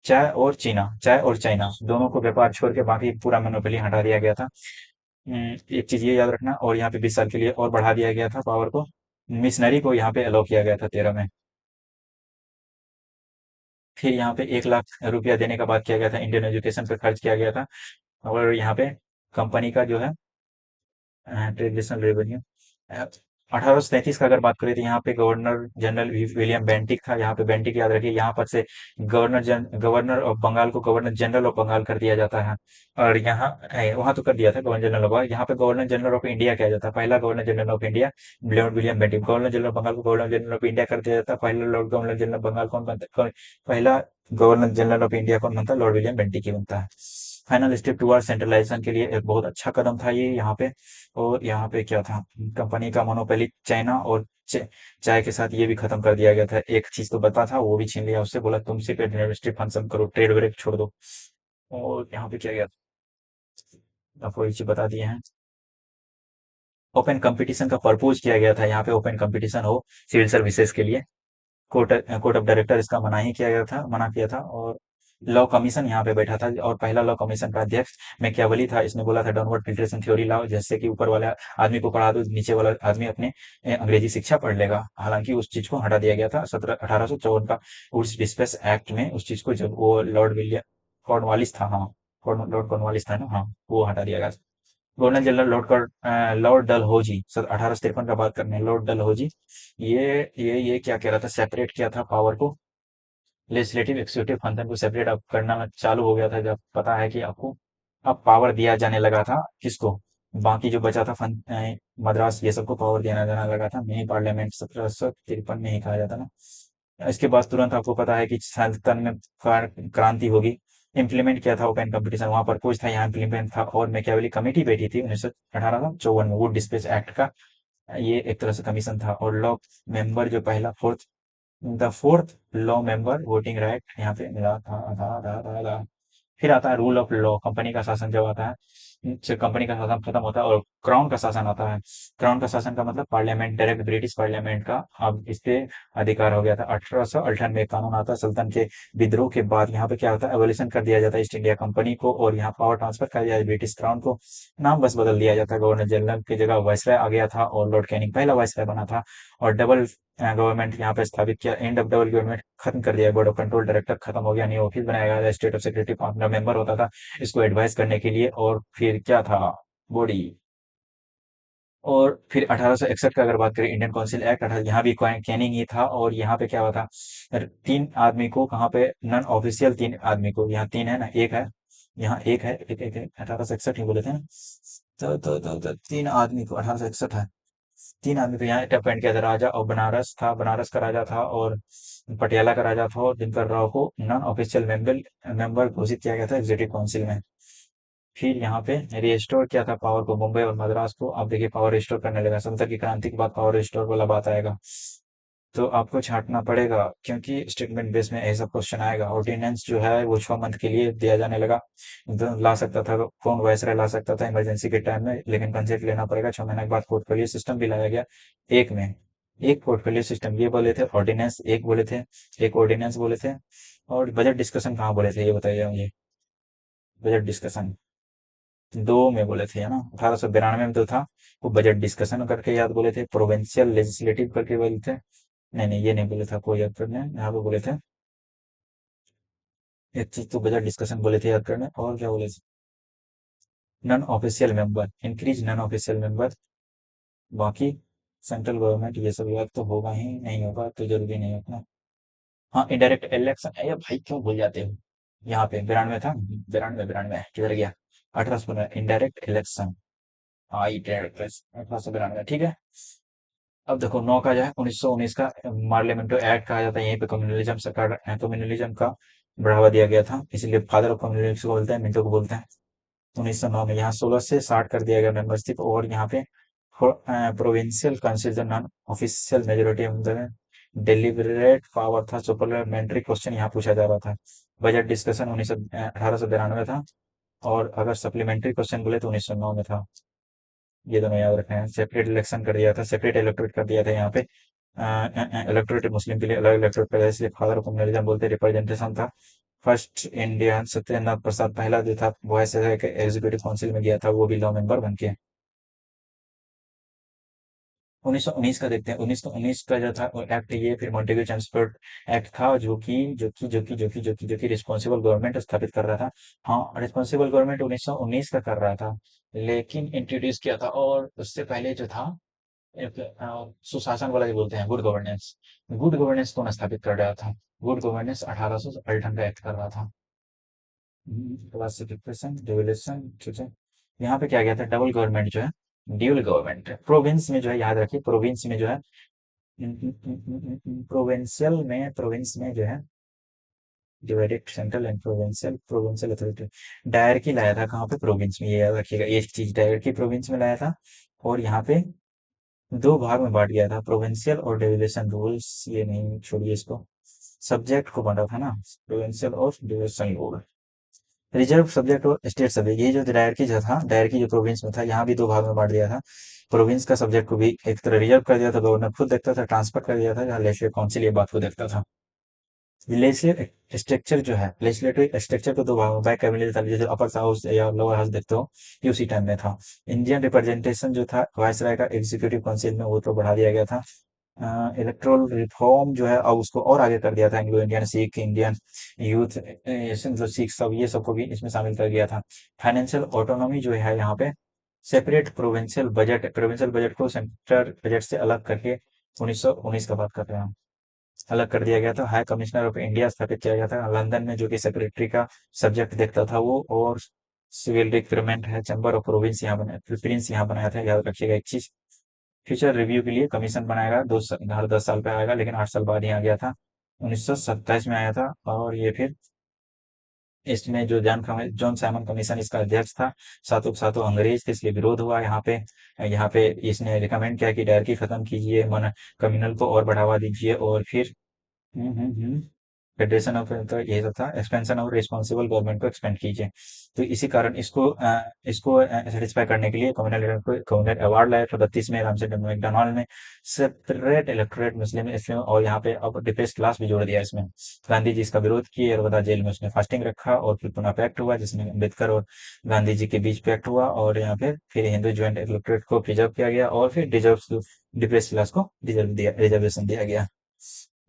चाय और चाइना दोनों को व्यापार छोड़ के बाकी पूरा मोनोपोली हटा दिया गया था। एक चीज ये याद रखना। और यहाँ पे 20 साल के लिए और बढ़ा दिया गया था पावर को। मिशनरी को यहाँ पे अलाउ किया गया था 13 में। फिर यहाँ पे 1 लाख रुपया देने का बात किया गया था, इंडियन एजुकेशन पे खर्च किया गया था। और यहाँ पे कंपनी का जो है ट्रेडिशनल रेवेन्यू, 1833 का अगर बात करें तो यहाँ पे गवर्नर जनरल विलियम बेंटिक था। यहाँ पे बेंटिक याद रखिए, यहाँ पर से गवर्नर ऑफ बंगाल को गवर्नर जनरल ऑफ बंगाल कर दिया जाता है। और यहाँ वहां तो कर दिया था गवर्नर जनरल ऑफ बंगाल, यहाँ पे गवर्नर जनरल ऑफ इंडिया किया जाता है। पहला governor general of India lord William Bentinck, governor general of Bengal को गवर्नर जनरल ऑफ इंडिया कर दिया जाता है। पहला lord governor general of Bengal कौन बनता है, पहला गवर्नर जनरल ऑफ इंडिया कौन बनता है, लॉर्ड विलियम बेंटिक ही बनता है। फाइनल स्टेप टुवर्ड सेंट्रलाइजेशन के लिए एक बहुत अच्छा कदम था ये यहाँ पे। और यहाँ पे क्या था, कंपनी का मोनोपोली चाइना और चाय के साथ ये भी खत्म कर दिया गया था। एक चीज तो बता था वो भी छीन लिया उससे, बोला तुम सिर्फ एडमिनिस्ट्रेटिव फंक्शन करो, ट्रेड ब्रेक छोड़ दो। और यहाँ पे क्या गया, आपको एक चीज बता दिए हैं। ओपन कंपटीशन का प्रपोज किया गया था, यहाँ पे ओपन कंपटीशन हो सिविल सर्विसेज के लिए। कोर्ट ऑफ डायरेक्टर इसका मना ही किया गया था, मना किया था। और लॉ कमीशन यहाँ पे बैठा था और पहला लॉ कमीशन का अध्यक्ष मैकियावेली था। इसने बोला था डाउनवर्ड फिल्ट्रेशन थ्योरी लाओ, जैसे कि ऊपर वाला आदमी को पढ़ा दो, नीचे वाला आदमी अपने अंग्रेजी शिक्षा पढ़ लेगा। हालांकि उस चीज को हटा दिया गया था 1854 का वुड्स डिस्पेस एक्ट में। उस चीज को जब वो लॉर्ड विलियम कॉर्नवालिस था, हाँ, लॉर्ड कॉर्नवालिस था ना, हाँ, वो हटा दिया गया। गवर्नर जनरल लॉर्ड डलहौजी, 1853 का बात करने हैं, लॉर्ड डलहौजी, ये क्या कह रहा था, सेपरेट किया था पावर को, लेजिस्लेटिव एक्सिक्यूटिव फंक्शन को सेपरेट अब करना चालू हो गया था, जब पता है कि आपको अब पावर दिया जाने लगा था किसको, बाकी जो बचा था मद्रास, ये सबको पावर दिया जाने लगा था, मिनी पार्लियामेंट 1753 में ही कहा जाता ना। इसके बाद तुरंत आपको पता है कि सल्तन में क्रांति होगी। इम्प्लीमेंट किया था ओपन कंपटीशन, वहां पर कुछ था, यहाँ इम्प्लीमेंट था। और मैकियावेली कमेटी बैठी थी 1854 में वुड डिस्पेच एक्ट का, ये एक तरह से कमीशन था। और लॉ मेंबर जो पहला fourth the fourth law member voting right यहाँ पे मिला था। फिर आता है रूल ऑफ लॉ, कंपनी का शासन जब आता है, से कंपनी का शासन खत्म होता है और क्राउन का शासन आता है। क्राउन का शासन का मतलब पार्लियामेंट, डायरेक्ट ब्रिटिश पार्लियामेंट का अब इस पे अधिकार हो गया था। 1858 में कानून आता है सल्तन के विद्रोह के बाद। यहाँ पे क्या होता है, एवोल्यूशन कर दिया जाता है ईस्ट इंडिया कंपनी को और यहाँ पावर ट्रांसफर कर दिया जाता है ब्रिटिश क्राउन को। नाम बस बदल दिया जाता है, गवर्नर जनरल की जगह वायसराय आ गया था और लॉर्ड कैनिंग पहला वायसराय बना था। और डबल गवर्नमेंट यहाँ पे स्थापित किया, एंड ऑफ डबल गवर्नमेंट खत्म कर दिया, बोर्ड ऑफ कंट्रोल डायरेक्टर खत्म हो गया, न्यू ऑफिस बनाया गया, स्टेट ऑफ सेक्रेटरी 5 मेंबर होता था इसको एडवाइस करने के लिए। और फिर क्या था, बॉडी। और फिर 1861 का अगर बात करें, इंडियन काउंसिल एक्ट, यहाँ भी कैनिंग ही था। और यहाँ पे क्या हुआ था, तीन आदमी को, कहाँ पे, नॉन ऑफिशियल तीन आदमी को, यहाँ तीन है ना, एक है, यहाँ एक है, एक है, 1861 ही बोले थे ना। तो तीन आदमी को 1861 है, तीन आदमी को यहाँ अपेंट किया था। राजा और बनारस था, बनारस का राजा था, और पटियाला का राजा था, और दिनकर राव को नॉन ऑफिशियल मेंबर घोषित किया गया था एग्जीक्यूटिव काउंसिल में। फिर यहाँ पे रिस्टोर किया था पावर को, मुंबई और मद्रास को। अब देखिए पावर रिस्टोर करने लगा, समता की क्रांति के बाद पावर रिस्टोर वाला बात आएगा, तो आपको छांटना पड़ेगा क्योंकि स्टेटमेंट बेस में ऐसा क्वेश्चन आएगा। ऑर्डिनेंस जो है वो 6 मंथ के लिए दिया जाने लगा, ला सकता था कौन, वायसराय ला सकता था इमरजेंसी के टाइम में, लेकिन कंसेंट लेना पड़ेगा। 6 महीने के बाद पोर्टफोलियो सिस्टम भी लाया गया, एक में एक पोर्टफोलियो सिस्टम, ये बोले थे ऑर्डिनेंस एक बोले थे, एक ऑर्डिनेंस बोले थे। और बजट डिस्कशन कहाँ बोले थे, ये बताइए मुझे, बजट डिस्कशन दो में बोले थे, है ना, 1892 में तो था वो बजट डिस्कशन करके याद बोले थे, प्रोविंशियल लेजिस्लेटिव करके बोले थे। नहीं नहीं, ये नहीं बोले था, कोई याद करने, यहाँ पे बोले थे एक चीज तो बजट डिस्कशन बोले थे याद करने, और क्या बोले थे, non official member, increase non official member. बाकी सेंट्रल गवर्नमेंट ये सब याद तो होगा ही, नहीं होगा तो जरूरी नहीं होगा। हाँ, इनडायरेक्ट इलेक्शन, अरे भाई क्यों भूल जाते हो, यहाँ पे 92 था, 92 किधर गया, 1815 इनडायरेक्ट इलेक्शन, हाँ, इनडायरेक्ट 1892, ठीक है। अब देखो नौ का जो है 1919 का पार्लियामेंटो एक्ट कहा जाता है, यहीं पे कम्युनलिज्म सरकार, कम्युनलिज्म का बढ़ावा दिया गया था, इसलिए फादर ऑफ कम्युनलिज्म को बोलते हैं, मिंटो को बोलते हैं। 1909 में यहाँ 16 से 60 कर दिया गया मेंबरशिप। और यहाँ पे provincial council non official majority deliberate power था, सप्लीमेंट्री क्वेश्चन यहाँ पूछा जा रहा था। बजट डिस्कशन 1892 था, और अगर सप्लीमेंट्री क्वेश्चन बोले तो 1909 में था। ये दोनों याद रखना है। सेपरेट इलेक्शन कर दिया था, सेपरेट इलेक्टोरेट कर दिया था यहाँ पे, इलेक्टोरेट मुस्लिम के लिए अलग इलेक्टोरेट कर दिया, इसलिए फादर ऑफ कम्युनलिज्म बोलते, रिप्रेजेंटेशन था। फर्स्ट इंडियन सत्येंद्रनाथ प्रसाद पहला जो था वो ऐसे है कि एग्जीक्यूटिव काउंसिल में गया था, वो भी लॉ मेंबर बन के। 1919 का देखते हैं, 1919 का जो था एक्ट, ये फिर मॉन्टेग्यू चेम्सफोर्ड एक्ट था, जो कि रिस्पॉन्सिबल गवर्नमेंट स्थापित कर रहा था। हाँ, रिस्पॉन्सिबल गवर्नमेंट 1919 का कर रहा था, लेकिन इंट्रोड्यूस किया था। और उससे पहले जो था एक सुशासन वाला जो बोलते हैं, गुड गवर्नेंस, गुड गवर्नेंस कौन स्थापित कर रहा था, गुड गवर्नेंस 1858 का एक्ट कर रहा था। क्लासिफिकेशन डेवल्यूशन, ठीक है। यहाँ पे क्या गया था, डबल गवर्नमेंट जो है, ड्यूल गवर्नमेंट, प्रोविंस में जो है, याद रखिए प्रोविंस में जो है, प्रोविंस में जो है, divided central and provincial, provincial authority, dyarchy लाया था कहाँ पे, प्रोविंस में, ये याद रखिएगा, एक चीज डायरकी प्रोविंस में लाया था। और यहाँ पे दो भाग में बांट गया था, प्रोविंशियल और डेविएशन रूल्स, ये नहीं, छोड़िए इसको, सब्जेक्ट को बांटा था ना, प्रोविंशियल और डेविएशन रूल, रिजर्व सब्जेक्ट और स्टेट सब्जेक्ट। ये जो डायरकी जो था, डायरकी जो प्रोविंस में था, यहाँ भी दो भाग में बांट दिया था। प्रोविंस का सब्जेक्ट को भी एक तरह रिजर्व कर दिया था, गवर्नर खुद देखता था, ट्रांसफर कर दिया था, जहाँ लेजिस्लेटिव काउंसिल ये बात को देखता था। लेजिस्लेटिव स्ट्रक्चर जो है, लेजिस्लेटिव स्ट्रक्चर को दो भागों में बाय कैबिनेट था, जैसे अपर हाउस या लोअर हाउस देखते हो, ये उसी टाइम में था। इंडियन रिप्रेजेंटेशन जो था वायसराय का एग्जीक्यूटिव काउंसिल में, वो तो बढ़ा दिया गया था। इलेक्टोरल रिफॉर्म जो है अब उसको और आगे कर दिया था, Anglo Indian, Sikh Indian, youth, जो सिख सब, ये सबको भी इसमें शामिल कर दिया था। फाइनेंशियल ऑटोनॉमी जो है यहाँ पे, सेपरेट प्रोविंशियल बजट को सेंट्रल बजट से अलग करके 1919 का बात कर रहे हैं, अलग कर दिया गया था। हाई कमिश्नर ऑफ इंडिया स्थापित किया गया था लंदन में, जो कि सेक्रेटरी का सब्जेक्ट देखता था वो। और सिविल रिक्रूटमेंट है, चैम्बर ऑफ प्रोविंस यहाँ बनाया, प्रिंस यहाँ बनाया था, याद रखिएगा एक चीज। फ्यूचर रिव्यू के लिए कमीशन बनाएगा, हर 10 साल पे आएगा, लेकिन 8 साल बाद ही आ गया था, 1927 में आया था। और ये फिर इसमें जो जॉन साइमन कमीशन इसका अध्यक्ष था, सातों सातों अंग्रेज थे, इसलिए विरोध हुआ यहाँ पे इसने रिकमेंड किया कि डायरकी खत्म कीजिए, मन कम्युनल को और बढ़ावा दीजिए। और फिर फेडरेशन ऑफ, तो ये तो था एक्सपेंशन ऑफ रिस्पॉन्सिबल गवर्नमेंट को एक्सपेंड कीजिए। तो इसी कारण इसको सेटिस्फाई करने के लिए कम्युनल अवार्ड लाया था 32 में, रामचंद्र मैकडॉनल्ड ने। सेपरेट इलेक्टोरेट मुस्लिम इसलिए, और यहाँ पे अब डिप्रेस्ड क्लास भी जोड़ दिया इसमें। गांधी जी इसका विरोध किए और बता जेल में उसने फास्टिंग रखा, और फिर पुनः पैक्ट हुआ, जिसमें अम्बेडकर और गांधी जी के बीच पैक्ट हुआ। और यहाँ पे फिर हिंदू ज्वाइंट इलेक्टोरेट को प्रिजर्व किया गया, और फिर डिप्रेस्ड क्लास को रिजर्वेशन दिया गया।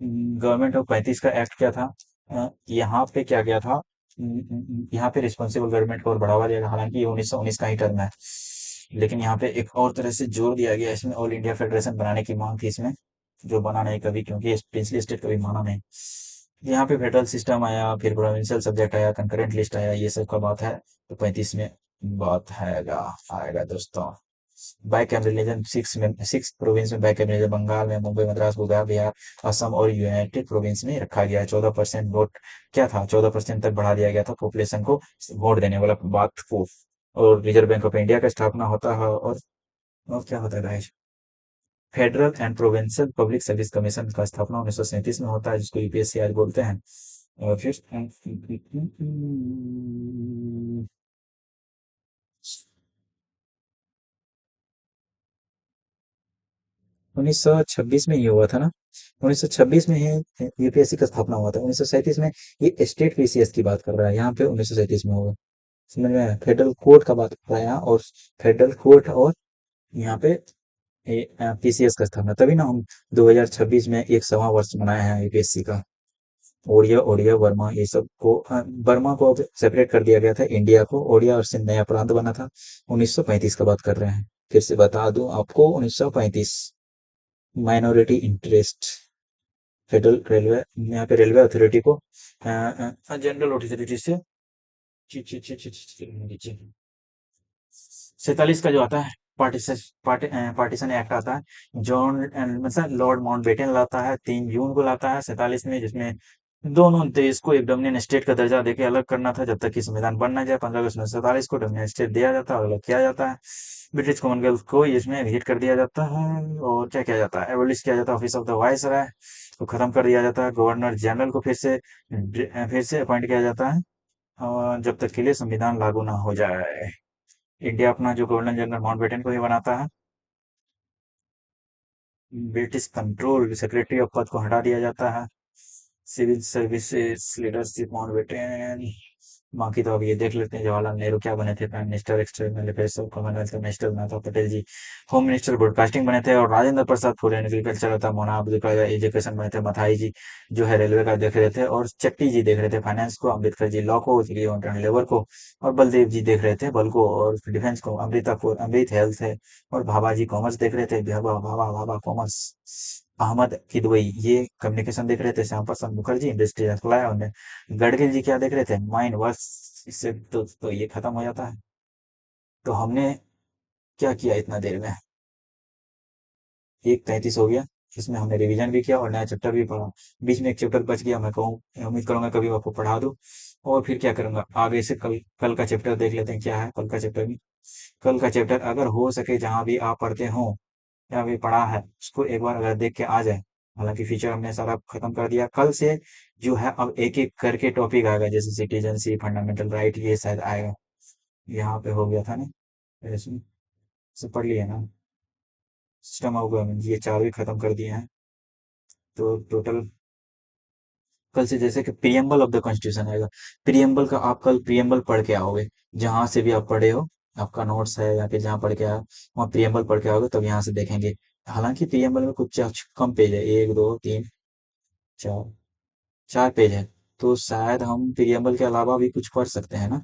गवर्नमेंट ऑफ 35 का एक्ट क्या था? यहाँ पे क्या गया था? यहाँ पे रिस्पॉन्सिबल गवर्नमेंट को और बढ़ावा दिया गया, हालांकि ये 1919 का ही टर्म है, लेकिन यहाँ पे एक और तरह से जोर दिया गया, इसमें ऑल इंडिया फेडरेशन बनाने की मांग थी इसमें, जो बना नहीं कभी, क्योंकि प्रिंसली स्टेट कभी माना नहीं। यहाँ पे फेडरल सिस्टम आया, फिर प्रोविंशियल सब्जेक्ट आया, कंकरेंट लिस्ट आया, ये सब का बात है। तो 35 में बात आएगा आएगा दोस्तों। बाइकैमरलिज्म सिक्स प्रोविंस में बाइकैमरलिज्म, बंगाल में मुंबई, मद्रास, गुजरात, बिहार, असम और यूनाइटेड प्रोविंस में रखा गया है। 14% वोट क्या था, 14% तक बढ़ा दिया गया था पॉपुलेशन को वोट देने वाला बात को। और रिजर्व बैंक ऑफ इंडिया का स्थापना होता है। और क्या होता है guys? Federal and provincial public service commission का स्थापना 1937 में होता है, जिसको यूपीएससी आज बोलते हैं। और फिर 1926 में ये हुआ था ना, 1926 में ही यूपीएससी का स्थापना हुआ था। 1937 में ये स्टेट पीसीएस की बात कर रहा है, यहाँ पे 1937 में हुआ। समझ में आया? फेडरल कोर्ट का बात कर रहा है यहाँ, और फेडरल कोर्ट, और यहाँ पे पीसीएस का स्थापना, तभी ना हम 2026 में 100वां वर्ष मनाए हैं यूपीएससी का। ओडिया ओडिया वर्मा ये सब को, बर्मा को अब सेपरेट कर दिया गया था, इंडिया को। ओडिया और सिंध नया प्रांत बना था। 1935 का बात कर रहे हैं, फिर से बता दूं आपको, 1935। माइनॉरिटी इंटरेस्ट, फेडरल रेलवे, यहाँ पे रेलवे अथॉरिटी को जनरल अथॉरिटी से 47 का जो आता है, पार्टीशन एक्ट आता है, जॉन मतलब लॉर्ड माउंटबेटन लाता है, 3 जून को लाता है 47 में, जिसमें दोनों देश को एक डोमिनियन स्टेट का दर्जा देके अलग करना था, जब तक कि संविधान बन ना जाए। 15 अगस्त 1947 को डोमिनियन स्टेट दिया जाता है और अलग किया जाता है। ब्रिटिश कॉमनवेल्थ को इसमें विजिट कर दिया जाता है। और क्या किया जाता है, एबोलिश किया जाता है ऑफिस ऑफ द वाइसराय को, खत्म कर दिया जाता है। गवर्नर जनरल को फिर से अपॉइंट किया जाता है, और जब तक के लिए संविधान लागू ना हो जाए। इंडिया अपना जो गवर्नर जनरल माउंटबेटन को ही बनाता है। ब्रिटिश कंट्रोल सेक्रेटरी ऑफ पद को हटा दिया जाता है। Civil services leadership Mountbatten. बाकी तो अब ये देख लेते हैं जवाहरलाल नेहरू क्या बने थे, prime minister, external affairs of Commonwealth minister बना था पटेल जी। होम मिनिस्टर ब्रॉडकास्टिंग बने थे, और राजेंद्र प्रसाद फूले एग्रीकल्चर था। मोना अब्दुल कलाम एजुकेशन बने थे। मथाई जी जो है रेलवे का देख रहे थे, और चट्टी जी देख रहे थे फाइनेंस को। अम्बेडकर जी लॉ को, लेबर को। और बलदेव जी देख रहे थे बल को और डिफेंस को। अमृत हेल्थ है। और भाभा जी कॉमर्स देख रहे थे, भाभा भाभा भाभा कॉमर्स। अहमद किदवई ये कम्युनिकेशन देख रहे थे। Shyam Prasad Mukherjee industrial supply. और गडकरी जी क्या देख रहे थे, माइंड वर्क्स। इससे तो ये खत्म हो जाता है। तो हमने क्या किया इतना देर में, 1:33 हो गया। इसमें हमने रिवीजन भी किया और नया चैप्टर भी पढ़ा। बीच में एक चैप्टर बच गया, मैं कहूँ उम्मीद करूंगा कभी आपको पढ़ा दूं। और फिर क्या करूंगा आगे से, कल कल का चैप्टर देख लेते हैं क्या है कल का चैप्टर में। कल का चैप्टर अगर हो सके, जहां भी आप पढ़ते हो या भी पढ़ा है, उसको एक बार अगर देख के आ जाए। हालांकि फीचर हमने सारा खत्म कर दिया। कल से जो है अब एक एक करके टॉपिक आएगा, जैसे सिटीजनशिप, फंडामेंटल राइट, ये शायद आएगा। यहाँ पे हो गया था ना, इसमें से पढ़ लिया ना। सिस्टम ऑफ गवर्नमेंट, ये चारों ही खत्म कर दिए हैं। तो टोटल कल से जैसे कि प्रियम्बल ऑफ द कॉन्स्टिट्यूशन आएगा, प्रियम्बल का आप कल प्रियम्बल पढ़ के आओगे, जहां से भी आप पढ़े हो, आपका नोट्स है या फिर जहाँ पढ़ के आओ, वहाँ प्रियम्बल पढ़ के आओगे तब यहाँ से देखेंगे। हालांकि प्रियम्बल में कुछ कम पेज है, एक दो तीन चार, 4 पेज है। तो शायद हम प्रियम्बल के अलावा भी कुछ पढ़ सकते हैं ना।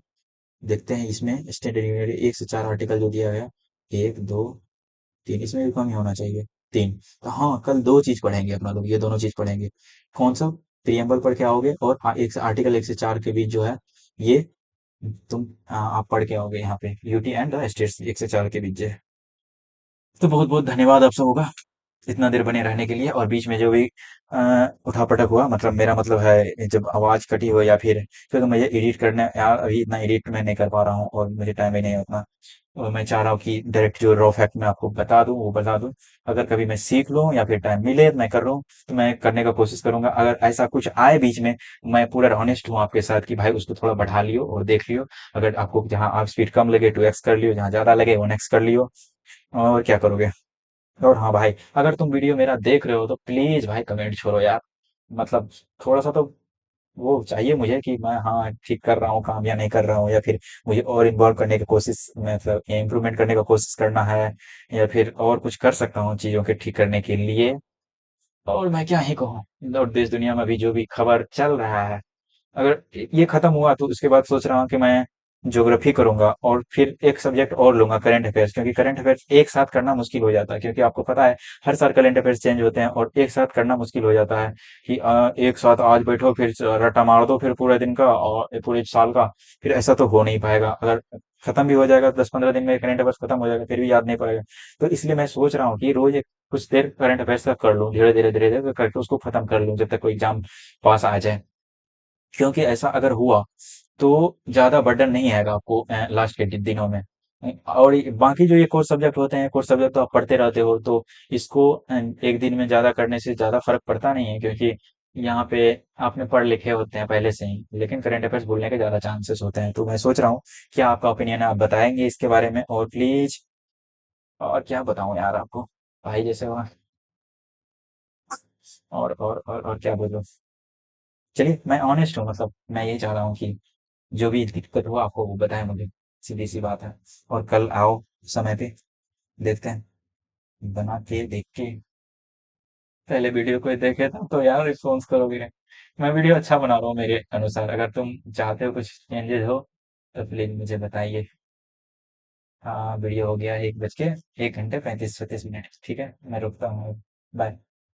देखते हैं इसमें स्टैंडर्ड यूनिट 1 से 4 आर्टिकल जो दिया गया, एक दो तीन, इसमें भी कम ही होना चाहिए, 3। तो हाँ, कल 2 चीज पढ़ेंगे अपना लोग, ये दोनों चीज पढ़ेंगे। कौन सा? प्रियम्बल पढ़ के आओगे, और एक से आर्टिकल 1 से 4 के बीच जो है, ये आप पढ़ के आओगे यहाँ पे, यूटी एंड द स्टेट्स 1 से 4 के बीच जो है। तो बहुत बहुत धन्यवाद आप सबों का इतना देर बने रहने के लिए। और बीच में जो भी उठापटक हुआ, मतलब मेरा मतलब है जब आवाज कटी हो या फिर, क्योंकि मुझे एडिट करना यार, अभी इतना एडिट मैं नहीं कर पा रहा हूँ और मुझे टाइम ही नहीं है उतना। और मैं चाह रहा हूँ कि डायरेक्ट जो रॉ फैक्ट मैं आपको बता दूं वो बता दूं। अगर कभी मैं सीख लूं या फिर टाइम मिले तो मैं कर रहा हूँ, तो मैं करने का कोशिश करूंगा। अगर ऐसा कुछ आए बीच में, मैं पूरा ऑनेस्ट हूँ आपके साथ कि भाई उसको थोड़ा बढ़ा लियो और देख लियो। अगर आपको जहाँ आप स्पीड कम लगे 2x कर लियो, जहाँ ज्यादा लगे 1x कर लियो। और क्या करोगे। और हाँ भाई, अगर तुम वीडियो मेरा देख रहे हो तो प्लीज भाई कमेंट छोड़ो यार। मतलब थोड़ा सा तो वो चाहिए मुझे कि मैं हाँ ठीक कर रहा हूँ काम या नहीं कर रहा हूँ, या फिर मुझे और इन्वॉल्व करने की कोशिश, मतलब इम्प्रूवमेंट करने का कोशिश करना है, या फिर और कुछ कर सकता हूँ चीजों के ठीक करने के लिए। और मैं क्या ही कहूँ, और देश दुनिया में भी जो भी खबर चल रहा है, अगर ये खत्म हुआ तो उसके बाद सोच रहा हूँ कि मैं ज्योग्राफी करूंगा और फिर एक सब्जेक्ट और लूंगा करंट अफेयर्स, क्योंकि करंट अफेयर्स एक साथ करना मुश्किल हो जाता है, क्योंकि आपको पता है हर साल करंट अफेयर्स चेंज होते हैं और एक साथ करना मुश्किल हो जाता है कि एक साथ आज बैठो फिर रट्टा मार दो फिर पूरे दिन का और पूरे साल का। फिर ऐसा तो हो नहीं पाएगा। अगर खत्म भी हो जाएगा 10-15 दिन में करंट अफेयर्स खत्म हो जाएगा फिर भी याद नहीं पड़ेगा। तो इसलिए मैं सोच रहा हूँ कि रोज एक कुछ देर करंट अफेयर्स का कर लूँ, धीरे धीरे धीरे धीरे करके उसको खत्म कर लूँ जब तक कोई एग्जाम पास आ जाए। क्योंकि ऐसा अगर हुआ तो ज्यादा बर्डन नहीं आएगा आपको लास्ट के दिनों में। और बाकी जो ये कोर्स सब्जेक्ट होते हैं, कोर्स सब्जेक्ट तो आप पढ़ते रहते हो, तो इसको एक दिन में ज्यादा करने से ज्यादा फर्क पड़ता नहीं है, क्योंकि यहाँ पे आपने पढ़ लिखे होते हैं पहले से ही। लेकिन करंट अफेयर्स भूलने के ज्यादा चांसेस होते हैं। तो मैं सोच रहा हूँ क्या आपका ओपिनियन है, आप बताएंगे इसके बारे में, और प्लीज। और क्या बताऊं यार आपको, भाई जैसे हुआ। और क्या बोलूं। चलिए मैं ऑनेस्ट हूँ, मतलब मैं यही चाह रहा हूँ कि जो भी दिक्कत हो आपको वो बताएं मुझे, सीधी सी बात है। और कल आओ समय पे, देखते हैं, बना के देख के। पहले वीडियो कोई देखे था तो यार रिस्पॉन्स करोगे। मैं वीडियो अच्छा बना रहा हूँ मेरे अनुसार, अगर तुम चाहते हो कुछ चेंजेस हो तो प्लीज मुझे बताइए। हाँ वीडियो हो गया 1 बज के 1 घंटे 35-36 मिनट, ठीक है मैं रुकता हूँ। बाय।